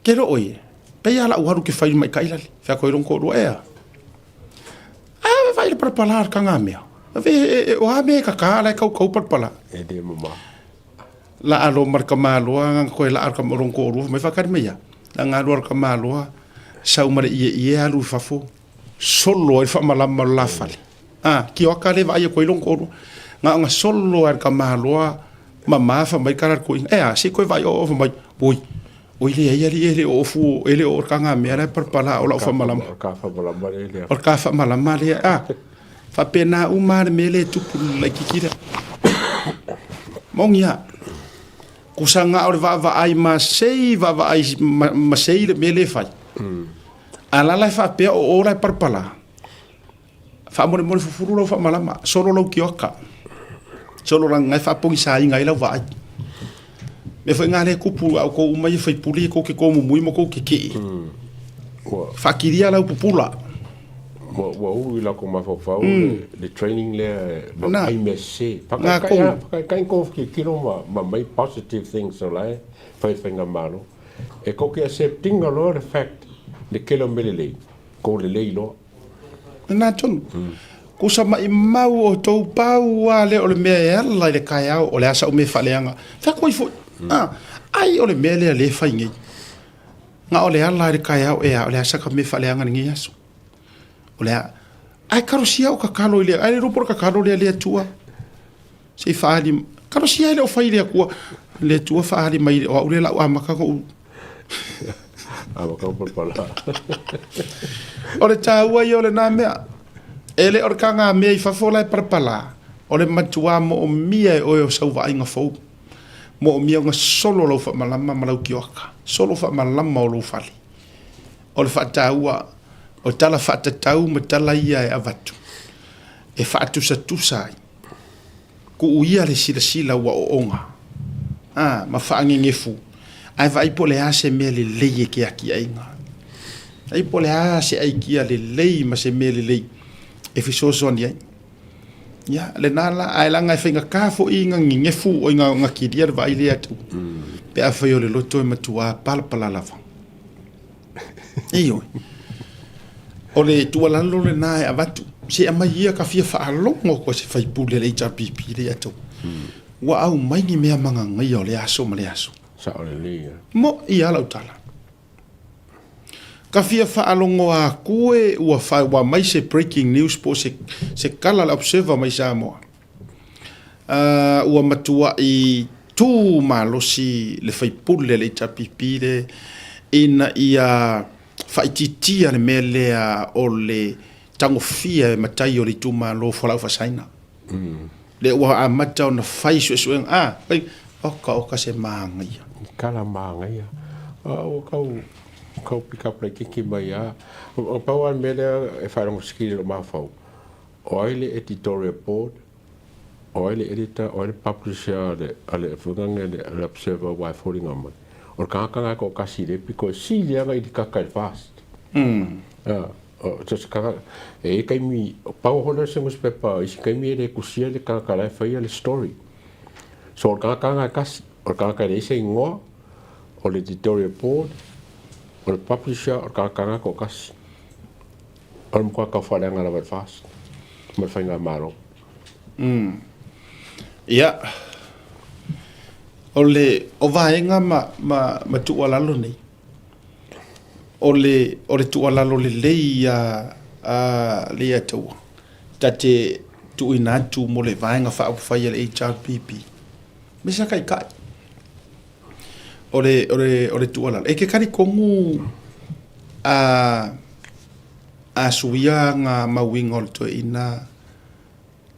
kero oi pe ala u haru ke fa mai kai la fa ko yeron ko rua vai le parpala ka nga me ve o ha me ka la kau parpala e de mama la alo marka malo nga ko la arka moron ko rua mai fa ka me ya la nga arka malo sa umare ie alu fa fo solo e fa malama la fale ki o kale vai ko ilong ko nga solo ar kamaloa mama fa mai karar ko se ko vai o fa mai oi le o fu ele o kanga me ara par pala o la fa malama ka fa malama le fa pena umar mele tu la kikira mongia kusanga o va ai ma sei va ai ma sei le mele fai ala la fa pe o ora parpala fa mo fufuru lo fa malama solo lo kioka solo rang ngai fa pongi sai ngai la vai me foi ngale kupu au ko mai foi puli ko ke ko mu mo ko ke fa kiria la pupula wa la ko ma fa le training le ma ai me se pa ka ko ki kilo ma mai positive things so la fa nga malo e ko ke accepting lo the fact le kelo melele ko le leilo na ton ko sa mai mau o to pau ale o le me la le kai o le asa o me faleanga fa ko fo ai o le mele le fa ngi nga o le ala le kai o o le asa ka me faleanga ngi aso o le ai karosia o ka kalo ile ai ro por ka kalo le tua se fa ali karosia le o fa ile ko le tua fa ali mai o le la o amaka ko aba por pala ole taua yo le na mea ele or kanga me fa fola par pala ole matua mo mia o sau va inga fo mo mia nga solo lo fa malama malau kioka solo fa malama o lo fali ole fa taua o tala fa tau me tala ia e avatu e fa tu sa tu sai ku uia le sila wa o onga ma fa ngefu ai vai po le ase me le lei ke aki ainga ai po le ase ai kia le lei ma se me le lei e fi so so ni ya le nala ai langa finga ka fo inga ngefu o nga kidia va ile atu pe a foi le loto e matua pala lava iyo o le tuala lo le nai avatu se amaia ka fia fa longo ko se fai pule le HRPP le atu wa au mai ni mea manga ngai o le aso ma le aso sa o le lia mo i ala utala ka fia fa alongo a kue ua fa wa mai se breaking news po se kala la observer mai sa mo ua matua i tu malosi le fai pule le HRPP le ina ia fa ititia le melea o le tango fia matai o le tu malo fola fa saina le ua a mata ona fai so oka se mangia kala mangia o kau pick up like ki mai a o pawan mele e farongo skili lo mafau o ile editorial board o ile editor o ile publisher ale funanga le observer why falling on mai o kanga ko kasi le piko si le nga i ka fast o just ka e kai mi o pau hola se mus pepa i kai mi le kusia le ka la fai le story so o kanga kasi o kanga le se ngo o le editorial board o le publisher o kanga ko kasi o mo ka fa nga la fast mo fa nga maro ya o vaenga ma tu ala lo nei o le tu ala lo le leia le atu tate tu ina tu mo le vaenga fa fa le HRPP misa kai o le tu ala e ke kari kongu a suia nga mawinga o to ina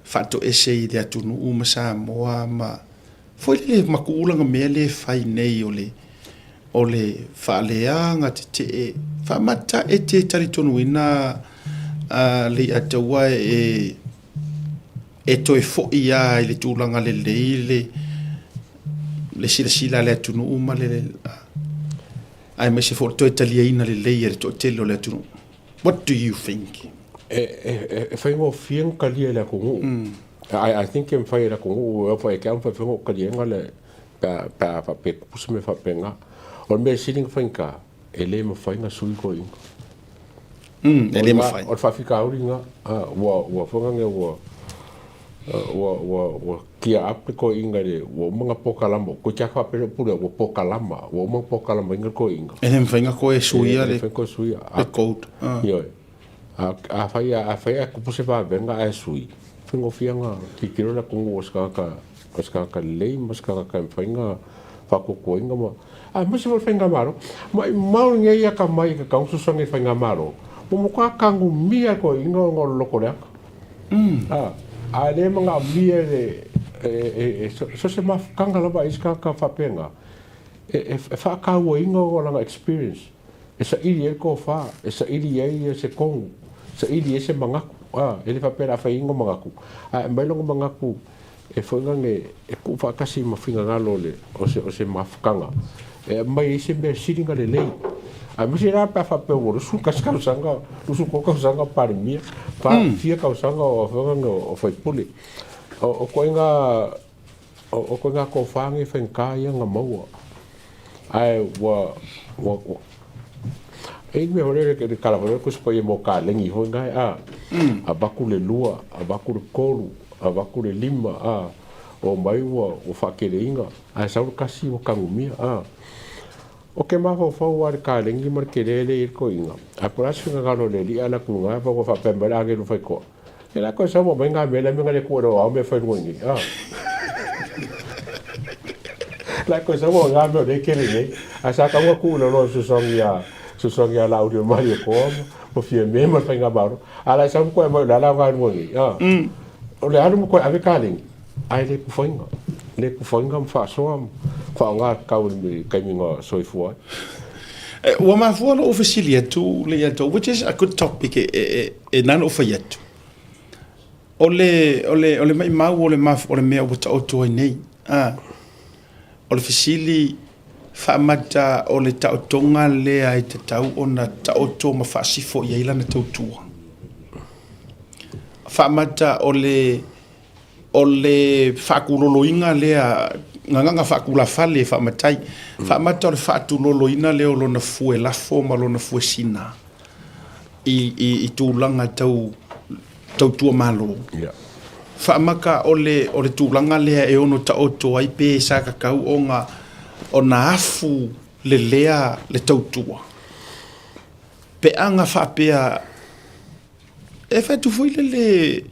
fato ese de atu no uma sa moa ma foi le makuulanga me le fai nei o le faaleanga te fa mata e te tari tonu ina le atawa e toi fo ia le tulanga le sila le atu no uma le ai me se for toi italiana le le to telo le atu. What do you think? Fai mo fiang kalia le ko I think em fai la ko o fai ka fa ngo kalia ngale pa pe pusme fa penga o me siling fanka ele mo fai nga sui ko ing ele mo fai o fa fika uringa wa fonga nge wa kia ap ko inga le wo mga pokalamo ko cha fa pe pura wo pokalama wo mga pokalama inga ko inga ele mo fai nga ko e suia le ko suia a code yo a fai ko puse va venga a sui fingo fianga ki kiro la kongo ska ka lei mas ka fainga fa ko inga ma mas vol fainga maro mai mau nge ya ka mai ka kausu sange fainga maro mo ka kangu mia ko inga ngol lokore le manga mia le so se ma kanga la ba iska ka fa penga fa ka wo inga ngol experience esa ili ko fa esa ili ai se kongu sa ili ese mangaku ele fa pera fa ingo mangaku mai longo mangaku e foi ngange e ku fa kasi mafinga ngalo le o se mafkanga mai ese be siringa le lei mi sera pa fa pe wo su kaska usanga su ko usanga par mia pa fia ka usanga o fanga o foi puli o ko nga ko fa ngi fen ka ya nga maua ai wa e me hore ke kala hore ko spo mo ka lengi ho ngai a baku le lua a baku le kolu a baku le lima o mai wa o fa ke le inga a sa kasi o kangumia o ke ma fo wa ka lengi mar ke le ko inga a pras nga galo le li ala ku nga fa ko fa pembela ke lu fa ko e la ko sa mo venga me le ko ro a me fa ngi la ko sa mo nga me de ke le a sa ka ku lo su so ya la audio mai ko mo fie me ma fa nga baro ala sa ko mo la ga ngi o le alu ko ave kaling ai le ku foinga fa so fa nga ka ul kai minga so fu wa ma fu no officially tu le to which is a good topic e nan ofayet ole mai ma ole me o ta o to nei ole officially fa mata o le taotonga le ai te tau ona taoto ma fasifo ia ila na tautua fa mata o le o le whakuloloinga lea nganga whakula whale whamatai whamata o le whaatuloloina leo lona fue lafo ma lona fue sina i tūlanga tau tua malo whamaka o le tūlanga lea e ono ta oto ai pē sa kakau o na afu le lea le tau tua pe anga whapea e whatu fui le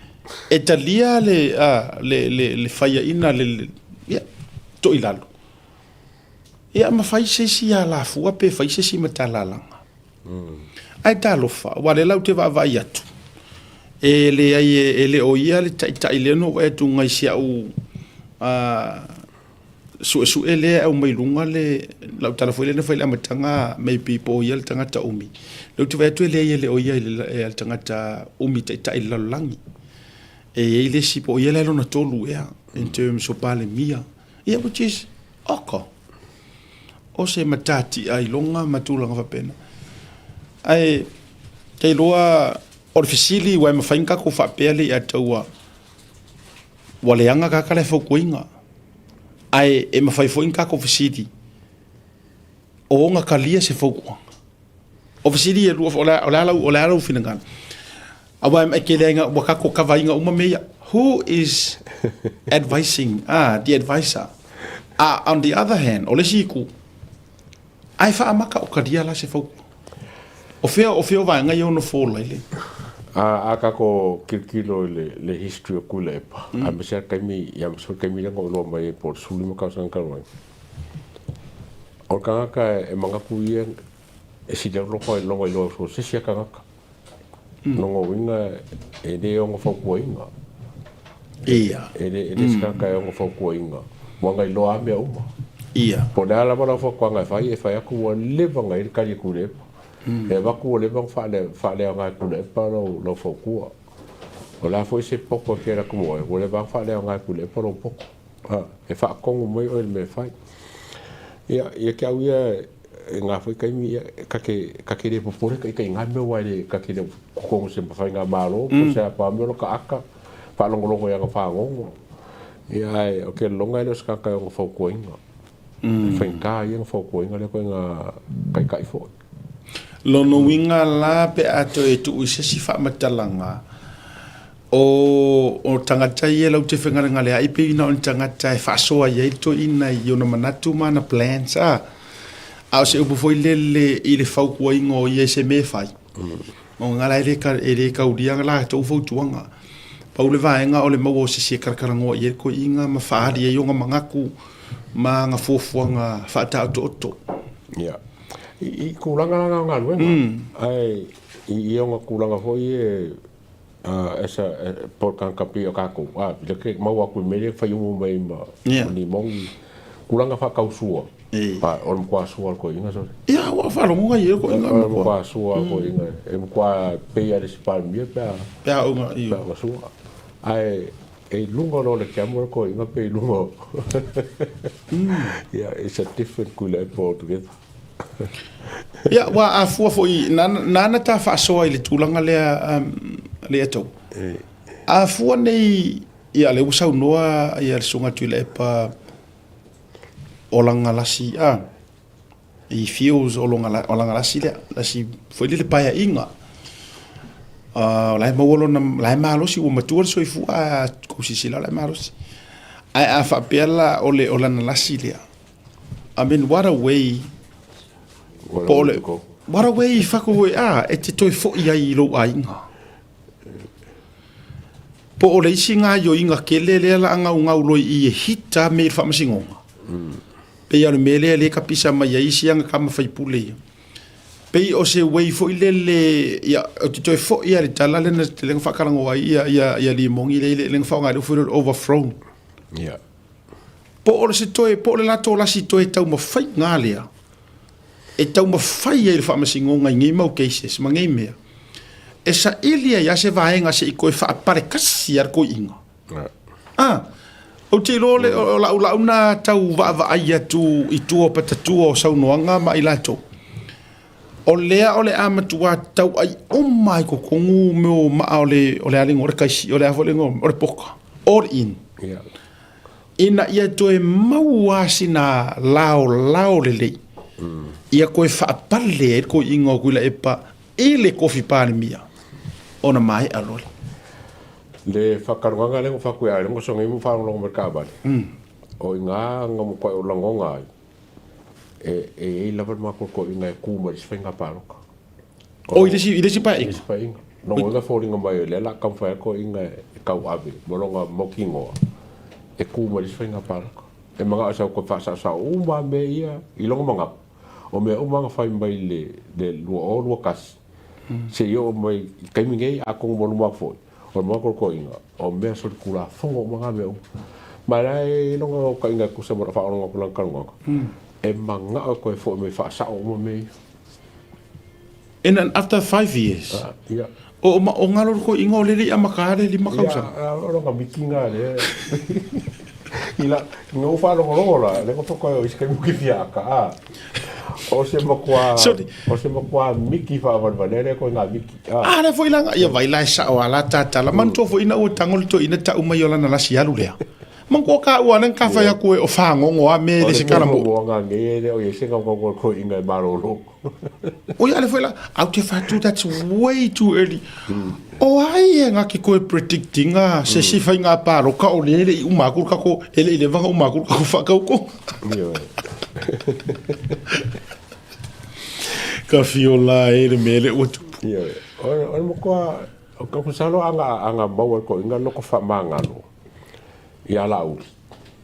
e talia le whaia ina le to ilalo ia ma fai se si ala fua pe fai se si matalalanga ai talofa wa le lau te va atu e le o ia le tai le no e tu ngai sia u su ele au mai lunga le lau tala foi le fai le matanga mai pipo ia le tangata umi lau te va tu le o ia le tangata umi tai la langi e le si po ia le no tolu ia in terms of pale mia ia which is oko o se matati ai longa matulanga fa pena ai te loa orfisili wa ma fainka ko fa pele ya taua wale anga ka kale fo kuinga ai e ma fai foinka ko fisidi o nga kalia se fo ku ofisili e ola finanga awa me kelenga waka ko kavainga uma meia who is advising the advisor on the other hand ole siku ai fa amaka o kadia la se fo o feo va nga yo no fo le aka ko kilkilo le history ko le pa a me sa kaimi ya so kaimi ngo lo mai por suli mo ka san ka wa o ka e manga puien e si lo ko lo so se sia ka no winga e de ngo fo ko inga ia e de ska ka ngo fo ko inga mo ngai lo a me o ia po dala mo fo ko ngai fai ku le va ngai ka li ku le e va ku le va fa le ngai ku le pa lo fo ku o la fo se poco que era como o le va fa le ngai ku le por un poco e fa con mo o me fai ia que auia nga foi kai mi ka ke de popore ka nga me wa de ka ke de ko se fa nga malo ko se pa me lo ka aka fa longo ya fa ngo ia o ke longa le ska ka ngo fo ko inga fa nga ia fo ko inga le ko nga kai fo lo no winga la pe ato e tu se si fa matalanga o tangata ye lau te whengara ngale ai pe ina on tangata e whasoa ye to ina i ona manatu mana plans au se upu foi lele i le whaukua ingo i e se me whai o ngala e re ka urianga la tau whautuanga pau le vaenga o le mau o se se karakarangoa i e ko inga ma whaari e yonga mangaku ma nga fofuanga whaata auto oto ia i kulanga nga luenga ai i yonga kulanga foi e esa por kan kapi o kako le ke mau aku mele fai un mai ma ni mong kulanga fa kausua pa o mo sua ko inga so ia wa fa lo mo ye ko inga mo sua ko inga e mo pe ya de spal mi pe o nga i pa sua ai e lungo lo le kamo ko inga pe lungo yeah it's a different kula for together ia wa a fo i nana ta fa so ile tulanga le ato a fu nei ia le usau noa ia le sunga tu le pa olanga lasi i feels olanga lasi la si foi le pa inga la mo wolo na la malo si o matua so i fu a ko si sila la malo si a fa pela ole olana lasi le I mean what a way what a way fa ko e te toi fo ia i lo ainga po o le singa yo inga kele le la anga unga ulo i hita me fa masingonga pe ya mele le kapisa ma ya isi anga kama fai pule pe o se wei fo ile ya o te toi fo ia le tala le na te lenga whakarango ai ia li mongi le lenga whaonga le furu overthrown yeah po o se toi po le lato la si toi tau ma fai ngā lea e tau ma fai e le wha masingonga i ngi mau cases ma ngai mea e sa ilia ya se vaenga se i koe wha pare kasi ar koe inga o te lole o la una tau va ai atu i tua patatua o saunoanga ma i lato o lea o le amatua tau ai o mai ko kongu meo maa o le alingo o le kaisi o le afolengo o le poka all in Ia. Ina ia toe mauasi na lao lelei. Ia koe whaapale e ko ingo kuila e pa ele kofi pāne mia. Ona mai alole. Le whakarunganga lengo whakue ai, lengo songa imu whanonga merkabani. O inga ngamu koe o langonga ai. E lawan mako ko inga e kuma isi whainga pāroka. O ilesi pa inga? Ilesi pa inga. Nongo inga whoringa mai le la kam whaia ko inga e kau awe. Moronga mokingoa. E kuma isi whainga pāroka. E mga asau ko whasasa uma me ia ilonga mga. O mea umanga whai mai le lua o lua kasi. Se yo mai kaimingei a kongo monu mawhoi. O mako ko inga. O mea sori kula whongo mga mea u. Mai rai longa o ka inga kusa mora whaonga kulang karunga. E mga o koe fo me whaasa o mo me. And then after 5 years? Ia. O ngalo ko inga o lele a makare li makausa? Ia, ronga mikinga le. Ila, ngau whanongo la, le ko toko o iskai muki fiaka. O se makua miki whawanwanere ko ngā miki. Ne fo ilanga, ia vai lai sa o ala tātala. Man tō fo ina o tangol to ina ta umai o lana lasi alu lea. Man ko ka ua nang kawhai a koe o whangongo a me le se karamo. O ngā ngere o ye senga ngongor ko inga e marolo. O ia le fo ila, au te whatu, that's way too early. O ai e ngā ki koe predicting a se si whai ngā pāro ka o lele i umakuru kako, ele i le vanga umakuru kako whakau ko. Ka fiola e le mele ua tupu. Ia, o mo koa, o ka kusalo anga maua ko inga loko whamangalo. Ia la uri.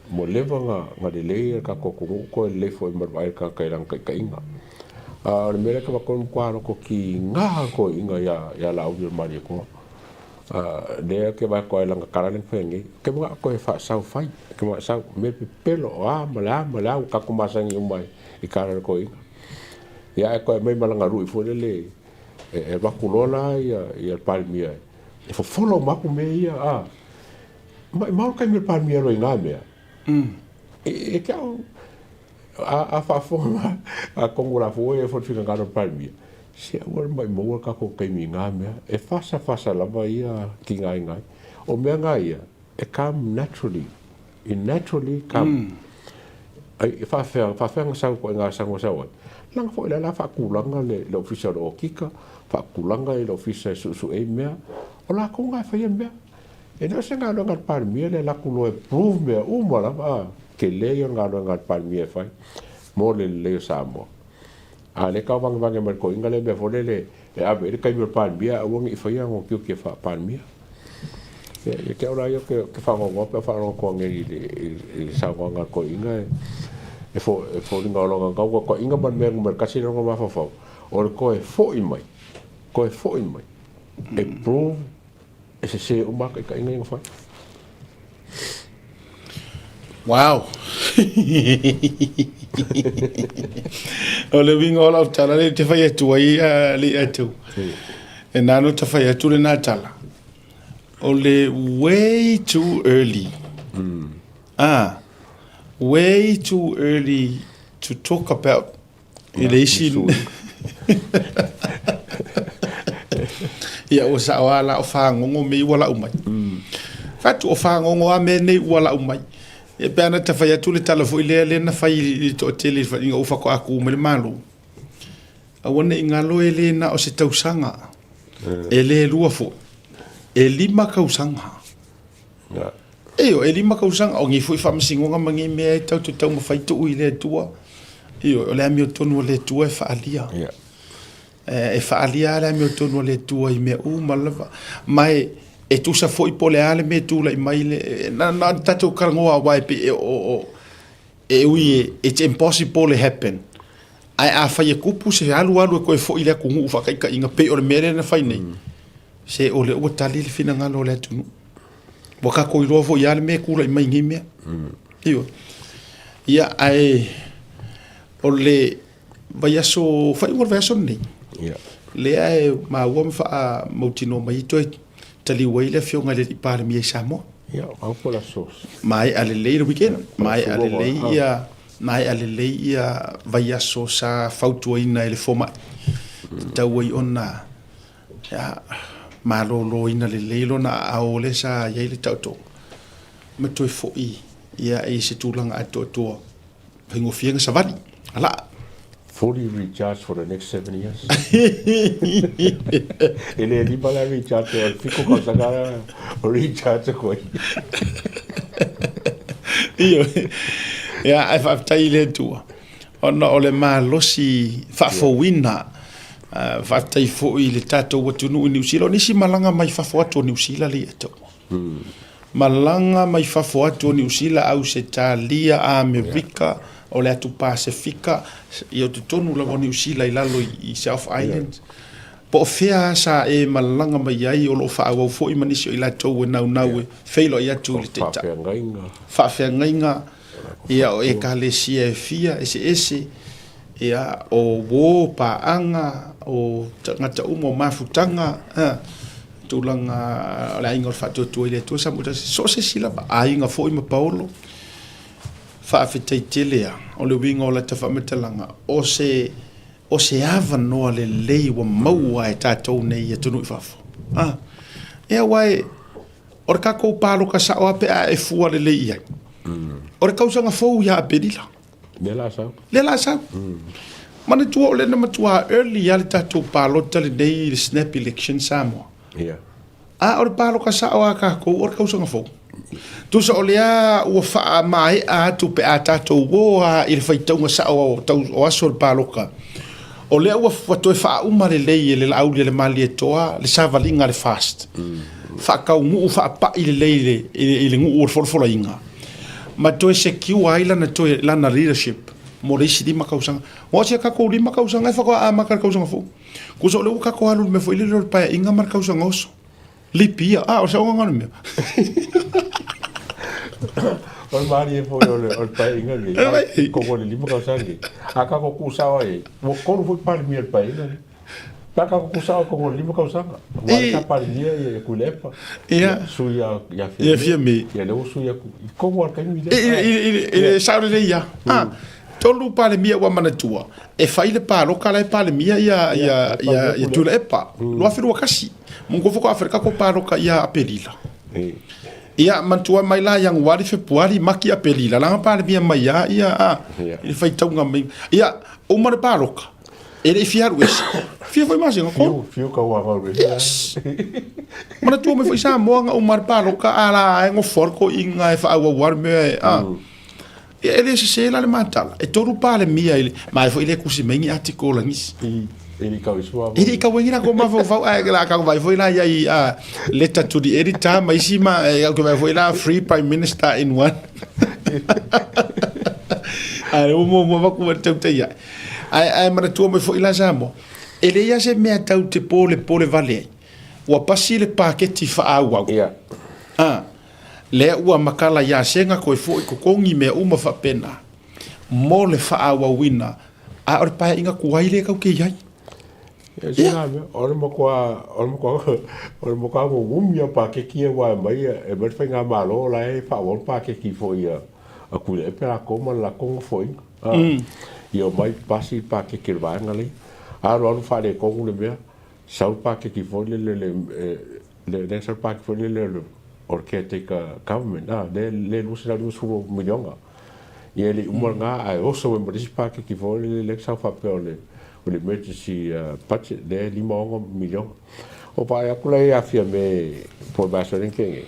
Mo lewa nga le leia ka kokungu ko e lefo e marwai ka kairang ka inga. Le mele ka wakon mkwaro ko ki ngā ko inga ia la uri o maria ko. Lea ke wako e langa karane whengi. Ke mga ko e whaasau whai. Ke mga sau me pelo. Mala u kako masangi umai i karane ko inga. Ia e ko e mei malanga rui fuelele. E wakulola ia palmia. E follow maku me ia mau kai me palmia roi ngā mea. E kao a whaafonga a kongura fuoi e whotwhina ngāra palmia. Se awar mai maua kako kai mi ngā mea. E whasa lava ia ki ngai. O mea ngā ia, e come naturally. It naturally come. E whawhenga sau ko e ngā sango sau ai. Langa fo ila la whaakulanga le ofisa o kika. Whaakulanga le ofisa su e mea. O la ko ngai whaia mea. E nā se ngā ngat palmia le lakulo e prove mea umara ke leo ngā ngat palmia whai. Mo le leo sa mo. Le kau wangi mar ko inga le me fole le e ave kai me palmia wangi whaia ngo kio ke wha palmia. E ke ora yo ke whango pe whango ko ngeri le sa wanga ko inga e fo ringa longa kau ko inga man me mer kasi rongo ma fo. O ko e fo i mai. Ko e fo i mai. E prove e se umaka ka inga whai. Wow. O le winga ola o tala le te whai atu ai li atu. E nāno te whai atu le nā tala. O le way too early. Way too early to talk about relation. Ia o sa wala o whangongo me wala umai. Fatu o whangongo a me nei wala umai. E pēna te whai atu le tala fo i lea na whai i to tele inga ufa ko aku me le malu. A wane i ngalo e le na o se tausanga. E le lua fo. E lima kausanga. Eo, e lima kausanga. O ngi fo i whamasingonga mangi mea e tau te tau ma whai tu i le tua. Eo, o le ami o tonu o le tua e whaalia. E whaalia le ami o tonu o le tua i mea malava. Mai e tu sa foi pole ale me tu la mai le na tatu karangoa wai pe it's impossible to happen. Ai a fa ye kupu se alu ko foi le ku fa ka inga pe o le mere na fai nei. Se o le o tali le fina ngalo le tu. Bo ka ko i ro fo ya le me ku la mai ngi me. Io. Ia ai o le vai so fai o version nei. Ia. Le ai ma wo fa motino mai to tali waile fionga le pare mi samo. Ia, au po la sos. Mai ale le weekend. Mai ale le ia vai aso sa fautuina ele foma. Tau i ona. Ya malo ina le lelo na aole sa ye le tauto. ma toi fo'i ia e se tūlanga atua pingo fianga savali ala fully recharged for the next 7 years. Ele li bala recharge o fico con sagara recharge ko. Io ia ai fa tai le tua ona ole ma losi fa fo wina fa tai fo i le tato watu no New Zealand ni si malanga mai fa fo atu New Zealand le to malanga mai fa fo atu New Zealand au se talia a America o le atu Pasifika io tu tonu la New Zealand lalo i South Island po fea sa e malanga mai ai o lo fa au fo i manisi i la to na na feilo ia tu le teta fa fe ngainga ia o e kalesia e fia ese ia o wo pa anga o ngata umo mafutanga tulanga la ingo fa tu ile tu sa muta so se sila ba ainga fo i ma Paulo fa fitaitelea o le wingo la tafa metalanga o se ava no le lei wa maua e tatou nei e tunu i fafo ia wai o re kako palo ka sa o ape a e fua le lei ai o re kausanga fou ia a pedila le la sa mana tua o le na matua early ya le tatou palo tali nei le snap election Samoa o re palo ka sa o a kako o re kausanga fou tu sa o lea ua faa mai a tu pe a tatou wo a i le faitaunga sa o tau o aso le palo ka o lea ua watoe faa uma le lei le lau le mali e toa le savalinga le fast faa kau ngu faa pa i le lei le ngu ur folfola inga ma toe se kiu aila na toe lana leadership mo le isi lima kausanga o sia kako lima kausanga e whaka a maka kausanga fu kuso le u kako halu me fo ili le pae inga mar kausanga oso lipia o sa o ngana mea o mari e foi o pai inga le ko le lima ka sangue aka ko kusawa e mo ko foi par mi el pai ne aka ko kusawa ko le lima ka sanga wa ka par dia e kulepa su ya fiame ya le su ya ko wa ka mi e sa le ya tolu pale mia wa manatua e fai le palo kala e pale mia ya tula epa lo afiru kasi mo ko foko afrika ko palo ka ya apelila ia mantua mai la yang wari Februari maki a pelila la pa le mai ia il fai tonga mai ia o mar paroka ele fiar wes fia foi mais ngo fio ka wa wa mana tu me foi sa mo nga o mar paroka ala ngo forko inga e fa wa war me ele se la le matala e toru pa le mia ele mai foi le kusimengi article nis Ele kau inga ko ma fo la ka vai foi la ia letter to the editor mai sima ko vai foi la free prime minister in one ai mo va ku te te ia ai ma tu me foi la samo ele ia se me tau te pole vale wa pasi le paketi fa awa le ua makala ia senga ko foi ko kongi me uma fa pena mo le fa awa wina a or pa inga ku ai le ka ke ia Ora mo kwa ngumia pa ke ki wa mai e ber fenga malo la e fa won pa ke ki foi a kule e pera como la con foi io mai pasi pa ke ki va ngali a ro fa de con le bia sau pa ke ki foi le sau pa ke foi le orkete ka government le lu sa lu su milionga e ele umanga ai oso e mo pa ke ki foi le sau fa pe o le emergency budget de 5 milion o pa ya kula ya fia me po ba so ren ke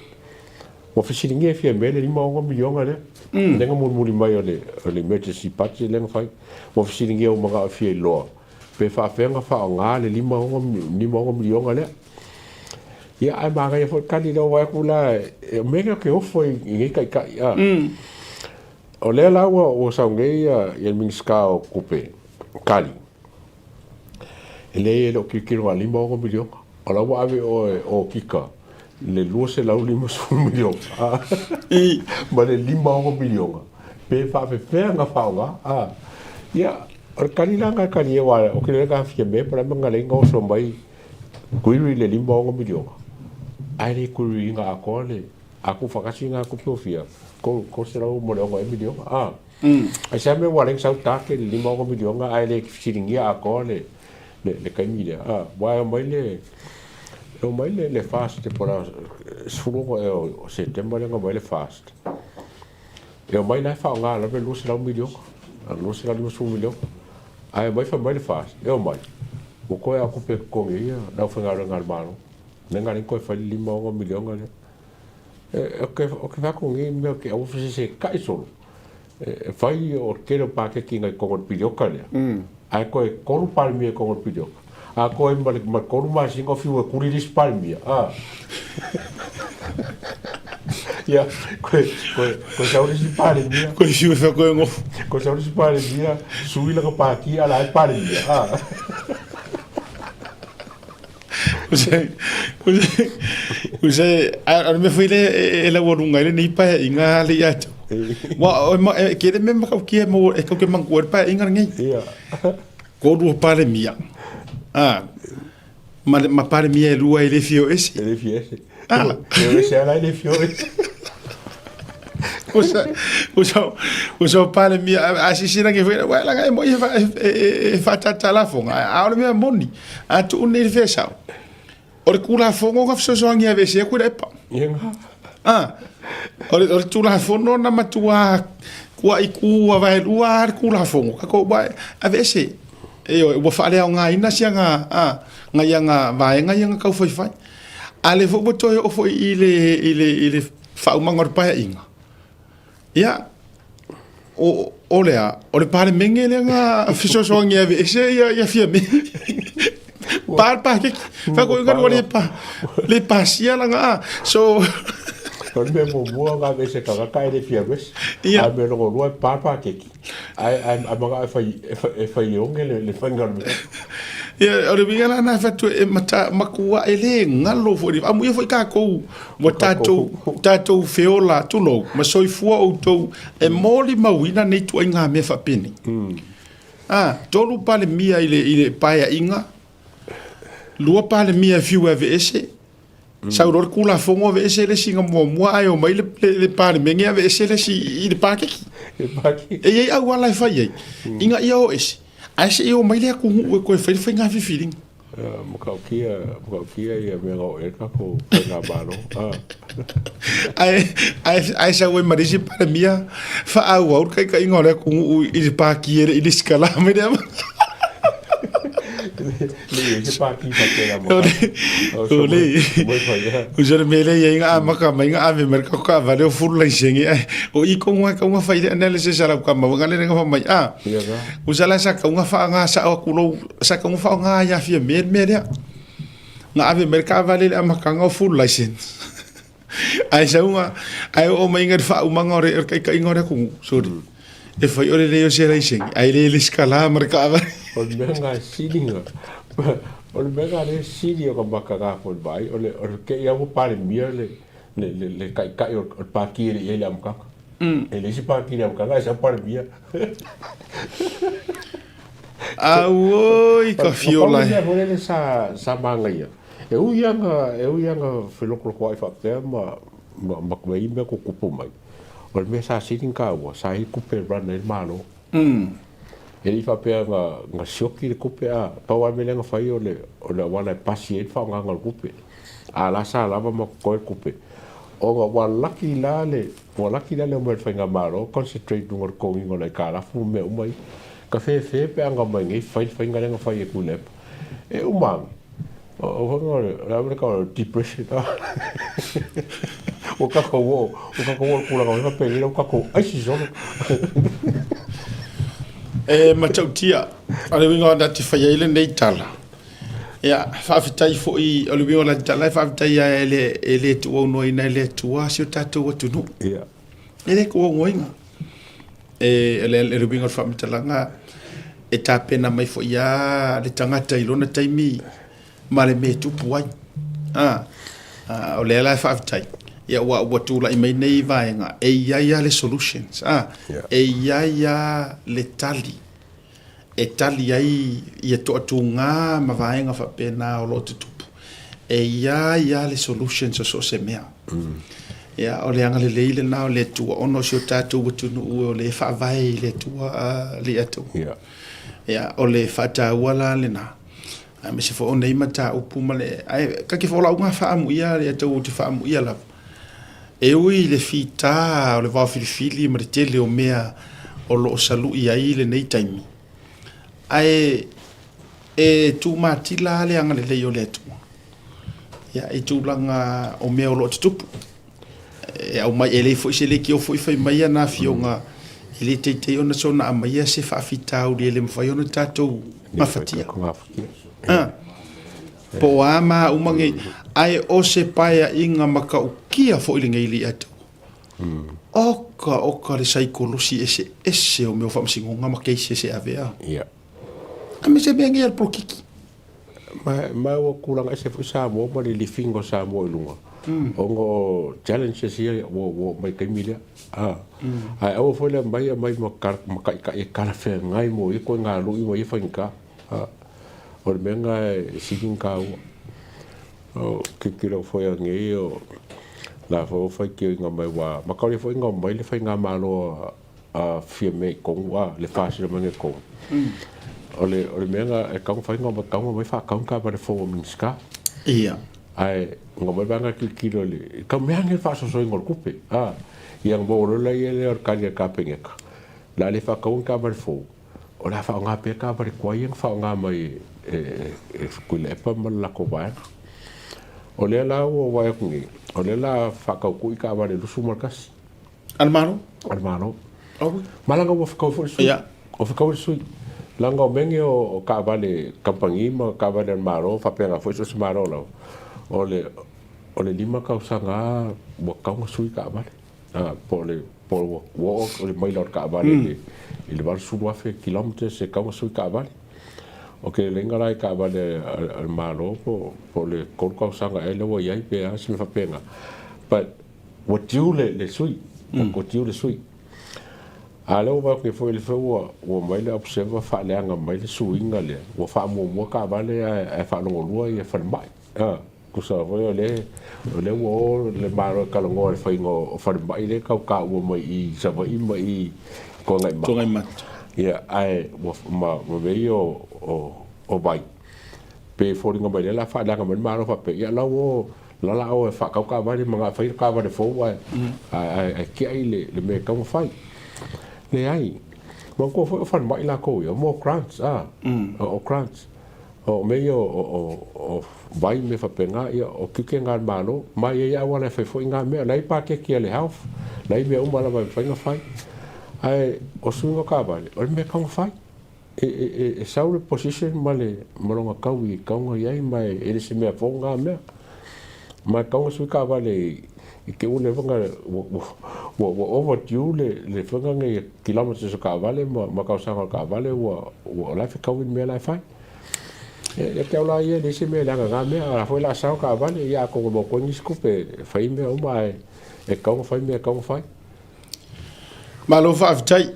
o fisilinge fia me le 5 milion ale nenga mo muri mai o le emergency budget le fai o fisilinge o maga fia lo pe fa fenga fa nga le 5 milion ale ya ai maga ya fo kali do wa kula mega ke o foi ngi kai ya o le la o sa ngai ya minska o kupe kali ele lo que quiero a 5 milion ala wa ave o kika le luce la 5 milion ma le 5 milion pe fa nga fa nga ya or kalila nga kali wa o que le ga fie me para manga le ngo so mai kuiri le 5 milion ai le kuiri nga akole aku fakasi nga ku profia ko será o mo le 1 milion ai sa me wa le sa ta ke 5 milion ai le siringia akole le kaimile wa mai no mai le fast por sfuro o setembro le mai le fast e o mai na fa nga la lu se la milio a lu se la lu su milio ai mai fa mai le fast e o mai o ko a ku pe ko ia na fa nga nga mano nenga ni ko fa lima o milio nga o que va con ele meu que o se cai solo fai o quero pa que kinga ko pilio kale ai ko ko palmie ko pilio a ko e ma ko ma singo fiu ku ri palmia ya ko sa ri palmia ko fiu fa ko ngo ko sa ri palmia sui la pa ki ala palmia Usai a me foi le la wonu ngai ni pa inga le ya wa ke de me ka ki mo e ko ke man ko pa inga ngai ko du pa le mia ma pa le mia lua ele fio esse esse ala ele fio usa pa le mia a sisira ke foi wa la ngai mo e fa tata fonga a o me moni a tu ne fe sa o kula fongo ka so so ngia ve se ku repa o tula fono na matua kua iku wa lua kula fongo ka ko ba a ve se e o fa le nga ina sia nga nga yanga va nga yanga ka foi ale fo boto o foi ile fa umangor pa inga ya o le pare mengele nga fiso so ngia ve se ya fia me pa ke fa ko ngaro le pa sia la nga so kon me mo ga be se ka ka ile fia bes a me lo lo pa ke ai ma fa yongele le fangar ya ore bingala na fa tu mata makua ele ngalo fo amu ia foi ka ko mo tato feola tu lo ma soi fua o to e moli mawina nei tu nga me fa pini tolu pale mia ile paia inga lua pale mia fiu ave ese sauror kula fongo ave ese le singa mo ai o mai le pale mengi ave ese le si ile pake e ai au ala fa ye inga ia o ese ase eu mai le ku ko fa nga fi feeling mo ka kia ia me go e ka ko na balo ai sa we marisi pale mia fa au ka ingole ku ile pake ile skala me de le pa ki fa ke la mo usar mele yenga amaka mainga ave merka ka vale fur la sengi o i ko nga fa ide analysis ala ka ma ngale nga fa mai usala sa ka nga fa nga sa ku lo sa ka nga fa nga ya fi me ya nga ave merka vale amaka nga full license ai sa nga ai o mainga fa umanga re ka ingore ku sorry e foi ore le yo se la sengi ai le skala merka o menga silinga o menga le silio ka baka ka fo bai o le ke ia mo pare mia le kai o pa ki ele am ka ele si pa ki am ka sa pare mia oi ka fiola o le sa manga ia e u yanga filokro ko ai fa te ma ko i me ko kupu mai o le me sa silinga wa sa i kupe ran el malo ele fa pe nga shoki le kupe a pa wa me nga fai o le wala pasien fa nga kupe a la sa lava ma ko kupe o nga wa lucky la le mo fa nga maro concentrate no ko ngo le kala fu me mai ka fe pe nga mai ngai fai nga fai ku le e o mang o nga la me ka depression o ka ko ku la nga pe le o ka ko ai si zona ma tautia ale winga da ti fa ile nei tala ya fa fitai fo I ole winga la tala fa fitai ele tu no ina ele tu wa si tatu wa tu no ya ele ko ngoinga ele winga fa mitalanga e ta pena mai fo ya le tangata ilona taimi male me tu puai ole la fa fitai ya wa tu la mai nei vaenga e ya le solutions e ya le tali e tali ai ia to tunga ma vaenga fa pena o lo tupu e ya le solutions so se mea ya o le anga le leile na le tu ono so tatu tu no le fa vai le tu le atu ya o le fata wala le na a me se fo nei mata upu male ai ka ke fo la unha fa amu ia le tau te fa amu ia la e ui le fita o le va filifili ma te le o mea o lo salu ia i le nei taimi ai e tu matila le anga le yo le tu ya e tu langa o mea o lo tupu e au mai ele foi se le ki o foi fai mai na fionga ele te ona sona a mai se fa fita o le mfai ona tatou mafatia po ama umangi ai o se paia inga maka ukia fo ilinga ili atu oka le saikolosi ese o meu famsingo nga makeise se avea ame se bengi al prokiki ma o kulanga ese fu sa mo ma le fingo sa mo lunga ongo challenges here wo mai kaimilia ai o foi le mai mo ka e kala fe ngai mo i ko nga lu i mo i fanka o menga sikin ka o kikiro foi ngai o la fo foi ki nga mai wa ma ka le foi nga mai le foi nga malo a firme ko wa le fasi le menga ko ole menga e ka foi nga mai fa ka ba le fo minska ia ai ngomai banga kikiro le ka menga fa so ngol kupe yang bo lo la ye le ka ya ka pengeka la le fa ka ba le fo o la fa nga pe ka ba le kwa yang fa nga mai ku le pa ma la ko ba o le la o wa ku ni o le la fa ka ku ka ba le lu su markas almano malanga wo fa ka fo su o fa ka su langa mengi o ka ba le kampangi ma ka ba le maro fa pe nga fo su maro la o le lima ka usanga wo ka su ka ba po wo le mai la ka ba le il va su wa fe kilometers se ka su ka ba okay le ngala ka ba le al malo po le ko ka usanga ele wo yai pe a sin fa penga but what you le sui ko tiu le sui alo ba ke foi le fo wo mai le observa fa le anga mai le suinga le wo fa mo ka ba le e fa lo lo e fa mai ku sa vo le wo le maro ka lo le fa ngo fa mai le ka wo mai i sa va i mai ko ngai ma ya ai wo ma ve o vai pe fo ringa mai la fa la nga maro fa pe ya la wo la o fa ka ba le manga fa ka ba le fo wa ai ki ai le me ka mo fa le ai mo ko fo fa mai la ko yo mo grants o grants o me o vai me fa penga ia o ki ke ngal malo mai ia wala fa fo nga me lai pa ke ki le health lai me o mala vai fa nga fa ai o sungo ka ba o me ka mo fa e saure position male malonga kawi kaunga ia mai ele se me fo nga me ma kaunga su ka ba le ke une vanga wo overdue le vanga nge kilometers ka vale ma ka sa ka vale wo la fe ka win me la fa e ke ola ye le se me la nga me a foi la sa ka vale ya ko mo ko ni skupe fa me o mai e ka fa me ka fa malo fa tai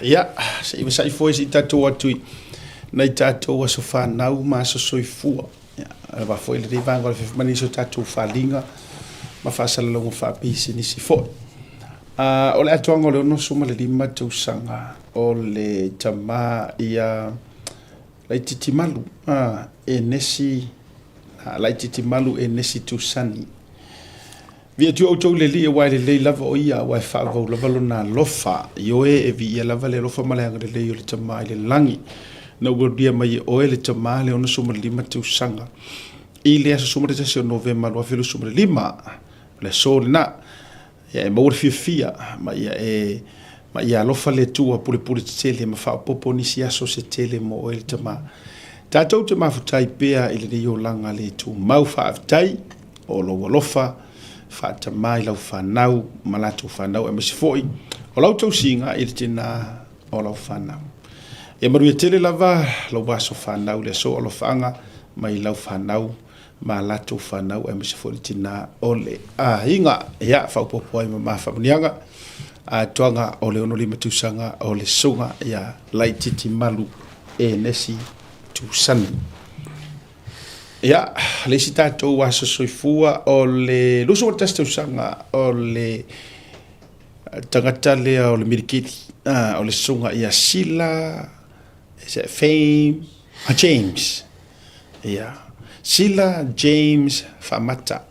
ya se i sai foi si tatu atu nei tatu wa so fa na ma so soifua ya va foi le vanga le fe mani so tatu fa linga ma fa sala longo fa pisi ni si fo o le atuanga le no suma le lima tu sanga o le tama ia la titimalu e nesi la titimalu e nesi tu sani via tu auto le li wa le lava o ia wa fa vo lava lona lofa yo e vi lava le lofa malanga le le tama le langi no go dia mai o le tama le no suma le lima tu sanga i le aso suma le tese o novema lo filo suma le lima le sol na e mo fia ma ia lofa le tua pule tele ma fa popo ni sia so se tele mo el tama tatou te mafutai pea ile le yo langa le tu mau fa tai o lo lofa fa tama ila fa nau malatu fa nau e me foi o lo tau singa ile tina o lo fa nau e maru tele lava lo baso fa nau le so o lo fanga mai lo fa nau ma latu fanau e mse folitina ole hinga ya fa popo ai ma fa nianga a tonga ole ono lima tusanga ole sunga ya laititi malu e nesi tusan ya le sita to wa so soifua ole luso testa usanga ole tangatale ole mirikiti ole sunga ya sila is it fame a James ia Sila James Famata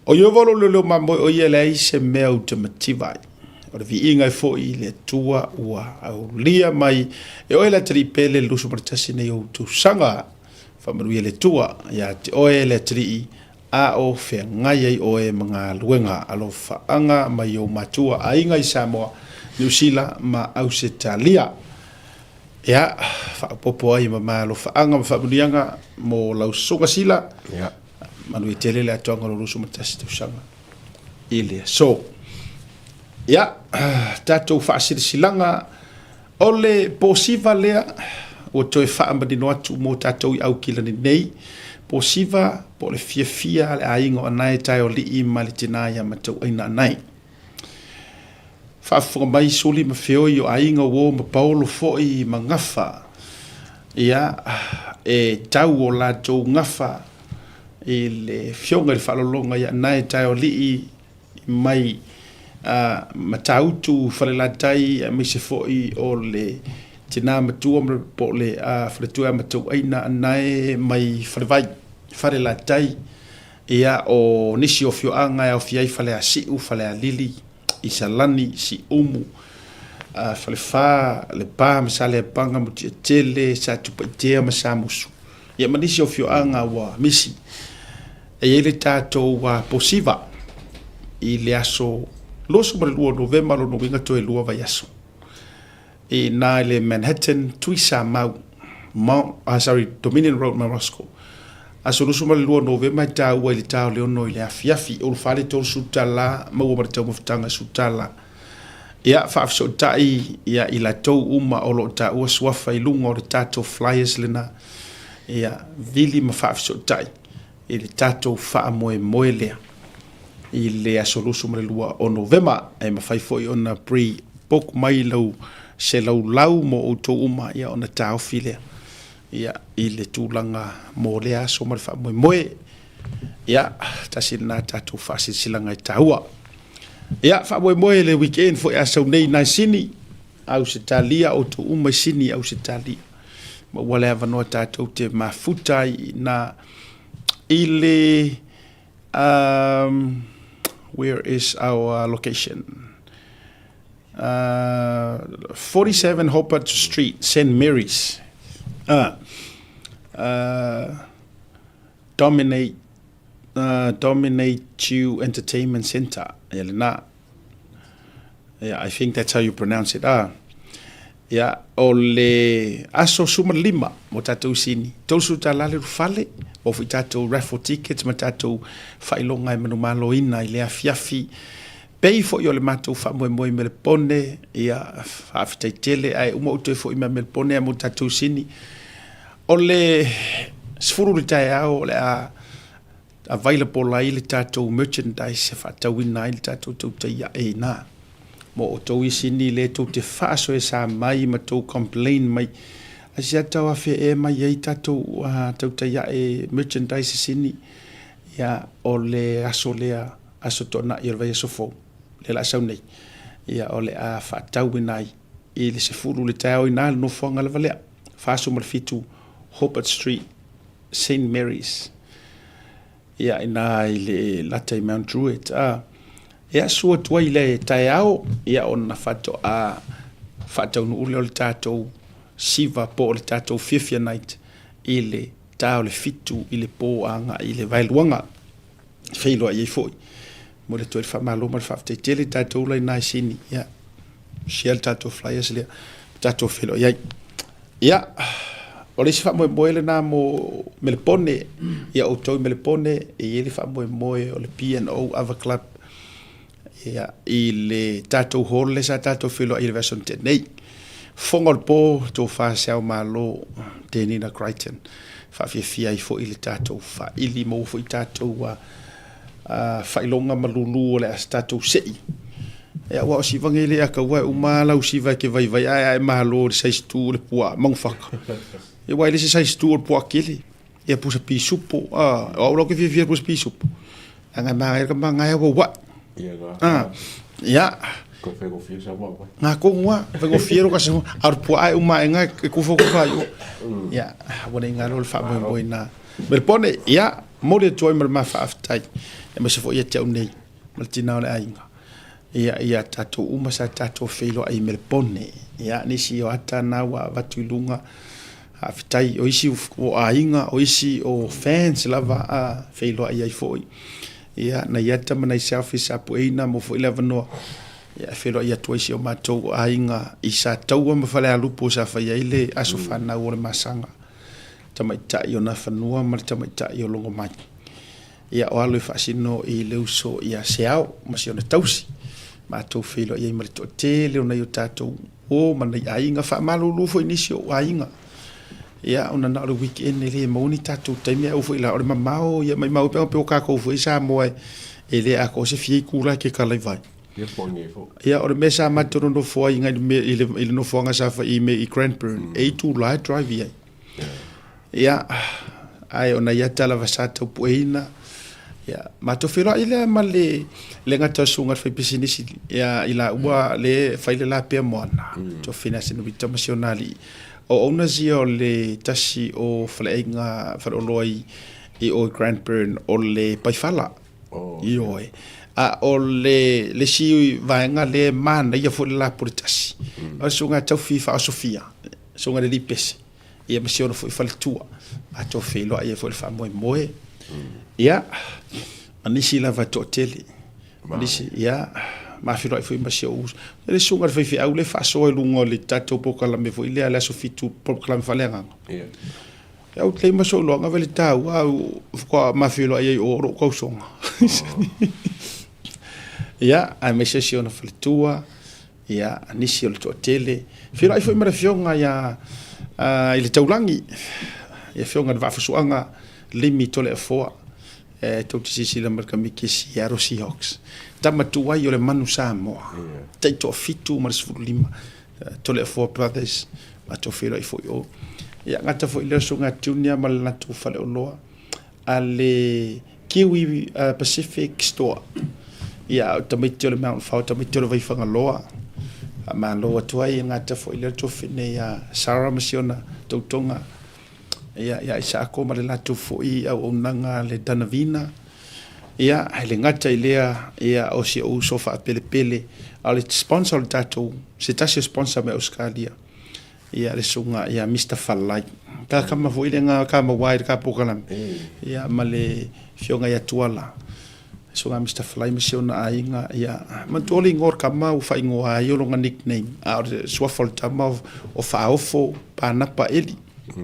o yo volo lo mambo o ye lai se mea automativa o le viinga e foi le tua ua au lia mai e o le tri pele lusu martasi nei o tu sanga famaru le tua ia te o le tri a o fe ngai ai o e mga luenga alo faanga mai o matua ainga i Samoa New Zealand ma Australia ia fa popo ai ma lo faanga ma famulianga mo lau soga sila ia manu i tele le atuanga lo lusu matasi tu sanga ile so ia tatou faasilisilanga o le posiva lea o toe faamadino atu mo tatou i au kilani nei posiva po le fiafia le aiga o anai tae o lii ma le tinā ia matauaina anai faafofoga mai suli ma feoi o aiga uō ma paolo foʻi ma gafa ia e tau o latou gafa i le fioga i le faalologa ia anai tae o lii mai matautu falelatai mai se foʻi o le tina matua po le faletua matauaina anae mai falevai falelatai ia o nisi o fioaga e aofiai faleasiʻu falealili i salani si umu falefā le pā ma sa le apaga mo tiatele sa tupaitea ma sa musu ia ma nisi o fioaga ua misi e iai le tatou posiva i le aso loso ma le lua November lo nuinga toe lua vai aso e na le Manhattan tuisa mau Dominion Road ma Roscoe aso loso ma le lua November i tāua i le tāo le ono i le afiafi o le whale tō sutala maua ma le tau mawhitanga sutala ia whaafisautai ia i la tau uma o lo tāua suafa i lunga o le tātou flyers lena ia vili ma whaafisautai i le tātou wha moe lea i le asolusu ma le lua o November e mawhai foi ona pre-book mai lau se lau mo o tō uma ia ona tāo filea ia i le tūlanga mo le aso ma le wha moe ia tasina nā tātou whaasisilanga i tāua ia wha moe le weekend foi asau nei nai sini au se tālia o tō uma sini au se tālia ma wale avanoa tātou te mafutai na i le where is our location? 47 Hobart Street, St. Mary's. Dominate You Entertainment Center. Yeah, I think that's how you pronounce it. Yeah, ole aso suma lima mo tatou sini. Tolsu talale rufale. O fi tatou raffle tickets ma tatou whailonga i manumalo ina i lea fiafi pei fo i o le matou wha moe me le pone ia whaafitai tele ai uma utoe fo i me le pone a mo tatou sini o le sfuru le tae au le available lai le tatou merchandise whaatau ina i le tatou tau taia e na mo o tau i sini le tau te whaaso e sa mai ma tau complain mai asia tau a fe e mai ei tatou tau taia e merchandise sini ia o le aso lea aso tona i vai aso fou le la sau nei ia o le a whaatau inai i le se furu le tau ina le nofonga le valea whaaso ma le fitu Hobart Street St. Mary's ia ina i le lata i Mount Druitt ia sua tua i le tae au ia o na whaatau nu ule o le tatou siva po le tatou fifia night i le tau le fitu i le pōanga i le vailuanga whailoa i foi mo le toi whamalo ma le whaftai le tatou lai nai sini ia sia le tatou flyers lea tatou whailoa iai ia o le si whamoe le nā mo melepone ia o toi melepone i le whamoe o le P&O Ava Club ia i le tatou hole sa tatou whailoa i le version tenei Fongol po to fa sao malo tenina Crichton fa fia i fo i le tatou fa ili mo fo i tatou fa ilonga malulu le tatou sei e wa si vangele aka wa umala u si va ke vai ai malo se stu le pua mangfaka e wa le se stu le pua kili e pusa pi supo o lo ke fia pusa pi supo anga ma ka manga wa ya Ko fe ko fi sa wa. Ngā kongoa, whengo whiero ka se arpua ai uma e ngai ke kufo kufa yo. Ia, wana i ngā rol wha moi moi nā. Mere pone, ia, mōre tuai mara mā whaaftai. E mase fo ia te au nei, mara tina ole ainga. Ia tatou uma sa tatou whilo ai mere pone. Ia, nisi o ata nā wa watu ilunga. Hawhitai, o isi o ainga, o isi o fans lava a whilo ai ai foi. Ia, na iata mana i selfish apu eina mo fo ila vanoa. Ia fero ia tuaisi o mātou ainga i sa taua mawhale a lupo sa whaiaile aso whanau o le masanga. Tamaitai o na whanua mara tamaitai o longo mai. Ia o alo i whaasino i leuso ia seao masi o na tausi. Mātou whilo ia i marito te leo nei o tātou o mana i ainga whaamalo lufo inisi o ainga. Ia o na na o le weekend e le mauni tātou taimia ufo ila o le mamao ia mai mau peo peo kako ufo i sa moe e le ako se fie kura ke kalai vai. Ia o le mesa matoro no fo inga ile no fo nga sa fa i me i Cranbourne A2 light drive ia. Ia ai ona ia tala vasata puina. Ia ma to fero ile male le ngata sunga fa business ia ila ua le fa ile la pe mona. To finance no internationali. O ona zio le tasi o flainga fa oloi i o Cranbourne o le paifala. Ioi. O le si vaenga le mana ia fo la portasi. O sunga tau fifa o Sofia. Sunga le lipes. Ia masiona fo fa tua. A to felo ia fo fa moi moi. Ia manisi la va to tele. Manisi ia ma filo fo masio us. Le sunga fa fi au le fa so e lungo le tato poka la me fo ile ala so fitu poka la falenga. Ia. Ya o tlei maso lo nga vele tau au ko ma filo ia o ro ko songa. Ia, a me se ona fletua, ia, nisi o le to tele. Fira i foi mara fionga ia i le taulangi. Ia fionga le wafasuanga limi tole a foa. Tau tisisi la marka mikisi ia Rosi Hawks. Tama tuai o le manu Samoa. Taito fitu mara sifuru lima. Tole a foa brothers. Ma to fira i foi o. Ia ngata foi le sunga tunia ma le natu fale o loa. A le Kiwi Pacific Store. Ia tamiti o le Mount Fau, tamiti o le vaifanga loa. Ma loa tuai ngata fo ile tofine ia Sarah Masiona tautonga. Ia isa ako ma le latu fo i au onanga le Danavina. Ia le ngata ilea ia o si o sofa pele pele. A le sponsor le tatou, se tasi sponsor me Australia. Ia le sunga ia Mr. Falai. Ka kama fo ile nga kama wide ka pokalam. Ia ma le fionga ia tuala. So nga Mr. Fly Masiona ainga ia mantoli ngor kama u fa ingo ai o longa nickname a swafol tama o fa ofo panapa eli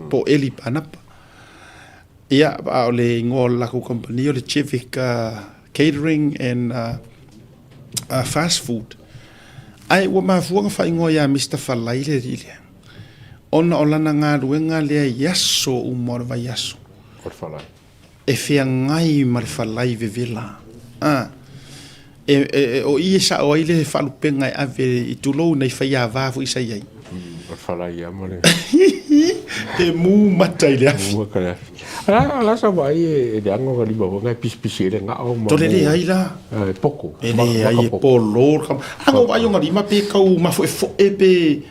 po eli panapa ia a le ngol la ko company o le Civic catering and fast food ai wa ma fuanga fa ingo ia Mr. Fly le ile ona olana nga ruenga le yaso u morva yaso Por falar. E fea ngai marifalai vevela. O ia sa o ile falupenga ave i tulou nei faia vavu isa iai. Por falar ia mare. E mu matai le afi. Mua kare. La sa vai e de ango gali ba ngai pis nga o ma. Tole le ai la. Poko. Ele ai polo kam. Ango vai nga ma pe kau ma fo e pe.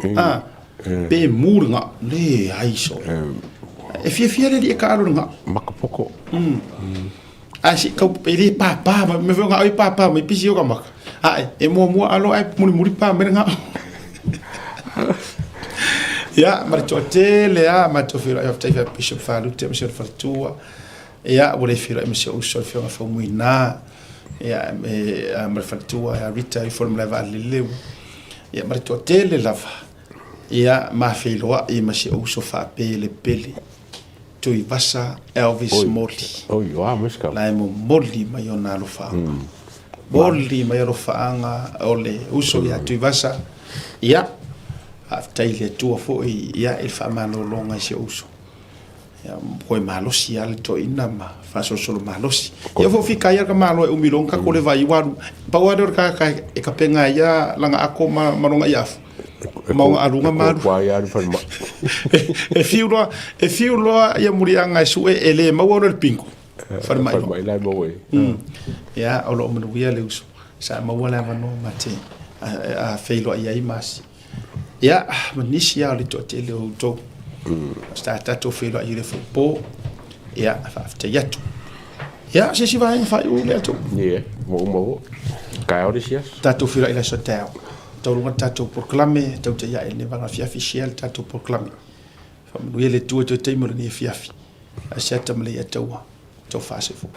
Pe murga le ai so. E fia le di karo nga. Makapoko. Asi kau ele papa me vo nga ai papa me pisi o ka ai e mo alo ai muri pa me nga. Ya maritote le a matofira of taifa bishop falu te monsieur fatua ya wole fira monsieur usol fira fa muina ya me fatua ya rita i form leva lele ya maritote le lava ya ma filo i monsieur usofa pele tu i vasa Elvis Moli. Oh, yo ameska. La mo Moli mayona lo fa. Moli mayoro fa anga ole uso ya tu i vasa ya taile tu fo ia il fa malo longa se uso. Ya ko malosi al to inama fa solo malosi. Ya fo fika ya ka malo e umilong ka ko le vai waru. Pa waru ka e ka penga ya langa ako malonga ya. Mau arunga maru. E fiu loa ia murianga su ele mau ora el pingo. Farmai. Farmai la mo we. Ya olo mo wia le uso. Sa mau la mano mate. a feilo ai ai masi ia manisi ia le to tele o to sta tato feilo ai le fopo ia fa te yatu ia se si vai fa u le to Ie, mo. Kai ori sias. tato feilo ai le so tao to lunga tato proclame to te ia ele vanga fi officiel tato proclame fa mu ele tu te mo ni fi afi a seta mle ya to fa se fo